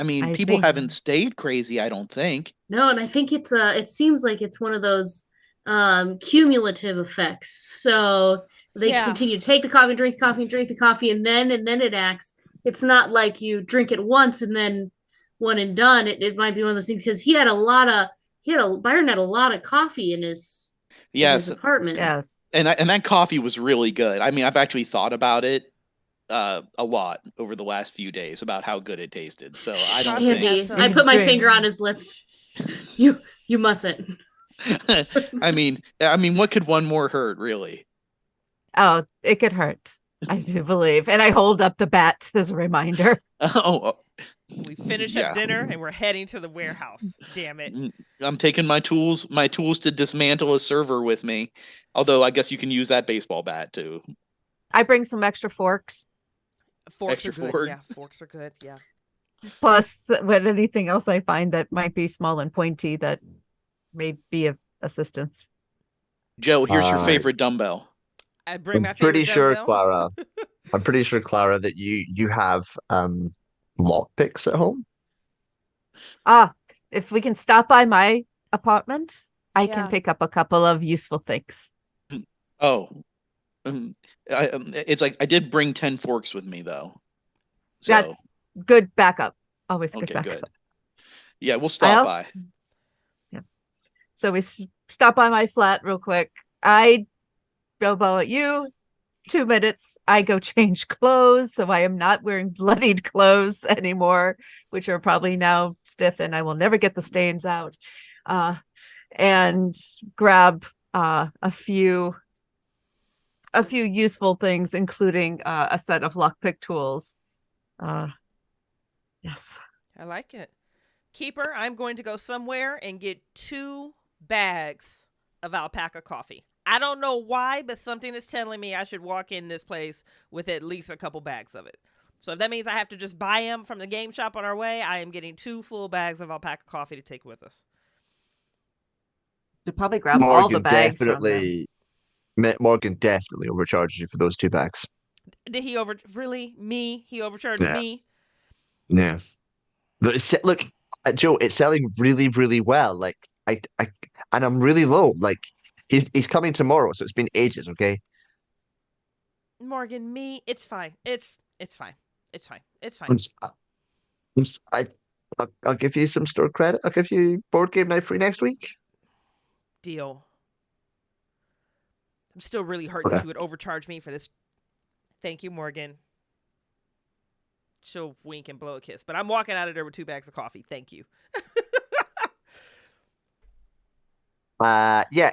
I mean, people haven't stayed crazy, I don't think. No, and I think it seems like it's one of those cumulative effects. So they continue to take the coffee, drink the coffee, and then it acts. It's not like you drink it once and then one and done. It might be one of those things, because Byron had a lot of coffee in his apartment. Yes. And that coffee was really good. I mean, I've actually thought about it a lot over the last few days about how good it tasted. So I don't think I put my finger on his lips. You mustn't. I mean, what could one more hurt, really? Oh, it could hurt. I do believe. And I hold up the bat as a reminder. We finish up dinner and we're heading to the warehouse. Damn it. I'm taking my tools to dismantle a server with me. Although I guess you can use that baseball bat too. I bring some extra forks. Forks are good. Yeah, forks are good. Yeah. Plus, anything else I find that might be small and pointy that may be of assistance. Joe, here's your favorite dumbbell. I bring my favorite dumbbell. I'm pretty sure, Clara, that you have lockpicks at home. If we can stop by my apartment, I can pick up a couple of useful things. It's like I did bring 10 forks with me, though. So. That's good backup. Always good backup. Good. Yeah, we'll stop by. Yeah. So we stop by my flat real quick. I bow at you. 2 minutes. I go change clothes, so I am not wearing bloodied clothes anymore, which are probably now stiff, and I will never get the stains out. And grab a few useful things, including a set of lockpick tools. Yes. I like it. Keeper, I'm going to go somewhere and get 2 bags of Alpaca coffee. I don't know why, but something is telling me I should walk in this place with at least a couple bags of it. So if that means I have to just buy them from the game shop on our way, I am getting 2 full bags of Alpaca coffee to take with us. You probably grab all the bags. Morgan definitely overcharges you for those 2 bags. Did he overcharged me? Yeah. Yeah. But look, Joe, it's selling really, really well. Like and I'm really low. Like he's coming tomorrow, so it's been ages. Okay. Morgan, it's fine. It's fine. It's fine. It's fine. I'm, s- I'm, s- I'll give you some store credit. I'll give you board game night free next week. Deal. I'm still really hurt Okay. that you would overcharge me for this. Thank you, Morgan. She'll wink and blow a kiss, but I'm walking out of there with 2 bags of coffee. Thank you. Yeah,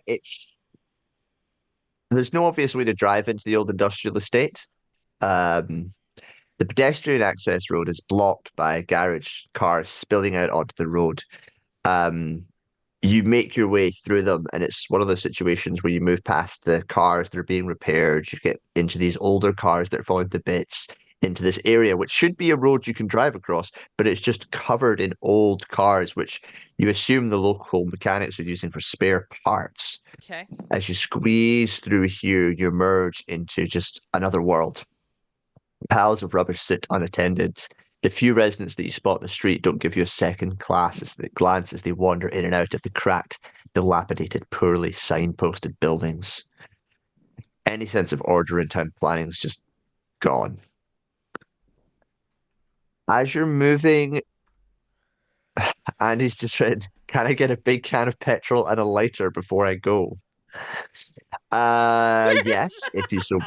there's no obvious way to drive into the old industrial estate. Um, the pedestrian access road is blocked by garage cars spilling out onto the road. You make your way through them, and it's one of those situations where you move past the cars that are being repaired. You get into these older cars that are falling to bits into this area, which should be a road you can drive across, but it's just covered in old cars, which you assume the local mechanics are using for spare parts. Okay. As you squeeze through here, you emerge into just another world. Piles of rubbish sit unattended. The few residents that you spot in the street don't give you a second glance as they wander in and out of the cracked, dilapidated, poorly signposted buildings. Any sense of order in town planning is just gone. As you're moving, Andy's just said, "Can I get a big can of petrol and a lighter before I go?" Yes, if you so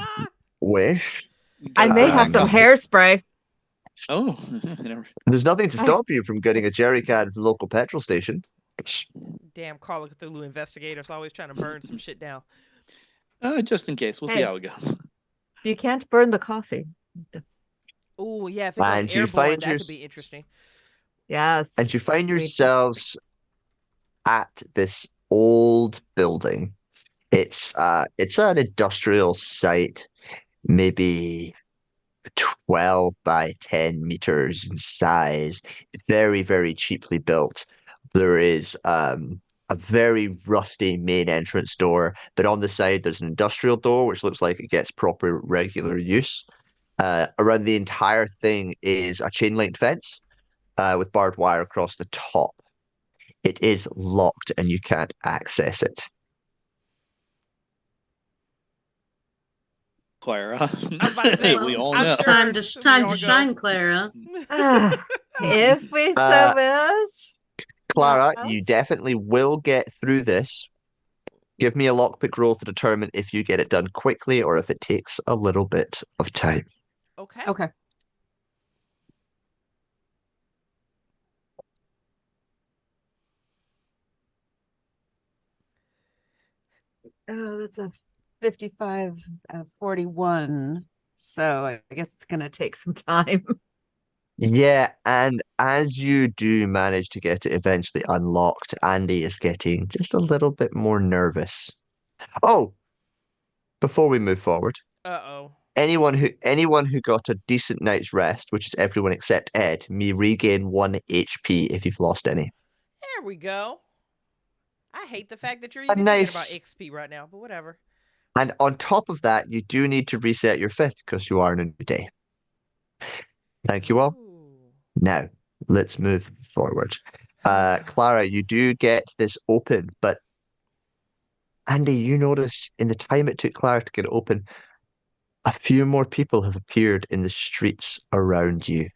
wish. I may have some hairspray. Oh, There's nothing to stop you from getting a jerry can from the local petrol station. Damn Call of Cthulhu investigators always trying to burn some shit down. just in case. We'll see Hey. how it goes. You can't burn the coffee. Oh, yeah, if it And goes you airborne, find that your- could be interesting. Yes. And you find Me too. yourselves at this old building. It's an industrial site, maybe 12 by 10 meters in size, very, very cheaply built. There is a very rusty main entrance door, but on the side there's an industrial door which looks like it gets proper regular use. Around the entire thing is a chain link fence with barbed wire across the top. It is locked and you can't access it. Clara. I was about to say, we all I'm know. sure- Time we to all go. shine, Clara. If we so Uh, wish. Clara, you Yes. definitely will get through this. Give me a lockpick roll to determine if you get it done quickly or if it takes a little bit of time. Okay. Okay. Oh, that's a 55 out of 41. So I guess it's going to take some time. Yeah, and as you do manage to get it eventually unlocked, Andy is getting just a little bit more nervous. Oh, before we move forward, Uh-oh. anyone who got a decent night's rest, which is everyone except Ed, may regain 1 HP if you've lost any. There we go. I hate the fact that you're A even thinking about nice- XP right now, but whatever. And on top of that, you do need to reset your fifth because you are in a new day. Thank you all. Ooh. Now, let's move forward. Clara, you do get this open, but Andy, you notice in the time it took Clara to get it open, a few more people have appeared in the streets around you.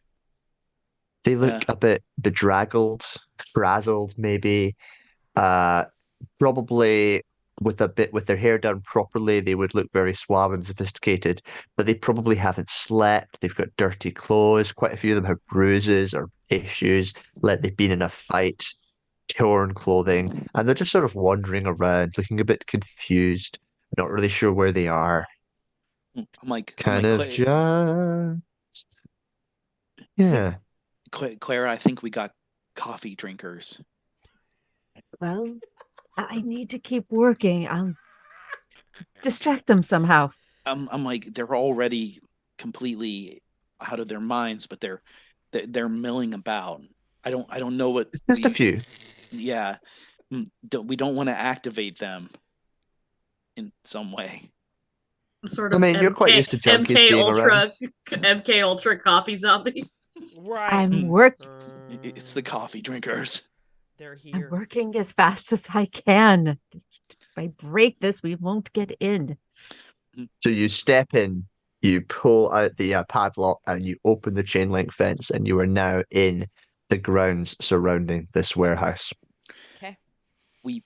They look a bit bedraggled, frazzled, maybe. Probably with their hair done properly, they would look very suave and sophisticated, but they probably haven't slept. They've got dirty clothes. Quite a few of them have bruises or issues, like they've been in a fight, torn clothing, and they're just sort of wandering around, looking a bit confused, not really sure where they are. I'm like, Kind of just, yeah. Clara, I think we got coffee drinkers. Well, I need to keep working. I'll distract them somehow. I'm like, they're already completely out of their minds, but they're milling about. I don't know what. Just a few. Yeah, we don't want to activate them in some way. Sort I of mean, you're quite used to junkies MK being Ultra, around. MK Ultra coffee zombies. Right. I'm work. It's the coffee drinkers. They're I'm here. working as fast as I can. If I break this, we won't get in. So you step in, you pull out the padlock, and you open the chain link fence, and you are now in the grounds surrounding this warehouse. Okay. We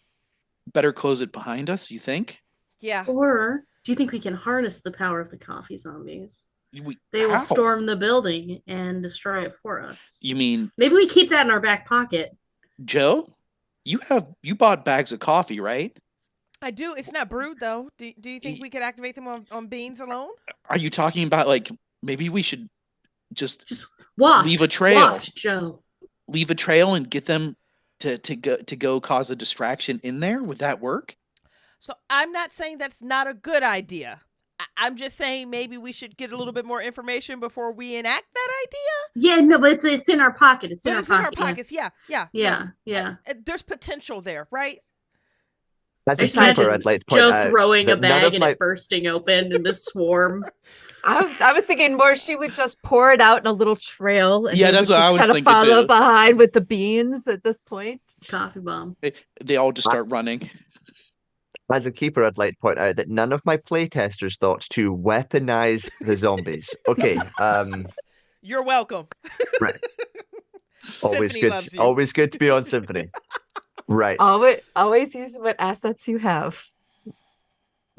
better close it behind us, you think? Yeah. Or do you think we can harness the power of the coffee zombies? They How? will storm the building and destroy it for us. You mean, Maybe we keep that in our back pocket. Joe? You bought bags of coffee, right? I do. It's not brewed though. Do you think we could activate them on beans alone? Are you talking about like maybe we should just Waft. leave a trail? Waft, Joe. Leave a trail and get them to go cause a distraction in there? Would that work? So I'm not saying that's not a good idea. I'm just saying maybe we should get a little bit more information before we enact that idea. Yeah, no, but it's in our pocket. It's in our It's in our pocket. pockets. Yeah. Yeah. There's potential there, right? As I a just imagine keeper, I'd like to point Joe out throwing a that none bag of and my it bursting open in this swarm. I was thinking more she would just pour it out in a little trail and Yeah, we that's would what I just was kind of thinking follow too. behind with the beans at this point. Coffee bomb. They all just start running. As a keeper, I'd like to point out that none of my playtesters thought to weaponize the zombies. Okay, You're welcome. right. Always Symphony good. loves you. Always good to be on Symphony. Right. Always use what assets you have.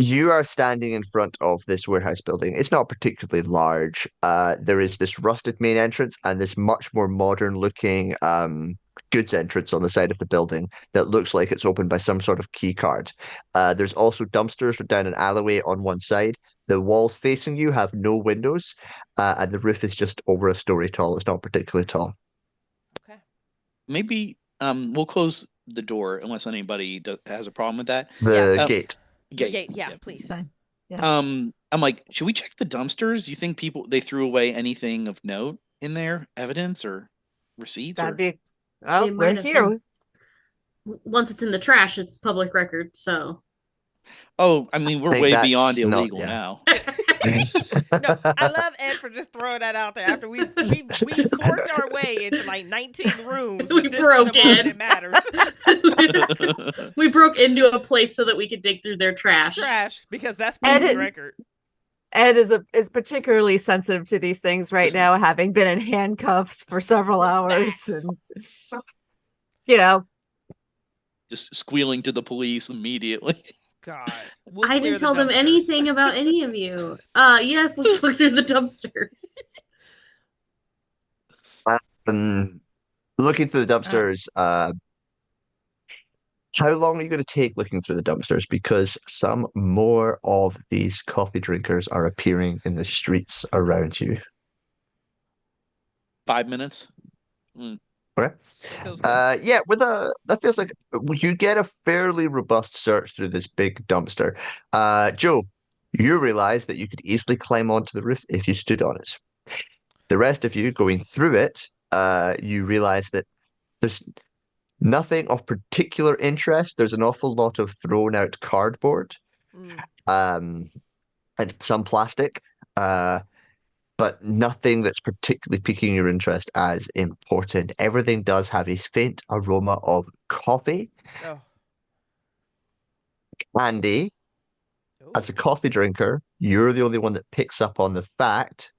You are standing in front of this warehouse building. It's not particularly large. There is this rusted main entrance and this much more modern looking goods entrance on the side of the building that looks like it's opened by some sort of key card. There's also dumpsters down an alleyway on one side. The walls facing you have no windows, and the roof is just over a story tall. It's not particularly tall. Okay. Maybe we'll close the door unless anybody has a problem with that. The Yeah. gate. The gate. Yeah, please. Fine. Yes. I'm like, should we check the dumpsters? You think they threw away anything of note in there, evidence or receipts? That'd Or be. Oh, They we're might have here. been. Once it's in the trash, it's public record. So oh, I mean, we're Hey, way that's beyond not- illegal yeah. now. No, I love Ed for just throwing that out there. After we forked our way into like 19 rooms, We but this broke is the moment in. it matters. we broke into a place so that we could dig through their trash. Trash, because that's Ed- public record. Ed is particularly sensitive to these things right now, having been in handcuffs for several hours, Facts. and you know, Just squealing to the police immediately. God, we'll I clear didn't the tell them dumpsters. anything about any of you. Yes, let's look through the dumpsters. Looking through the dumpsters, how long are you going to take looking through the dumpsters? Because some more of these coffee drinkers are appearing in the streets around you. 5 minutes. Okay. Feels good. Yeah, that feels like you get a fairly robust search through this big dumpster. Joe, you realize that you could easily climb onto the roof if you stood on it. The rest of you going through it, you realize that there's nothing of particular interest. There's an awful lot of thrown out cardboard, and some plastic, but nothing that's particularly piquing your interest as important. Everything does have a faint aroma of coffee. Oh. Andy, Ooh. as a coffee drinker, you're the only one that picks up on the fact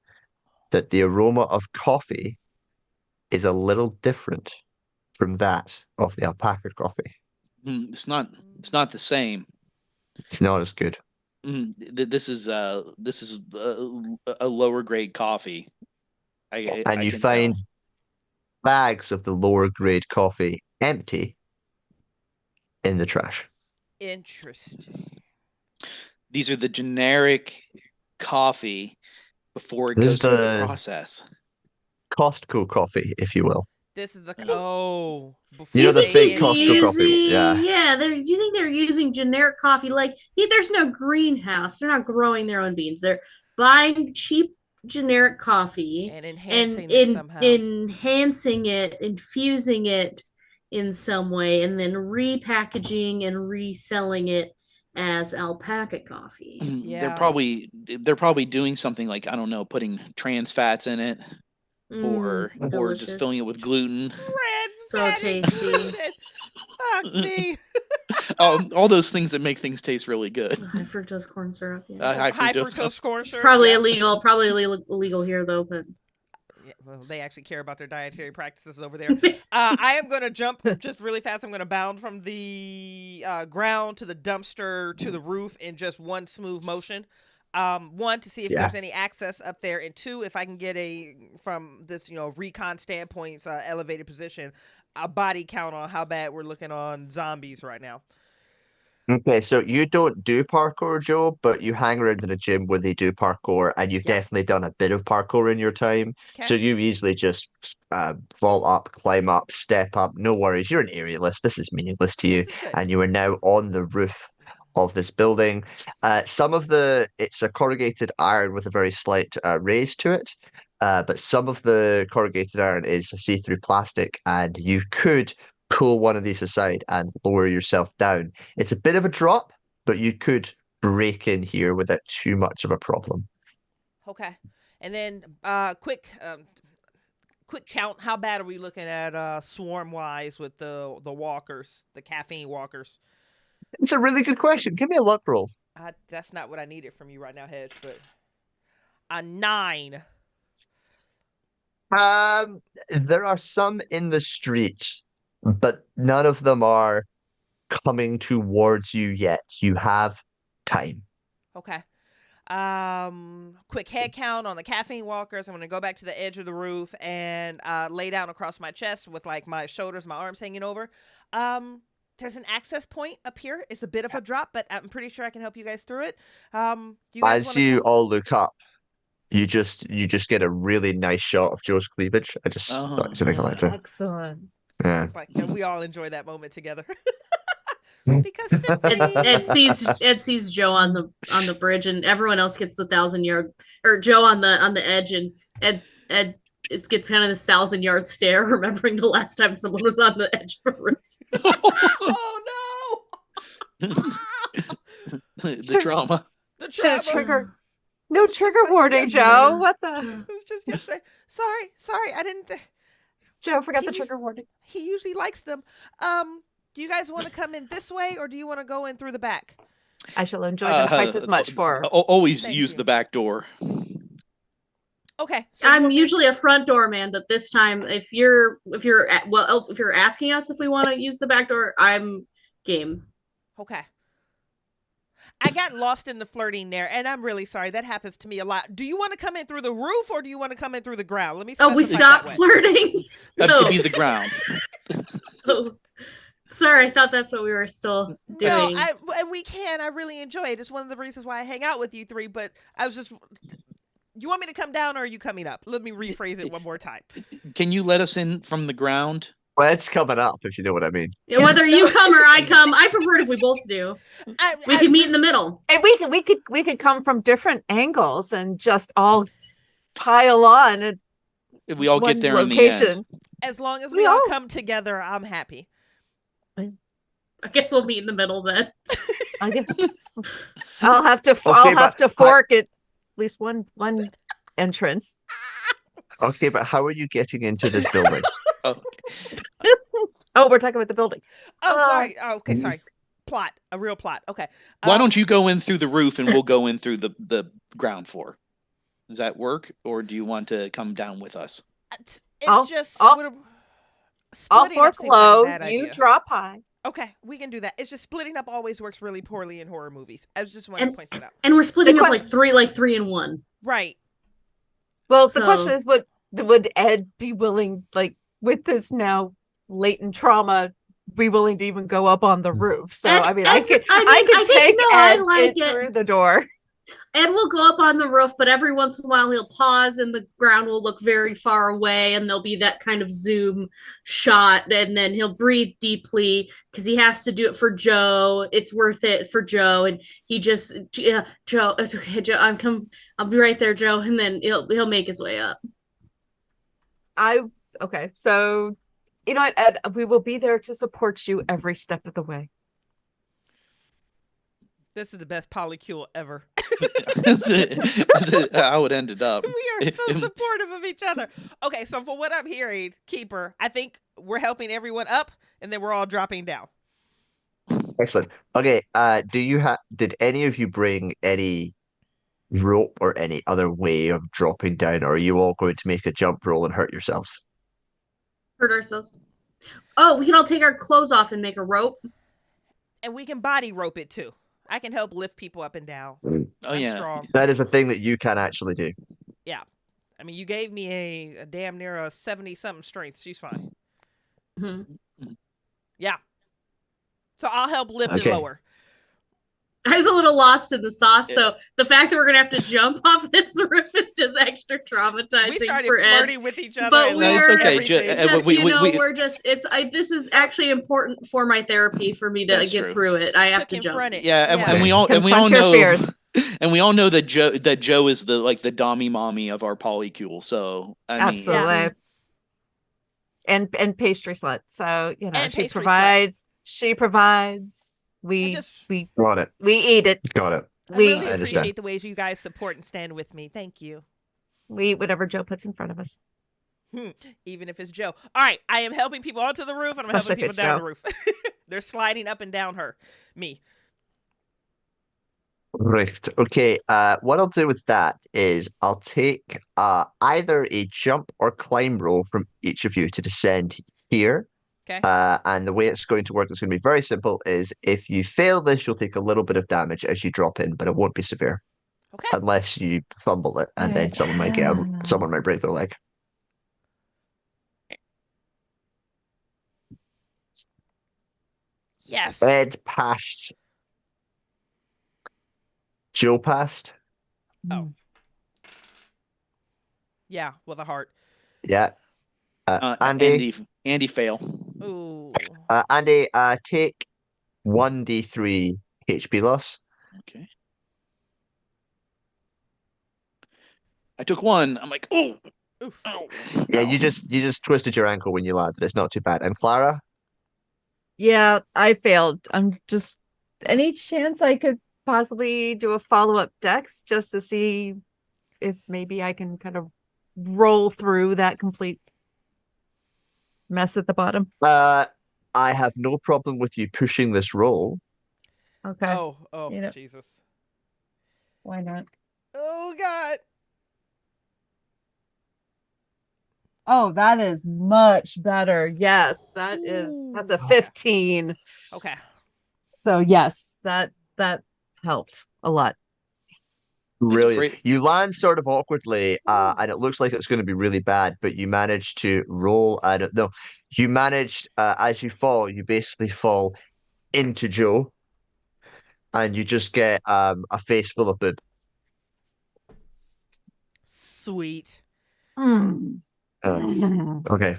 that the aroma of coffee is a little different from that of the Alpaca coffee. It's not the same. It's not as good. This is a lower grade coffee. And you can find tell. bags of the lower grade coffee empty in the trash. Interesting. These are the generic coffee before it This goes is through the the- process. Costco coffee, if you will. This is the Do You know the they fake in Costco here? coffee? Yeah. Do you think they're using generic coffee? Like, there's no greenhouse. They're not growing their own beans. They're buying cheap generic coffee and and enhancing it somehow. enhancing it, infusing it in some way, and then repackaging and reselling it as Alpaca coffee. Yeah. They're probably doing something like, I don't know, putting trans fats in it. or just delicious. filling it with gluten. Bread's So fatty tasty. gluten. Fuck me. All those things that make things taste really good. High fructose corn syrup. Yeah. High fructose. fructose corn It's syrup. probably yeah. illegal. Probably illegal here though. But Yeah, well, they actually care about their dietary practices over there. I am going to jump just really fast. I'm going to bound from the ground to the dumpster to the roof in just one smooth motion. One, to see if there's any access up there, and two, if I can get from this, recon standpoint's elevated position, a body count on how bad we're looking on zombies right now. Okay, so you don't do parkour, Joe, but you hang around in a gym where they do parkour, and you've definitely done a bit of parkour in your time. Okay. So you easily just vault up, climb up, step up. No worries, you're an aerialist. This is meaningless to you, This is good. and you are now on the roof of this building. It's a corrugated iron with a very slight raise to it, but some of the corrugated iron is see-through plastic, and you could pull one of these aside and lower yourself down. It's a bit of a drop, but you could break in here without too much of a problem. Okay. And then quick count. How bad are we looking at swarm wise with the walkers, the caffeine walkers? It's a really good question. Give me a luck roll. That's not what I needed from you right now, Hedge, but a 9. There are some in the streets, but none of them are coming towards you yet. You have time. Okay. Quick head count on the caffeine walkers. I'm going to go back to the edge of the roof and lay down across my chest with like my shoulders, my arms hanging over. There's an access point up here. It's a bit of a drop, but I'm pretty sure I can help you guys through it. As you all look up, you just get a really nice shot of Joe's cleavage. I just thought to think about it. Excellent. Yeah. It's like we all enjoy that moment together. Because Symphony... it sees Joe on the bridge, and everyone else gets the 1,000-yard, or Joe on the edge, and Ed it gets kind of this 1,000-yard stare, remembering the last time someone was on the edge of a roof. Oh no! The trauma. The Should have trauma. triggered. No trigger warning, Joe. What the? It was just yesterday. Sorry, I didn't. Joe forgot the trigger warning. He usually likes them. Do you guys want to come in this way, or do you want to go in through the back? I shall enjoy them twice as much for. Always Thank use you. the back door. Okay. So I'm usually a front door man, but this time, if you're asking us if we want to use the back door, I'm game. Okay. I got lost in the flirting there, and I'm really sorry. That happens to me a lot. Do you want to come in through the roof, or do you want to come in through the ground? Let me. Oh, we specify that stopped way. flirting. That No. could be the ground. Oh, sorry, I thought that's what we were still doing. No, we can. I really enjoy it. It's one of the reasons why I hang out with you three. But I was just. You want me to come down, or are you coming up? Let me rephrase it one more time. Can you let us in from the ground? Well, it's coming up, if you know what I mean. Yeah, whether you come or I come, I prefer it if we both do. We can meet in the middle. And we could come from different angles and just all pile on at If we all one get there location. in the end. As long as We we all all- come together, I'm happy. I guess we'll meet in the middle then. I'll have to fork at least one entrance. Okay, but how are you getting into this building? Oh, we're talking about the building. Oh, sorry. Oh, okay, sorry. Plot. A real plot. Okay. Why don't you go in through the roof and we'll go in through the ground floor? Does that work, or do you want to come down with us? It's I'll splitting fork up seems like a low, bad you idea. drop high. Okay, we can do that. It's just splitting up always works really poorly in horror movies. I was just wanting to point that out. And we're splitting The up like three and one. Right. Well, So- the question is, would Ed be willing, like with this now latent trauma, be willing to even go up on the roof? So Ed- I mean, Ed's- I could take I Ed like in it. through the door. Ed will go up on the roof, but every once in a while he'll pause and the ground will look very far away and there'll be that kind of zoom shot, and then he'll breathe deeply because he has to do it for Joe. It's worth it for Joe. And he just, yeah, Joe, it's okay, Joe, I'll be right there, Joe. And then he'll make his way up. Okay, so you know what, Ed, we will be there to support you every step of the way. This is the best polycule ever. That's how it ended up. We are so supportive of each other. Okay, so for what I'm hearing, Keeper, I think we're helping everyone up, and then we're all dropping down. Excellent. Okay, did any of you bring any rope or any other way of dropping down, or are you all going to make a jump roll and hurt yourselves? Hurt ourselves. Oh, we can all take our clothes off and make a rope. And we can body rope it too. I can help lift people up and down. Oh, I'm yeah. strong. That is a thing that you can actually do. Yeah. I mean, you gave me a damn near a 70-something strength. She's fine. Mm-hmm. Yeah. So I'll help lift Okay. and lower. I was a little lost in the sauce, so the fact that we're gonna have to jump off this roof is just extra traumatizing We started for Ed. flirting with each other. But and we're No, it's laughing okay. and everything. Just, we- you know, we- we're just this is actually important for my therapy for me to That's get true. through it. I have Took to him jump. fronted. Yeah, and Yeah. we all Confront your know fears. and we all know that Joe is the dommy mommy of our polycule. So I mean, Absolutely. And pastry slut. So, you know, And she pastry provides. She provides. We just- we Got it. we eat it. Got it. I We really I understand. appreciate the ways you guys support and stand with me. Thank you. we eat whatever Joe puts in front of us. Even if it's Joe. All right, I am helping people onto the roof, and I'm Especially helping if people it's down Joe. the roof. They're sliding up and down me. Right. Okay. What I'll do with that is I'll take either a jump or climb roll from each of you to descend here. Okay. And the way it's going to work, it's going to be very simple, is if you fail this, you'll take a little bit of damage as you drop in, but it won't be severe. Okay. Unless you fumble it, and then someone might break their leg. Yes. Ed passed. Joe passed. Oh. Yeah, with a heart. Yeah. Andy. Andy fail. Ooh. Andy, take 1d3 HP loss. Okay. I took one. I'm like, oh, Oof. Yeah, Ow. you just twisted your ankle when you landed. It's not too bad. And Clara? Yeah, I failed. I'm just any chance I could possibly do a follow-up dex just to see if maybe I can kind of roll through that complete mess at the bottom. I have no problem with you pushing this roll. Okay. Oh, You know- Jesus. Why not? Oh, God. Oh, that is much better. Yes, that's a 15. Okay. So yes, that helped a lot. Yes. Brilliant. Great. You land sort of awkwardly, and it looks like it's going to be really bad, but you managed to roll. No, you managed, as you fall, you basically fall into Joe, and you just get a face full of boob. Sweet. Mm. Okay.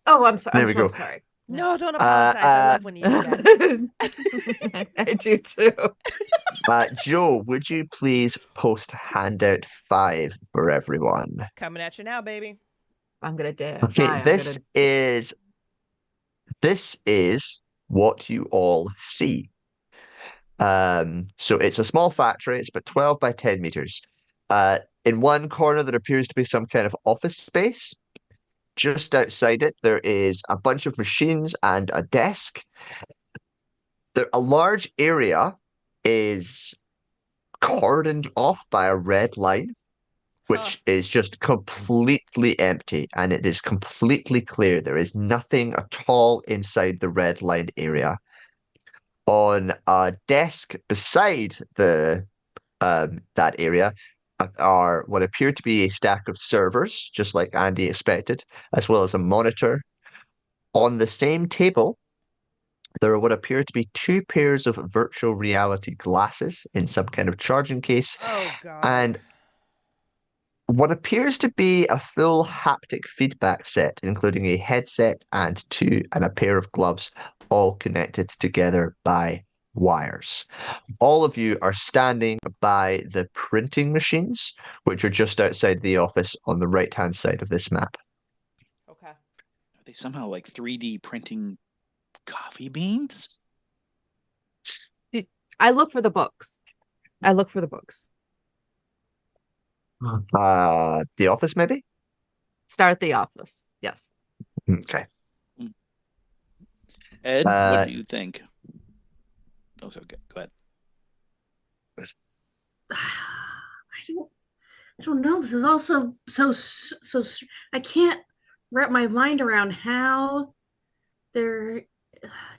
Oh, I'm sorry. There I'm we so go. sorry. No, don't apologize. I love when you do that. I do too. Joe, would you please post handout 5 for everyone? Coming at you now, baby. I'm gonna do. Okay, this is what you all see. So it's a small factory. It's about 12 by 10 meters. In one corner, there appears to be some kind of office space. Just outside it, there is a bunch of machines and a desk. A large area is cordoned off by a red line, which is just completely empty, and it is completely clear. There is nothing at all inside the red line area. On a desk beside the that area are what appear to be a stack of servers, just like Andy expected, as well as a monitor. On the same table, there are what appear to be 2 pairs of virtual reality glasses in some kind of charging case, Oh, God. and what appears to be a full haptic feedback set, including a headset and a pair of gloves, all connected together by wires. All of you are standing by the printing machines, which are just outside the office on the right-hand side of this map. Okay. Are they somehow like 3D printing coffee beans? I look for the books. The office, maybe? Start at the office. Yes. Okay. Ed, what do you think? Oh, okay. Go ahead. I don't know. This is also so. I can't wrap my mind around how they're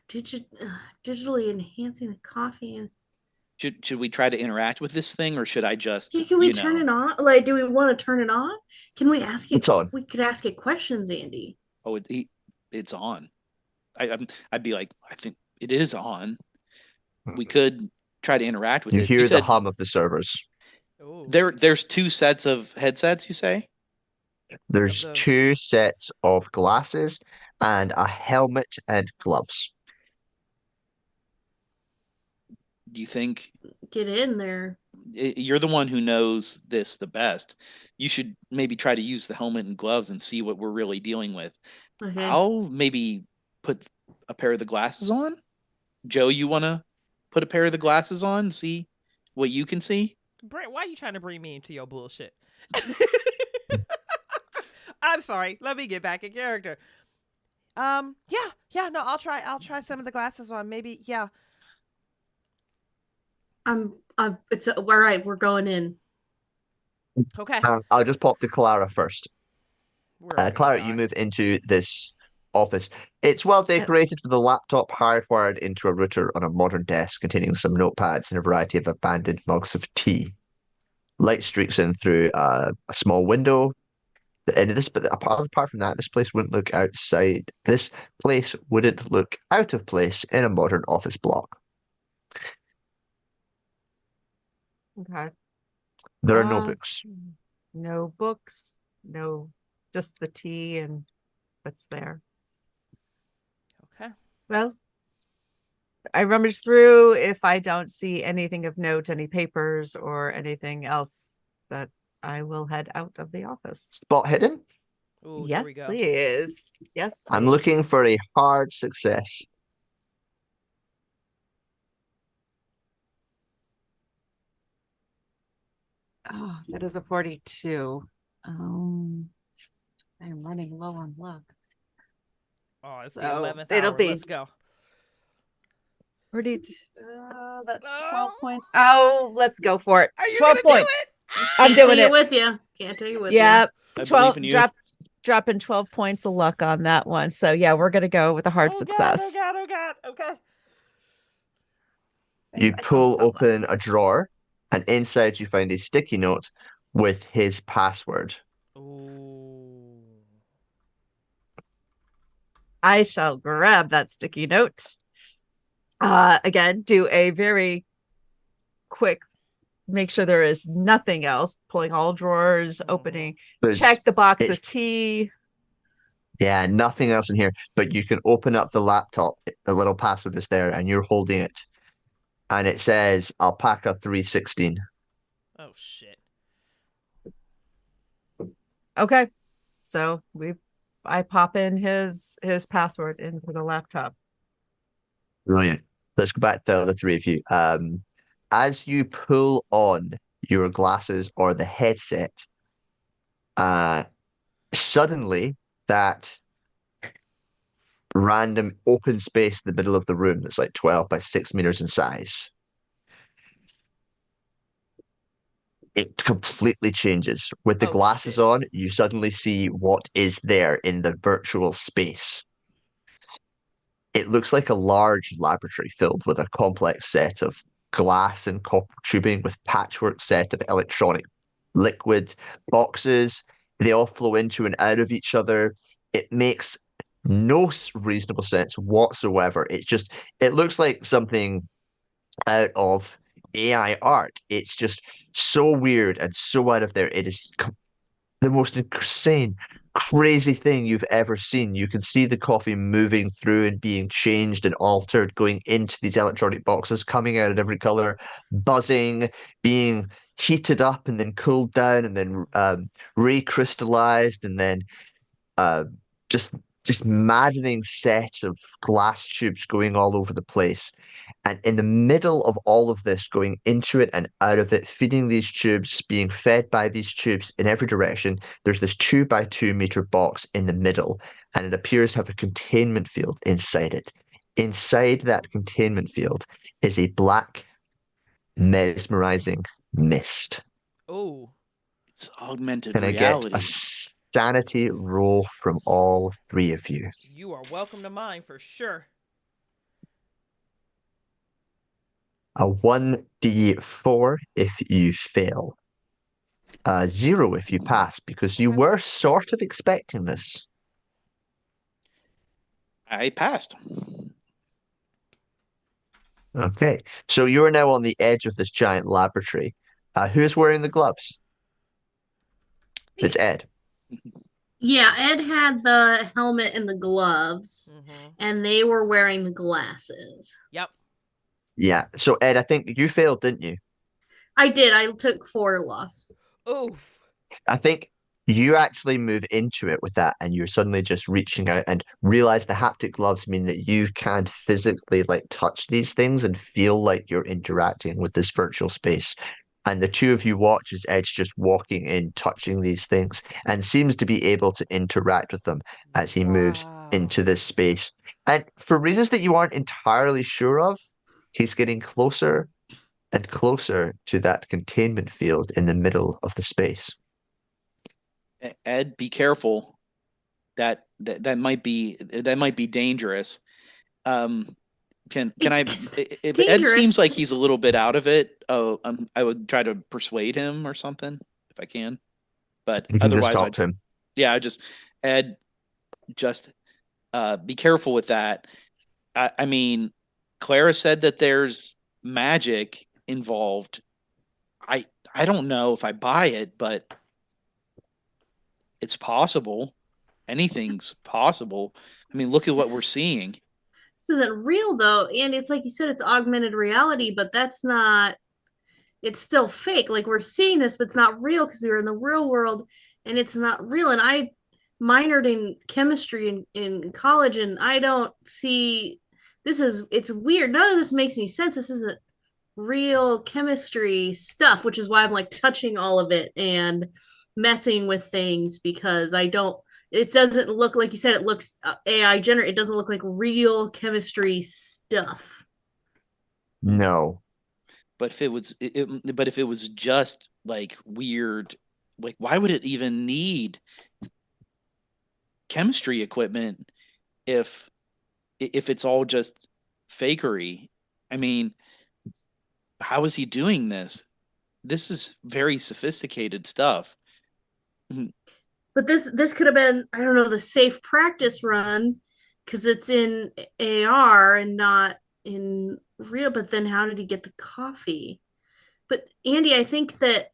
digitally enhancing the coffee. And Should we try to interact with this thing, or should I just, can we turn it on? Like, do we want to turn it on? Can we ask it? It's on. We could ask it questions, Andy. Oh, it's on. I'd be like, I think it is on. We could try to interact with You it. hear the hum of the servers. Ooh. There's 2 sets of headsets, you say? There's 2 sets of glasses and a helmet and gloves. Do you think Get in there. you're the one who knows this the best? You should maybe try to use the helmet and gloves and see what we're really dealing with. Okay. I'll maybe put a pair of the glasses on. Joe, you want to put a pair of the glasses on and see what you can see? Brent, why are you trying to bring me into your bullshit? I'm sorry. Let me get back in character. Yeah, no, I'll try some of the glasses on. Maybe, yeah. It's all right. We're going in. Okay. I'll just pop to Clara first. We're Clara, gonna you die. move into this office. It's well decorated with a laptop hardwired into a router on a modern desk containing some notepads and a variety of abandoned mugs of tea. Light streaks in through a small window. And but apart from that, this place wouldn't look outside. This place wouldn't look out of place in a modern office block. Okay. There are no books. No books. No, just the tea and what's there. Okay. Well, I rummage through. If I don't see anything of note, any papers or anything else, that I will head out of the office. Spot hidden? Ooh, here Yes, we go. please. Yes, please. I'm looking for a hard success. Oh, that is a 42. I'm running low on luck. Oh, it's the So, 11th it'll hour. be- Let's go. 42. That's 12 No. points. Oh, let's go for it. Are you 12 gonna points. do it? I'm Can't doing take it. with you. Can't take it with you. Yep. I 12 believe in you. dropping 12 points of luck on that one. So yeah, we're gonna go with a hard success. Oh God. Okay. You I saw pull some open a drawer, and inside you find a sticky note with his password. Ooh. I shall grab that sticky note. Again, do a very quick, make sure there is nothing else, pulling all drawers, opening, check the box of tea. Yeah, nothing else in here, but you can open up the laptop. The little password is there, and you're holding it. And it says Alpaca 316. Oh shit. Okay. So I pop in his password into the laptop. Brilliant. Let's go back to the other 3 of you. As you pull on your glasses or the headset, suddenly that random open space in the middle of the room that's like 12 by 6 meters in size, it completely changes. With the glasses on, you suddenly see what is there in the virtual space. It looks like a large laboratory filled with a complex set of glass and copper tubing with patchwork set of electronic liquid boxes. They all flow into and out of each other. It makes no reasonable sense whatsoever. It looks like something out of AI art. It's just so weird and so out of there. It is the most insane, crazy thing you've ever seen. You can see the coffee moving through and being changed and altered, going into these electronic boxes, coming out of every color, buzzing, being heated up and then cooled down and then recrystallized and then just just maddening set of glass tubes going all over the place. And in the middle of all of this, going into it and out of it, feeding these tubes, being fed by these tubes in every direction, there's this 2 by 2 meter box in the middle, and it appears to have a containment field inside it. Inside that containment field is a black, mesmerizing mist. Oh, It's augmented Can I reality. get a sanity roll from all three of you? you are welcome to mine for sure. A 1d4 if you fail. A 0 if you pass, because you Okay. were sort of expecting this. I passed. Okay, so you're now on the edge of this giant laboratory. Who's wearing the gloves? It's Ed. Yeah, Ed had the helmet and the gloves, Mm-hmm. and they were wearing the glasses. Yep. Yeah, so Ed, I think you failed, didn't you? I did. I took 4 loss. Oof. I think you actually move into it with that, and you're suddenly just reaching out and realize the haptic gloves mean that you can physically like touch these things and feel like you're interacting with this virtual space. And the two of you watch as Edge just walking in, touching these things, and seems to be able to interact with them as he moves Wow. into this space. And for reasons that you aren't entirely sure of, he's getting closer and closer to that containment field in the middle of the space. Ed, be careful. That might be dangerous. Can I? It's If Ed seems dangerous. like he's a little bit out of it, I would try to persuade him or something if I can. But You can just otherwise, talk to him. I just Ed, just be careful with that. I mean, Clara said that there's magic involved. I don't know if I buy it, but it's possible. Anything's possible. I mean, look at what we're seeing. This isn't real though, and it's like you said, it's augmented reality, but that's not. It's still fake. Like we're seeing this, but it's not real because we were in the real world, and it's not real. And I minored in chemistry in college, and I don't see. This is it's weird. None of this makes any sense. This isn't real chemistry stuff, which is why I'm like touching all of it and messing with things because I don't. It doesn't look like you said. It looks AI generated. It doesn't look like real chemistry stuff. No. But if it was just like weird, like why would it even need chemistry equipment if it's all just fakery? I mean, how is he doing this? This is very sophisticated stuff. But this could have been, I don't know, the safe practice run because it's in AR and not in real. But then how did he get the coffee? But Andy, I think that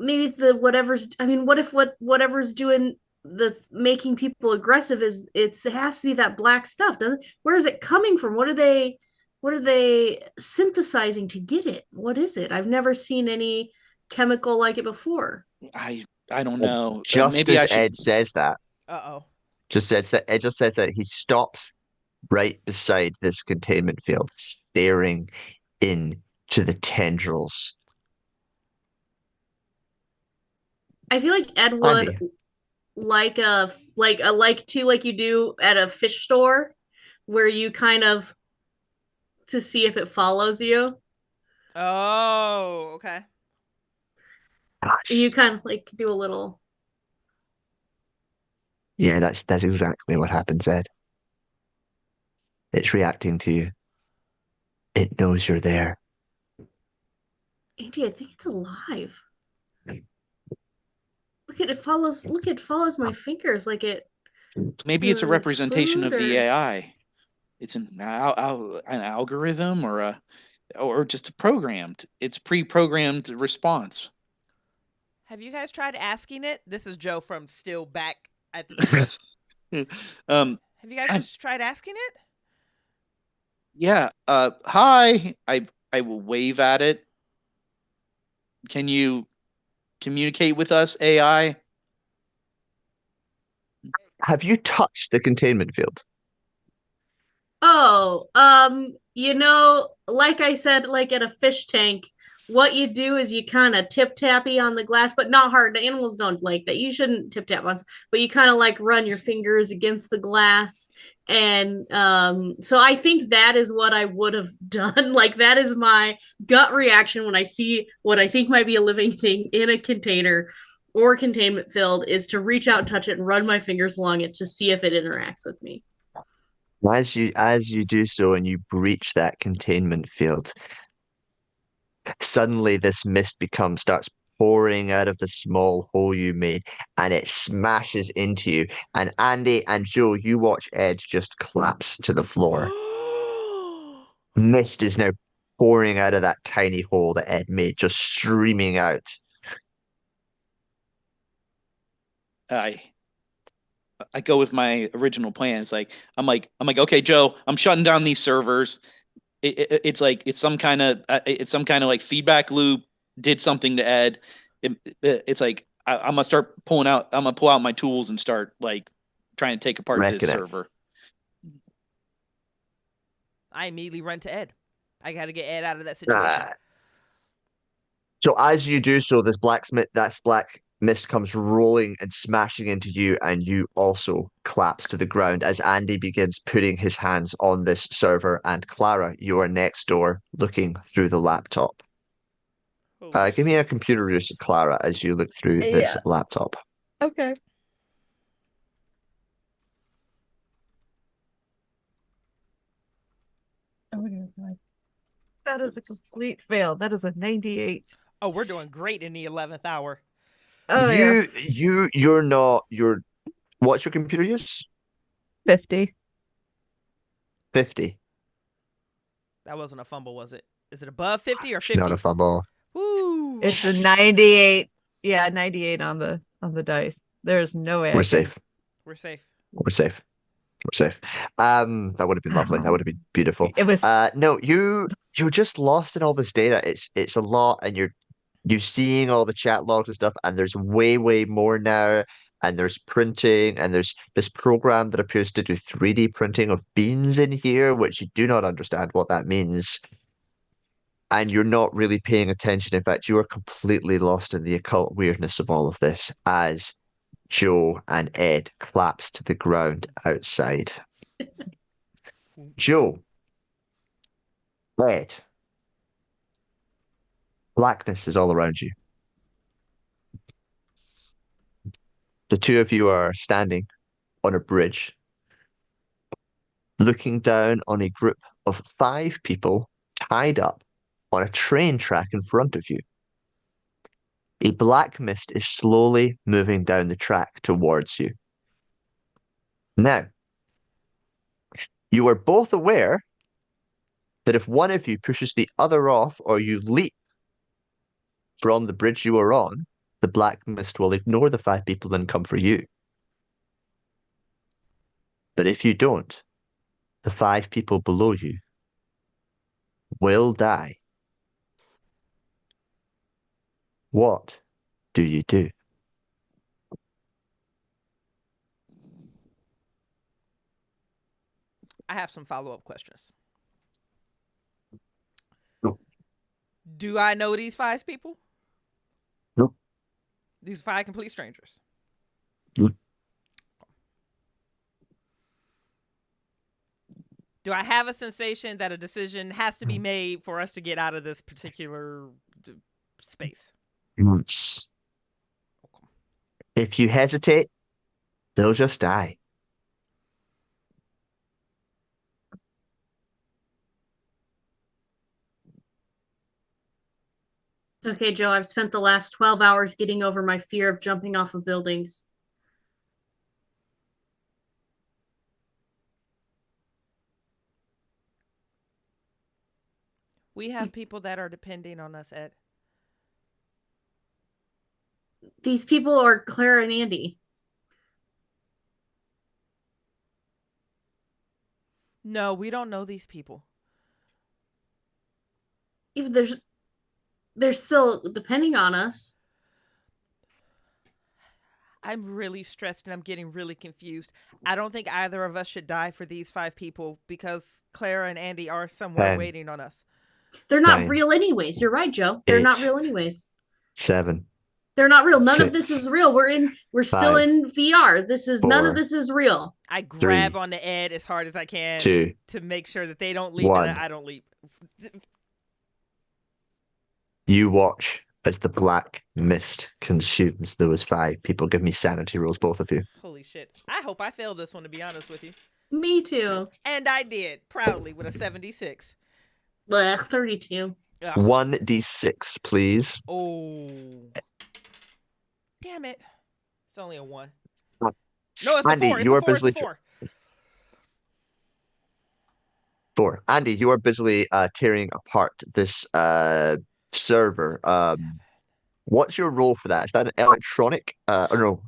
maybe the whatever's, I mean, what if whatever's doing the making people aggressive is it has to be that black stuff, doesn't it? Where is it coming from? What are they synthesizing to get it? What is it? I've never seen any chemical like it before. I don't know. Just Maybe as I should. Ed says that, Uh-oh. Ed just says that he stops right beside this containment field, staring into the tendrils. I feel like Ed would Andy. like like you do at a fish store where you kind of to see if it follows you. Oh, okay. You kind of like do a little. Yeah, that's exactly what happens, Ed. It's reacting to you. It knows you're there. Andy, I think it's alive. Look at it follows. Look, it follows my fingers like it. Maybe it's a representation of the or... AI. It's an algorithm or just programmed. It's pre-programmed response. Have you guys tried asking it? This is Joe from still back at the um, Have you guys just tried asking it? yeah. Hi. I will wave at it. Can you communicate with us, AI? have you touched the containment field? Oh, like I said, like at a fish tank, what you do is you kind of tip tappy on the glass, but not hard. The animals don't like that. You shouldn't tip tap on, but you kind of like run your fingers against the glass. And so I think that is what I would have done. Like that is my gut reaction when I see what I think might be a living thing in a container or containment field is to reach out and touch it and run my fingers along it to see if it interacts with me. As you do so and you breach that containment field, suddenly this mist starts pouring out of the small hole you made, and it smashes into you. And Andy and Joe, you watch Edge just collapse to the floor. Mist is now pouring out of that tiny hole that Ed made, just streaming out. I go with my original plan. It's like I'm like okay, Joe, I'm shutting down these servers. It's like it's some kind of like feedback loop. Did something to Ed. It's like I'm gonna start pulling out. I'm gonna pull out my tools and start like trying to take apart Wrecking this it. server. I immediately run to Ed. I got to get Ed out of that situation. So as you do so, this black mist comes rolling and smashing into you, and you also collapse to the ground as Andy begins putting his hands on this server. And Clara, you are next door looking through the laptop. Give me a computer use, Clara, as you look through this laptop. Okay. Oh, God. That is a complete fail. That is a 98. Oh, we're doing great in the 11th hour. Oh, You're not. What's your computer use? 50. 50. That wasn't a fumble, was it? Is it above 50 or 50? It's not a fumble. Woo. It's a 98. Yeah, 98 on the dice. There's no way. We're safe. We're safe. We're safe. We're safe. That would have been lovely. That would have been beautiful. It was no, you're just lost in all this data. It's a lot, and you're seeing all the chat logs and stuff, and there's way more now. And there's printing, and there's this program that appears to do 3D printing of beans in here, which you do not understand what that means. And you're not really paying attention. In fact, you are completely lost in the occult weirdness of all of this as Joe and Ed collapse to the ground outside. Joe, Ed, blackness is all around you. The two of you are standing on a bridge, looking down on a group of 5 people tied up on a train track in front of you. A black mist is slowly moving down the track towards you. Now, you are both aware that if one of you pushes the other off or you leap from the bridge you are on, the black mist will ignore the 5 people and come for you. But if you don't, the 5 people below you will die. What do you do? I have some follow-up questions. No. Do I know these 5 people? No. These 5 complete strangers? No. Do I have a sensation that a decision has to be made for us to get out of this particular space? Yes. If you hesitate, they'll just die. It's okay, Joe. I've spent the last 12 hours getting over my fear of jumping off of buildings. We have people that are depending on us, Ed. These people are Claire and Andy. No, we don't know these people. Even they're still depending on us. I'm really stressed and I'm getting really confused. I don't think either of us should die for these 5 people because Clara and Andy are somewhere 10, waiting on us. They're not 9, real anyways. You're right, Joe. They're not 8, real anyways. 7, They're not real. None of this 6, is real. We're still 5, in VR. None of 4, this is real. I grab 3, on the Ed as hard as I can 2, to make sure that they don't leap and 1. I don't leap. You watch as the black mist consumes those 5 people. Give me sanity rolls, both of you. Holy shit. I hope I failed this one, to be honest with you. Me too. And I did, proudly, with a 76. Blech, 32. Ugh. 1d6, please. Oh. Damn it. It's only a 1. What? No, it's Andy, a 4. It's you a are 4. busily It's a 4. 4. Andy, you are busily tearing apart this server. What's your role for that? Is that an electronic, or no,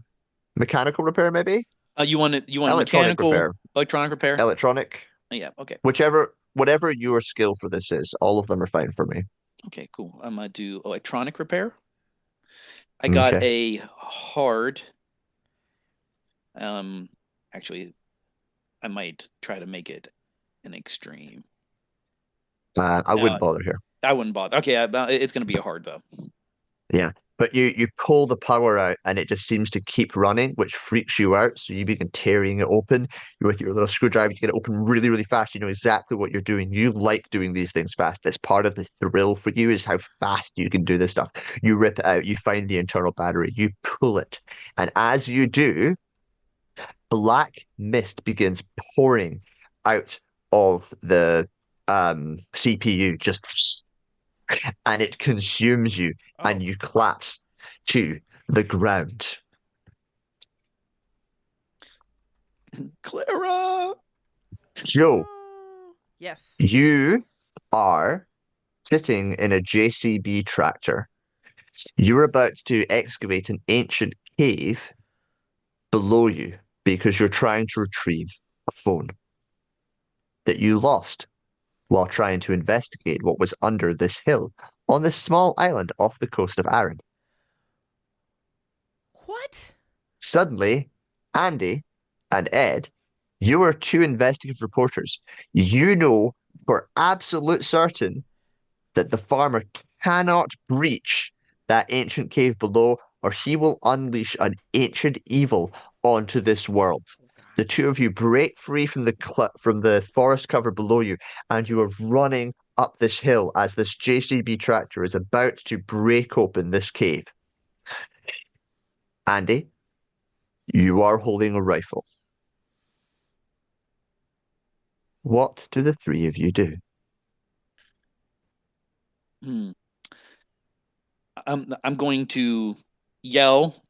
mechanical repair maybe? You want Electronic mechanical, repair. electronic repair? Electronic, Yeah. Okay. whatever your skill for this is, all of them are fine for me. Okay. Cool. I'm gonna do electronic repair. I got Okay. a hard. Actually, I might try to make it an extreme. I wouldn't bother here. I wouldn't bother. Okay, it's gonna be a hard though. Yeah. But you pull the power out and it just seems to keep running, which freaks you out. So you begin tearing it open. With your little screwdriver, you get it open really, really fast. You know exactly what you're doing. You like doing these things fast. That's part of the thrill for you, is how fast you can do this stuff. You rip it out, you find the internal battery, you pull it. And as you do, black mist begins pouring out of the CPU, just, and it consumes you, and you collapse to the ground. Clara. Joe, Yes. you are sitting in a JCB tractor. You're about to excavate an ancient cave below you because you're trying to retrieve a phone that you lost while trying to investigate what was under this hill on this small island off the coast of Arran. What? Suddenly, Andy and Ed, you are 2 investigative reporters. You know for absolute certain that the farmer cannot breach that ancient cave below, or he will unleash an ancient evil onto this world. The 2 of you break free from the forest cover below you, and you are running up this hill as this JCB tractor is about to break open this cave. Andy, you are holding a rifle. What do the 3 of you do? I'm going to yell.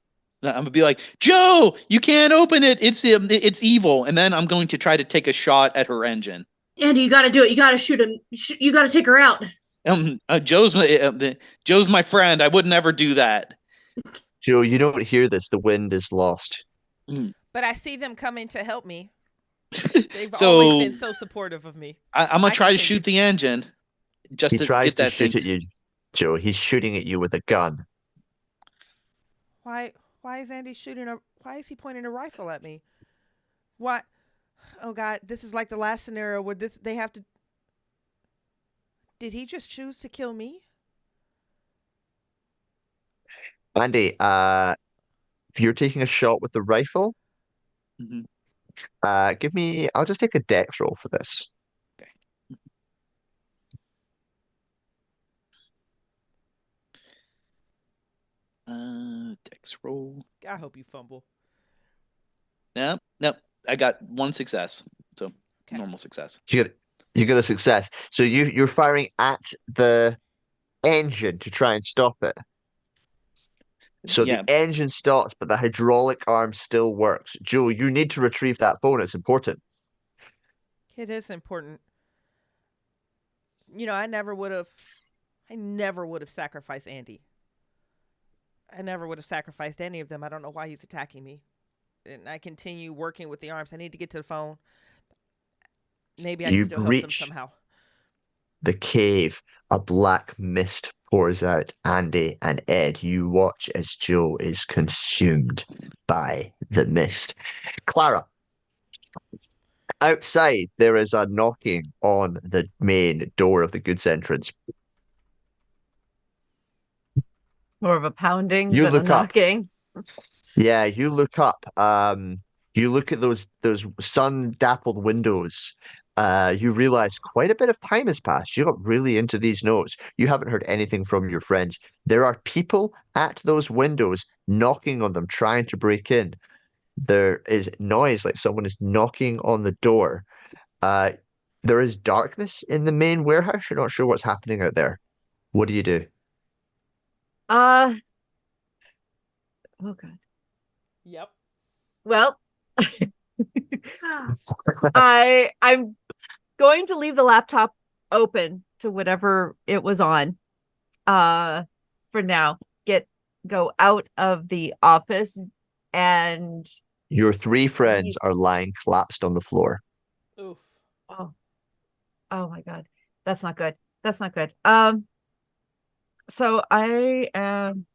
I'm gonna be like, Joe, you can't open it. It's evil. And then I'm going to try to take a shot at her engine. Andy, you got to do it. You got to shoot him. You got to take her out. Joe's my friend. I would never do that. Joe, you don't hear this. The wind is lost. But I see them coming to help me. They've always been so supportive of me. I'm gonna try to shoot the engine. He tries to shoot at you, Joe. He's shooting at you with a gun. Why is Andy why is he pointing a rifle at me? What? Oh God, this is like the last scenario where they have to. Did he just choose to kill me? Andy, if you're taking a shot with the rifle, I'll just take a dex roll for this. Okay. Dex roll. I hope you fumble. Nope. I got 1 success. So normal success. You get a success. So you're firing at the engine to try and stop it. So the engine stops, but the hydraulic arm still works. Joe, you need to retrieve that phone. It's important. It is important. You know, I never would have sacrificed Andy. I never would have sacrificed any of them. I don't know why he's attacking me. And I continue working with the arms. I need to get to the phone. Maybe I can still help them somehow. The cave, a black mist pours out Andy and Ed. You watch as Joe is consumed by the mist. Clara, outside there is a knocking on the main door of the goods entrance. More of a pounding You than a look up. knocking. Yeah, you look up. You look at those sun-dappled windows. You realize quite a bit of time has passed. You got really into these notes. You haven't heard anything from your friends. There are people at those windows knocking on them, trying to break in. There is noise like someone is knocking on the door. There is darkness in the main warehouse. You're not sure what's happening out there. What do you do? Oh God. Yep. Well, I'm going to leave the laptop open to whatever it was on. For now. Go out of the office and Your three friends are lying collapsed on the floor. Oof. oh my God. That's not good. That's not good. So I am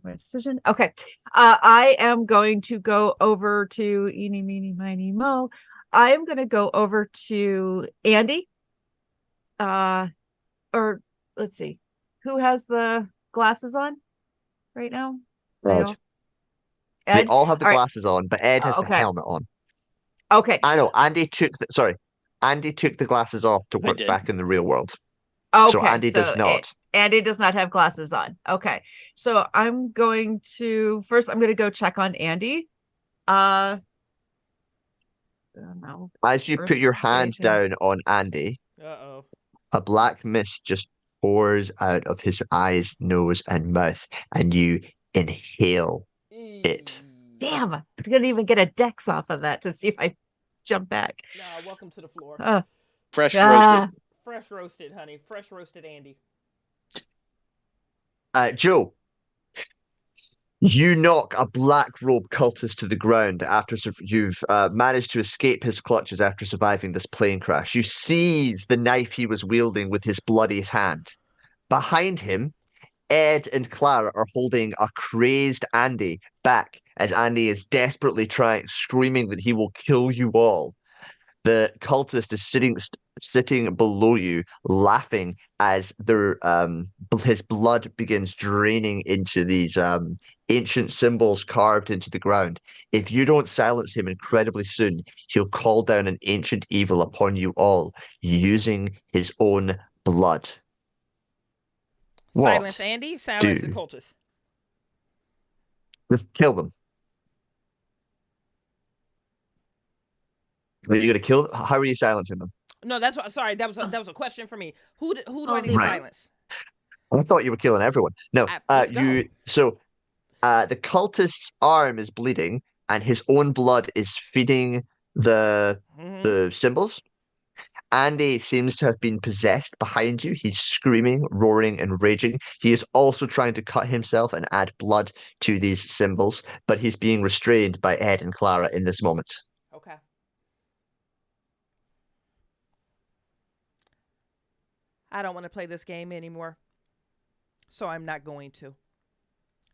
my decision. Okay. I am going to go over to eeny, meeny, miny, mo. I am going to go over to Andy. Or let's see. Who has the glasses on right now? Ed. Ed? They all have the All right. glasses on, but Ed has the Okay. helmet on. Okay. I know. Andy took the glasses off to work did. back in the real world. Okay. So Andy does not. Andy does not have glasses on. Okay. So I'm going to go check on Andy. No. As you put your First hands staging. down on Andy, Uh-oh. a black mist just pours out of his eyes, nose, and mouth, and you inhale it. Damn, I didn't even get a dex off of that to see if I jump back. Nah, welcome to the floor. Fresh Ah. roasted. Fresh roasted, honey. Fresh roasted Andy. Joe, you knock a black robe cultist to the ground after you've managed to escape his clutches after surviving this plane crash. You seize the knife he was wielding with his bloody hand. Behind him, Ed and Clara are holding a crazed Andy back as Andy is desperately screaming that he will kill you all. The cultist is sitting below you, laughing as his blood begins draining into these ancient symbols carved into the ground. If you don't silence him incredibly soon, he'll call down an ancient evil upon you all, using his own blood. Silence Andy, silence the do? cultist. Just kill them. Are you going to kill them? How are you silencing them? No, that's what. Sorry, that was a question for me. Who do I need to Right. silence? I thought you were killing everyone. No, Let's go. The cultist's arm is bleeding, and his own blood is feeding the symbols. Andy seems to have been possessed behind you. He's screaming, roaring, and raging. He is also trying to cut himself and add blood to these symbols, but he's being restrained by Ed and Clara in this moment. Okay. I don't want to play this game anymore, so I'm not going to.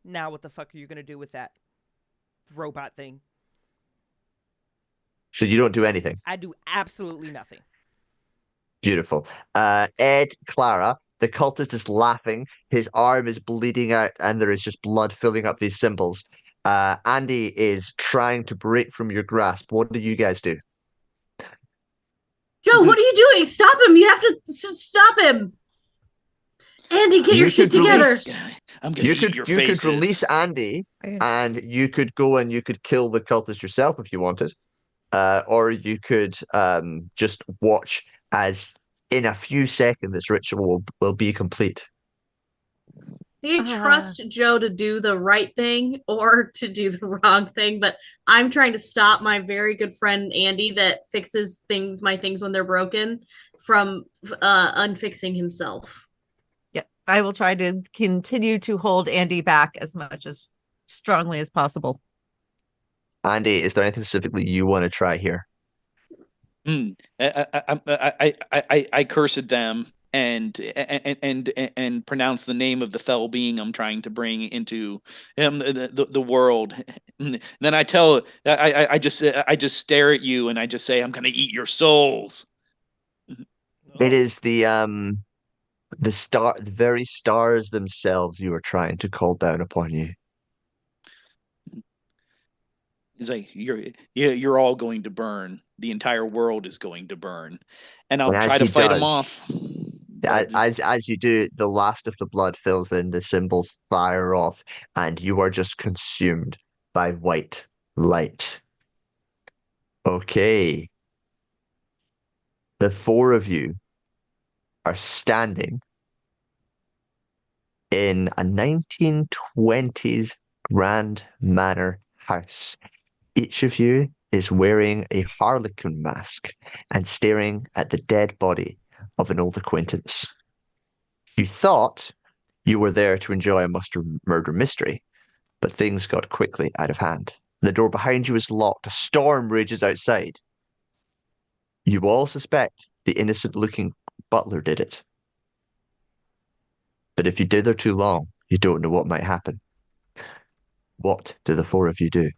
Now what the fuck are you going to do with that robot thing? So you don't do anything? I do absolutely nothing. Beautiful. Ed, Clara, the cultist is laughing. His arm is bleeding out, and there is just blood filling up these symbols. Andy is trying to break from your grasp. What do you guys do? Joe, what are you doing? Stop him! You have to stop him. Andy, get your shit together. I'm gonna eat your faces. You could release Andy, and you could go and you could kill the cultist yourself if you wanted, or you could just watch as in a few seconds this ritual will be complete. You trust Joe to do the right thing or to do the wrong thing, but I'm trying to stop my very good friend Andy that fixes my things when they're broken from unfixing himself. Yeah, I will try to continue to hold Andy back as much as strongly as possible. Andy, is there anything specifically you want to try here? I cursed them and pronounce the name of the fell being I'm trying to bring into the world. And then I just stare at you and I just say, I'm gonna eat your souls. It is the very stars themselves you are trying to call down upon you. He's like, you're all going to burn. The entire world is going to burn, and I'll And try as to he fight him does, off. But as you do, the last of the blood fills in, the symbols fire off, and you are just consumed by white light. Okay. The four of you are standing in a 1920s grand manor house. Each of you is wearing a harlequin mask and staring at the dead body of an old acquaintance. You thought you were there to enjoy a murder mystery, but things got quickly out of hand. The door behind you is locked. A storm rages outside. You all suspect the innocent-looking butler did it. But if you stay there too long, you don't know what might happen. What do the four of you do?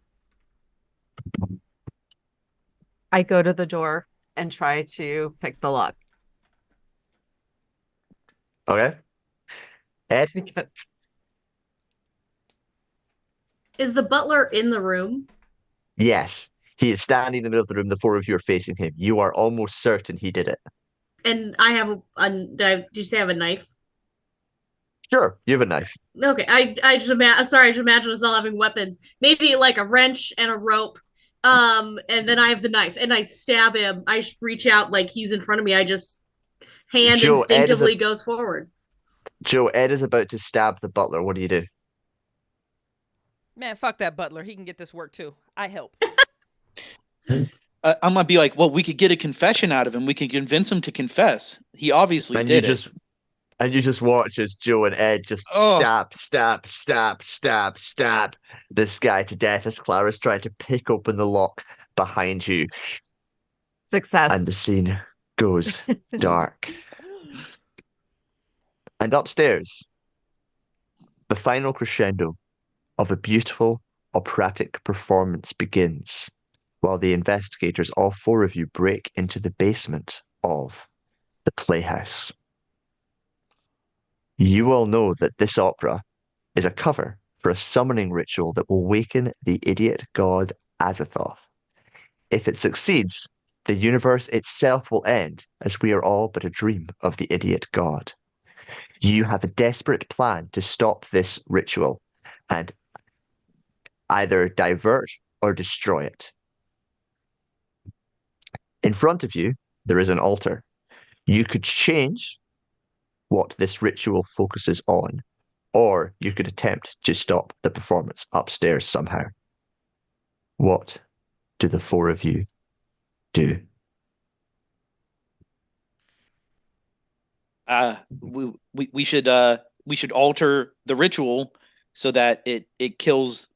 I go to the door and try to pick the lock. Okay. Ed? Is the butler in the room? Yes. He is standing in the middle of the room. The four of you are facing him. You are almost certain he did it. And I have did you say I have a knife? Sure, you have a knife. Okay, I just imagine us all having weapons. Maybe like a wrench and a rope. And then I have the knife and I stab him. I just reach out like he's in front of me. I just hand Joe, instinctively goes forward. Joe, Ed is about to stab the butler. What do you do? Man, fuck that butler. He can get this work too. I help. I might be like, well, we could get a confession out of him. We can convince him to confess. He obviously did it. And you just watch as Joe and Ed just stab this guy to death as Clara's trying to pick open the lock behind you. Success. And the scene goes dark. And upstairs, the final crescendo of a beautiful operatic performance begins, while the investigators, all four of you, break into the basement of the playhouse. You all know that this opera is a cover for a summoning ritual that will waken the idiot god Azathoth. If it succeeds, the universe itself will end, as we are all but a dream of the idiot god. You have a desperate plan to stop this ritual and either divert or destroy it. In front of you, there is an altar. You could change what this ritual focuses on, or you could attempt to stop the performance upstairs somehow. What do the four of you do? We should alter the ritual so that it kills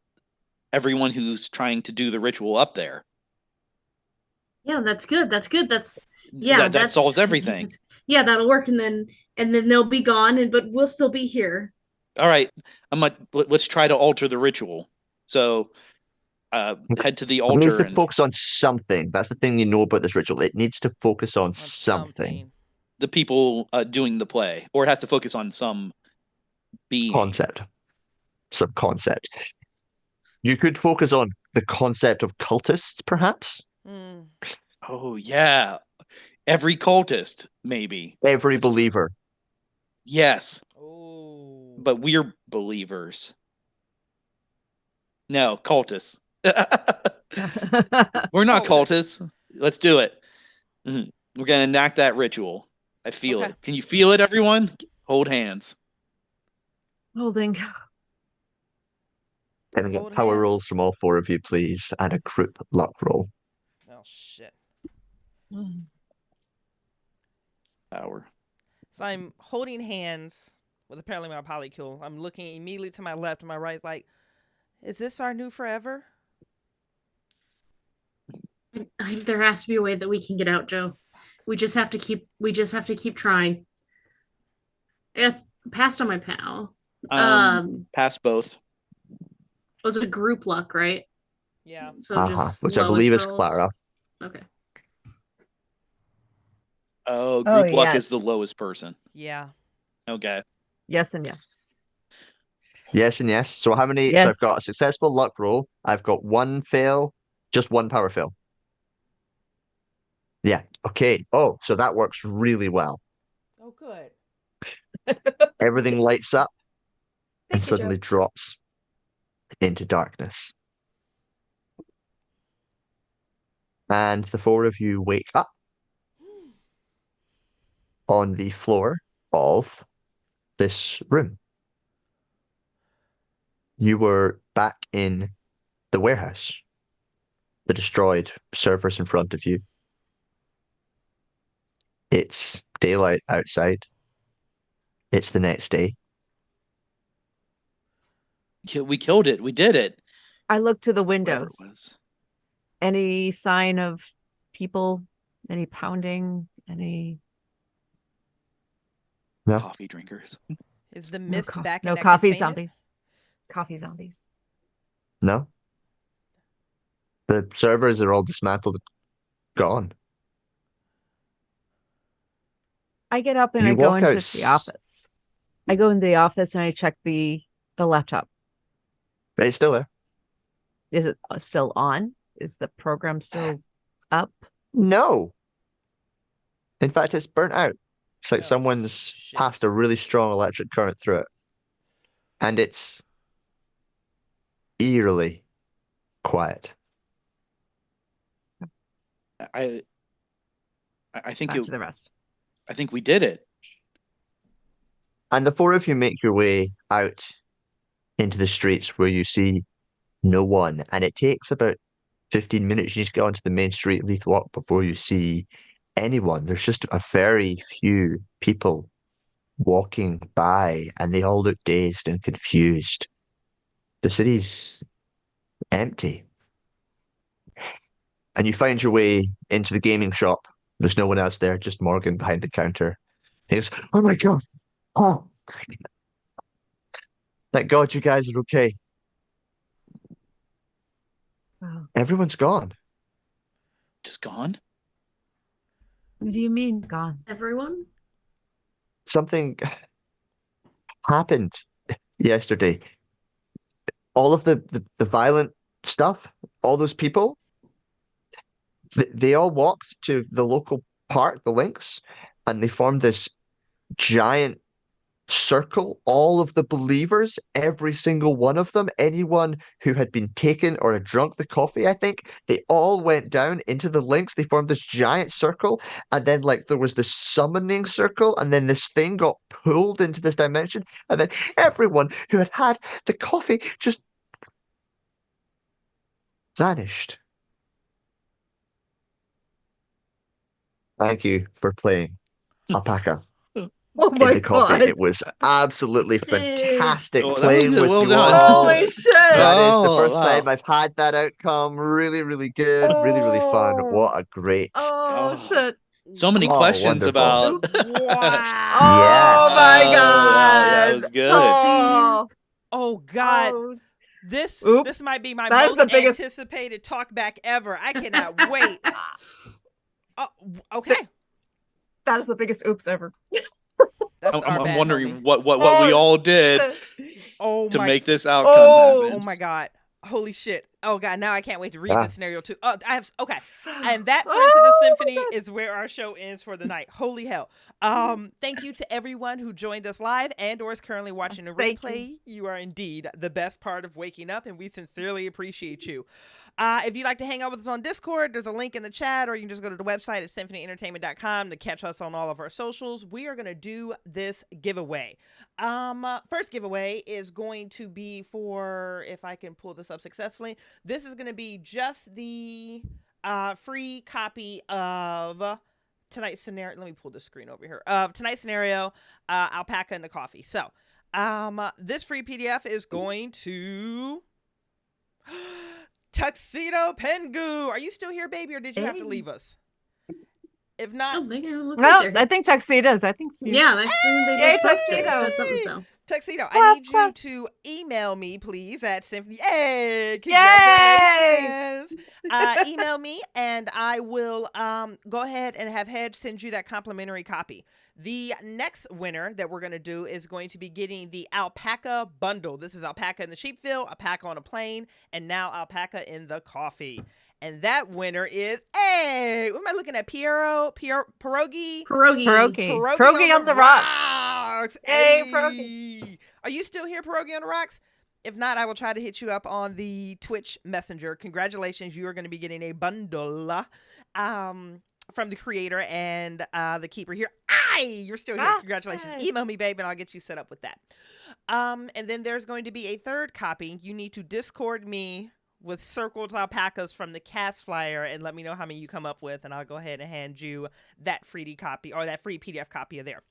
everyone who's trying to do the ritual up there. Yeah, that's good. That solves everything. Yeah, that'll work, and then they'll be gone, but we'll still be here. All right, let's try to alter the ritual. So, head to the altar. It needs to focus on something. That's the thing you know about this ritual. It needs to focus on something. The people doing the play, or it has to focus on some being. Some concept. You could focus on the concept of cultists, perhaps. Oh yeah, every cultist, maybe. Every believer. Yes. Oh. But we're believers. No, cultists. We're not cultists. Let's do it. Mm-hmm. We're gonna enact that ritual. I feel it. Can you feel it, everyone? Hold hands. Holding. Can I get power rolls from all four of you, please, and a group luck roll? Oh shit. Power. So I'm holding hands with apparently my polycule. I'm looking immediately to my left and my right, like, is this our new forever? There has to be a way that we can get out, Joe. We just have to keep trying. It passed on my POW. Pass both. It was a group luck, right? Yeah. So just Which I lowest believe is rolls. Clara. Okay. Oh, Oh, group luck is yes. the lowest person. Yeah. Okay. Yes and yes. Yes and yes. So how many? Yes. So I've got a successful luck roll. I've got one fail, just one power fail. Yeah. Okay. Oh, so that works really well. Oh, good. Everything lights up and Thank you, suddenly Joe. drops into darkness. And the four of you wake up on the floor of this room. You were back in the warehouse, the destroyed servers in front of you. It's daylight outside. It's the next day. We killed it. We did it. I look to the Whatever windows. it was. Any sign of people? Any pounding? Any No. Coffee drinkers. Is the no, mist back in no that coffee containment? zombies? Coffee zombies. No. The servers are all dismantled, gone. I get up and You I go walk into out the office. I go into the office and I check the laptop. It's still there. Is it still on? Is the program still up? No. In fact, it's burnt out. It's like Oh, someone's shit. passed a really strong electric current through it. And it's eerily quiet. I think Back to the rest. I think we did it. And the four of you make your way out into the streets where you see no one. And it takes about 15 minutes. You just get onto the main street, Leith Walk, before you see anyone. There's just a very few people walking by, and they all look dazed and confused. The city's empty. And you find your way into the gaming shop. There's no one else there, just Morgan behind the counter. He goes, "Oh my God. Oh, thank God you guys are okay." Wow. Everyone's gone. Just gone. What do you mean gone? Everyone? Something happened yesterday. All of the violent stuff, all those people, they all walked to the local park, the links, and they formed this giant circle. All of the believers, every single one of them, anyone who had been taken or had drunk the coffee, I think, they all went down into the links. They formed this giant circle, and then like there was this summoning circle, and then this thing got pulled into this dimension, and then everyone who had had the coffee just vanished. Thank you for playing Alpaca Oh in my the coffee. God. It was absolutely fantastic Oh, that was playing good. with Well you done. all. Holy shit. That is the Oh, first wow. time I've had that outcome. Really, really good. Really, really fun. Oh. What a great. Oh, Oh. shit. So many Oh, questions wonderful. about. Oops. Wow. Oh my Oh, God. that was good. Oh, Oh, God. oh. This Oops. might be my That's most the biggest- anticipated talkback ever. I cannot wait. Oh, okay. That is the biggest oops ever. That's our I'm bad, wondering homie. what we Oh, all did shit. Oh to my make this outcome Oh. happen. Oh my God. Holy shit. Oh God, now I can't wait to read Yeah. this scenario too. Oh, I have okay. So- And that, Friends of the Oh, my Symphony, God. is where our show ends for the night. Holy hell. Thank you to everyone who joined us live and or is currently watching the Thank replay. You are indeed the best part of waking up, and we sincerely appreciate you. If you'd like to hang out with us on Discord, there's a link in the chat, or you can just go to the website at symphonyentertainment.com to catch us on all of our socials. We are going to do this giveaway. First giveaway is going to be for, if I can pull this up successfully, this is going to be just the free copy of tonight's scenario. Let me pull the screen over here. Of tonight's scenario, Alpaca and the Coffee. So, this free PDF is going to Tuxedo Pengu. Are you still here, baby, or did you have to Hey. leave us? If Oh, not, they looks Well, like I they're. think tuxedos. I think so. Yeah, they Yay, just posted it. tuxedo. Said something so. Tuxedo, I Claps, need you claps. to email me, please, at Symphony. Yay! Yay! Congratulations! Email me, and I will go ahead and have Hedge send you that complimentary copy. The next winner that we're going to do is going to be getting the Alpaca bundle. This is Alpaca in the Sheepfield, Alpaca on a Plane, and now Alpaca in the Coffee. And that winner is, hey, what am I looking at? Pierogi? Pierogi. Pierogi on the rocks. Yay, Hey. Are you still here, Pierogi on the rocks? If not, I will try to hit you up on the Twitch Messenger. Congratulations, you are going to be getting a bundle from the creator and the keeper here. You're still here. Congratulations. Yay. Email me, babe, and I'll get you set up with that. And then there's going to be a third copy. You need to Discord me with circled alpacas from the cast flyer and let me know how many you come up with, and I'll go ahead and hand you that free copy or that free PDF copy of there.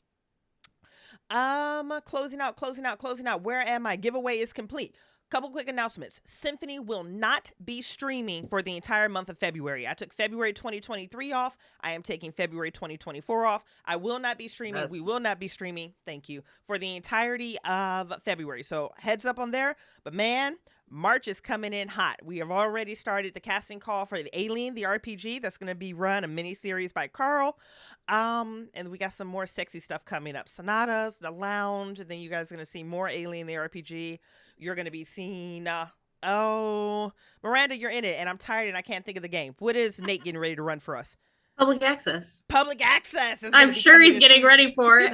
Closing out. Where am I? Giveaway is complete. Couple quick announcements. Symphony will not be streaming for the entire month of February. I took February 2023 off. I am taking February 2024 off. I will not be streaming. Yes. We will not be streaming. Thank you. For the entirety of February. So heads up on there. But man, March is coming in hot. We have already started the casting call for the Alien, the RPG. That's going to be run a mini series by Carl. And we got some more sexy stuff coming up. Sonatas, The Lounge. And then you guys are going to see more Alien, the RPG. You're going to be seeing, Miranda, you're in it. And I'm tired and I can't think of the game. What is Nate getting ready to run for us? Public access. Public access. I'm sure he's getting ready for it.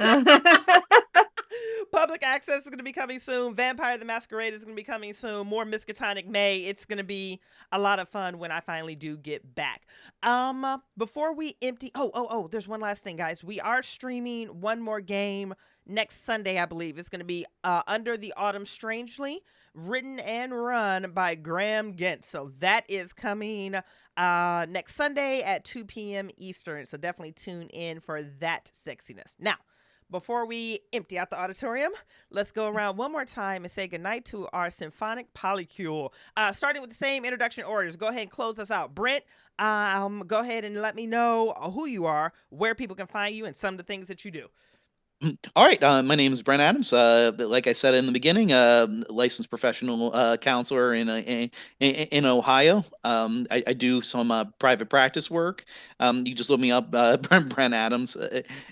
Public access is going to be coming soon. Vampire the Masquerade is going to be coming soon. More Miskatonic May. It's going to be a lot of fun when I finally do get back. Before we empty, there's one last thing, guys. We are streaming one more game next Sunday, I believe. It's going to be Under the Autumn Strangely, written and run by Graham Gent. So that is coming next Sunday at 2 p.m. Eastern. So definitely tune in for that sexiness. Now, before we empty out the auditorium, let's go around one more time and say goodnight to our symphonic polycule. Starting with the same introduction orders. Go ahead and close us out. Brent, go ahead and let me know who you are, where people can find you, and some of the things that you do. All right. My name is Brent Adams. Like I said in the beginning, licensed professional counselor in Ohio. I do some private practice work. You just look me up, Brent Adams,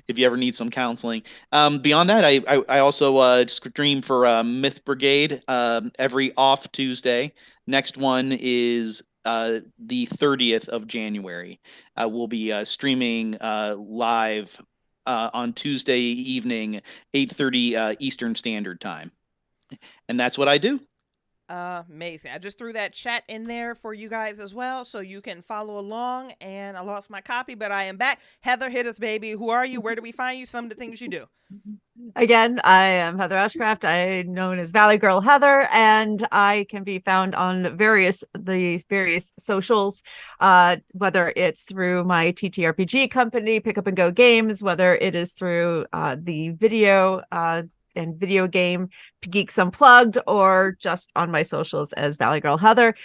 if you ever need some counseling. Beyond that, I also stream for Myth Brigade every off Tuesday. Next one is the 30th of January. We'll be streaming live on Tuesday evening, 8:30 Eastern Standard Time. And that's what I do. Amazing. I just threw that chat in there for you guys as well, so you can follow along. And I lost my copy, but I am back. Heather, hit us, baby. Who are you? Where do we find you? Some of the things you do. Again, I am Heather Ashcraft. I'm known as Valley Girl Heather, and I can be found on the various socials, whether it's through my TTRPG company, Pick Up and Go Games, whether it is through the video and video game Geeks Unplugged, or just on my socials as Valley Girl Heather.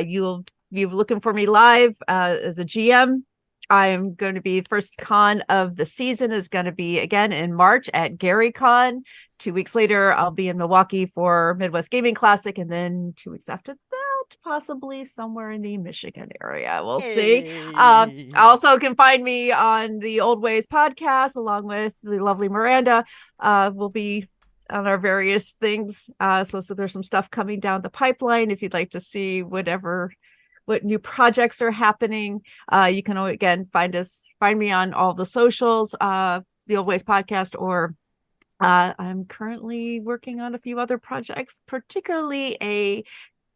You'll be looking for me live as a GM. I'm going to be first con of the season is going to be again in March at GaryCon. 2 weeks later, I'll be in Milwaukee for Midwest Gaming Classic. And then 2 weeks after that, possibly somewhere in the Michigan area. We'll see. Also can find me on the Old Ways podcast, along with the lovely Miranda. We'll be on our various things. So there's some stuff coming down the pipeline. If you'd like to see what new projects are happening, you can again find me on all the socials, the Old Ways podcast, or I'm currently working on a few other projects, particularly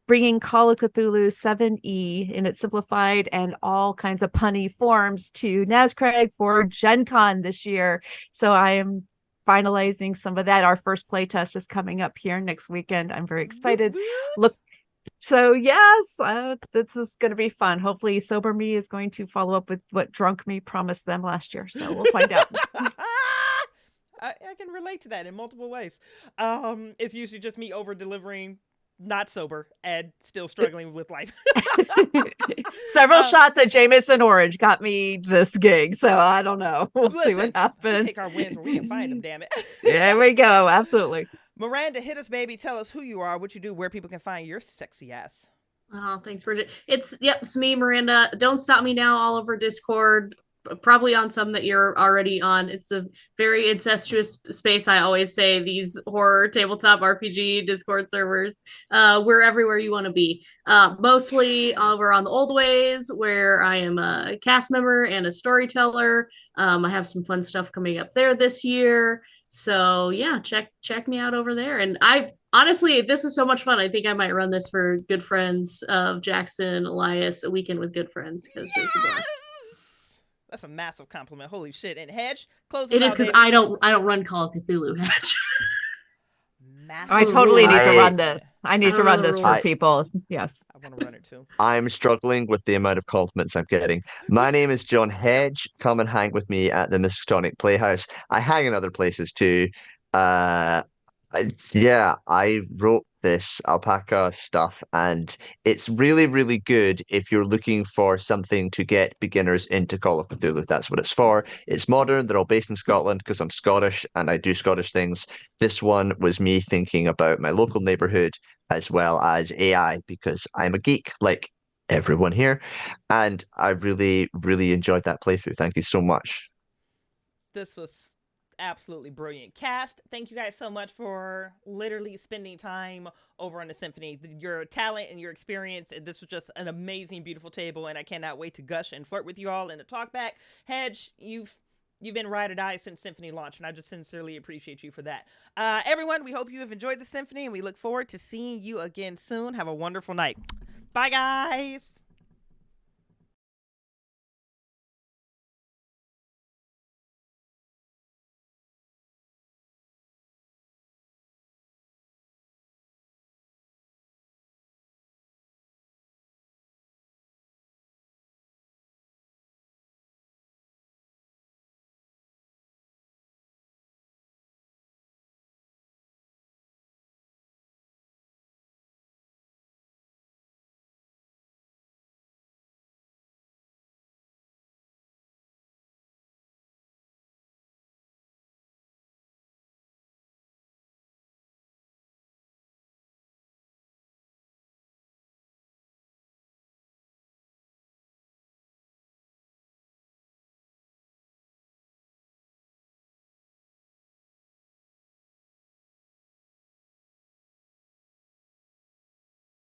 bringing Call of Cthulhu 7E in its simplified and all kinds of punny forms to NASCRAG for Gen Con this year. So I am finalizing some of that. Our first play test is coming up here next weekend. I'm very excited. So yes, this is going to be fun. Hopefully Sober Me is going to follow up with what Drunk Me promised them last year. So we'll find out. I can relate to that in multiple ways. It's usually just me over delivering not sober and still struggling with life. Several shots at Jameson Orange got me this gig, so I don't know. We'll see what Listen, happens. we take our wins where we can find them, damn it. There we go. Absolutely. Miranda, hit us, baby. Tell us who you are, what you do, where people can find your sexy ass. Oh, thanks, Bridgett. It's me, Miranda. Don't Stop Me Now all over Discord. Probably on some that you're already on. It's a very incestuous space. I always say these horror tabletop RPG Discord servers. We're everywhere you want to be. Mostly over on the old ways, where I am a cast member and a storyteller. I have some fun stuff coming up there this year. So yeah, check me out over there. And I honestly, this was so much fun. I think I might run this for Good Friends of Jackson Elias, a weekend with good friends, because it was a blast. That's a massive compliment. Holy shit. And Hedge, close It is because I don't run Call of Cthulhu, Hedge. I totally need to I- run this. I need to run this for rules. people. Yes. I want to run it too. I'm struggling with the amount of compliments I'm getting. My name is John Hedge. Come and hang with me at the Miskatonic Playhouse. I hang in other places too. I wrote this Alpaca stuff, and it's really, really good if you're looking for something to get beginners into Call of Cthulhu. That's what it's for. It's modern. They're all based in Scotland because I'm Scottish and I do Scottish things. This one was me thinking about my local neighborhood as well as AI because I'm a geek like everyone here. And I really, really enjoyed that playthrough. Thank you so much. This was absolutely brilliant. Cast, thank you guys so much for literally spending time over on the Symphony. Your talent and your experience, and this was just an amazing, beautiful table, and I cannot wait to gush and flirt with you all in the talk back. Hedge, you've been ride or die since Symphony launched, and I just sincerely appreciate you for that. Everyone, we hope you have enjoyed the Symphony, and we look forward to seeing you again soon. Have a wonderful night. Bye, guys.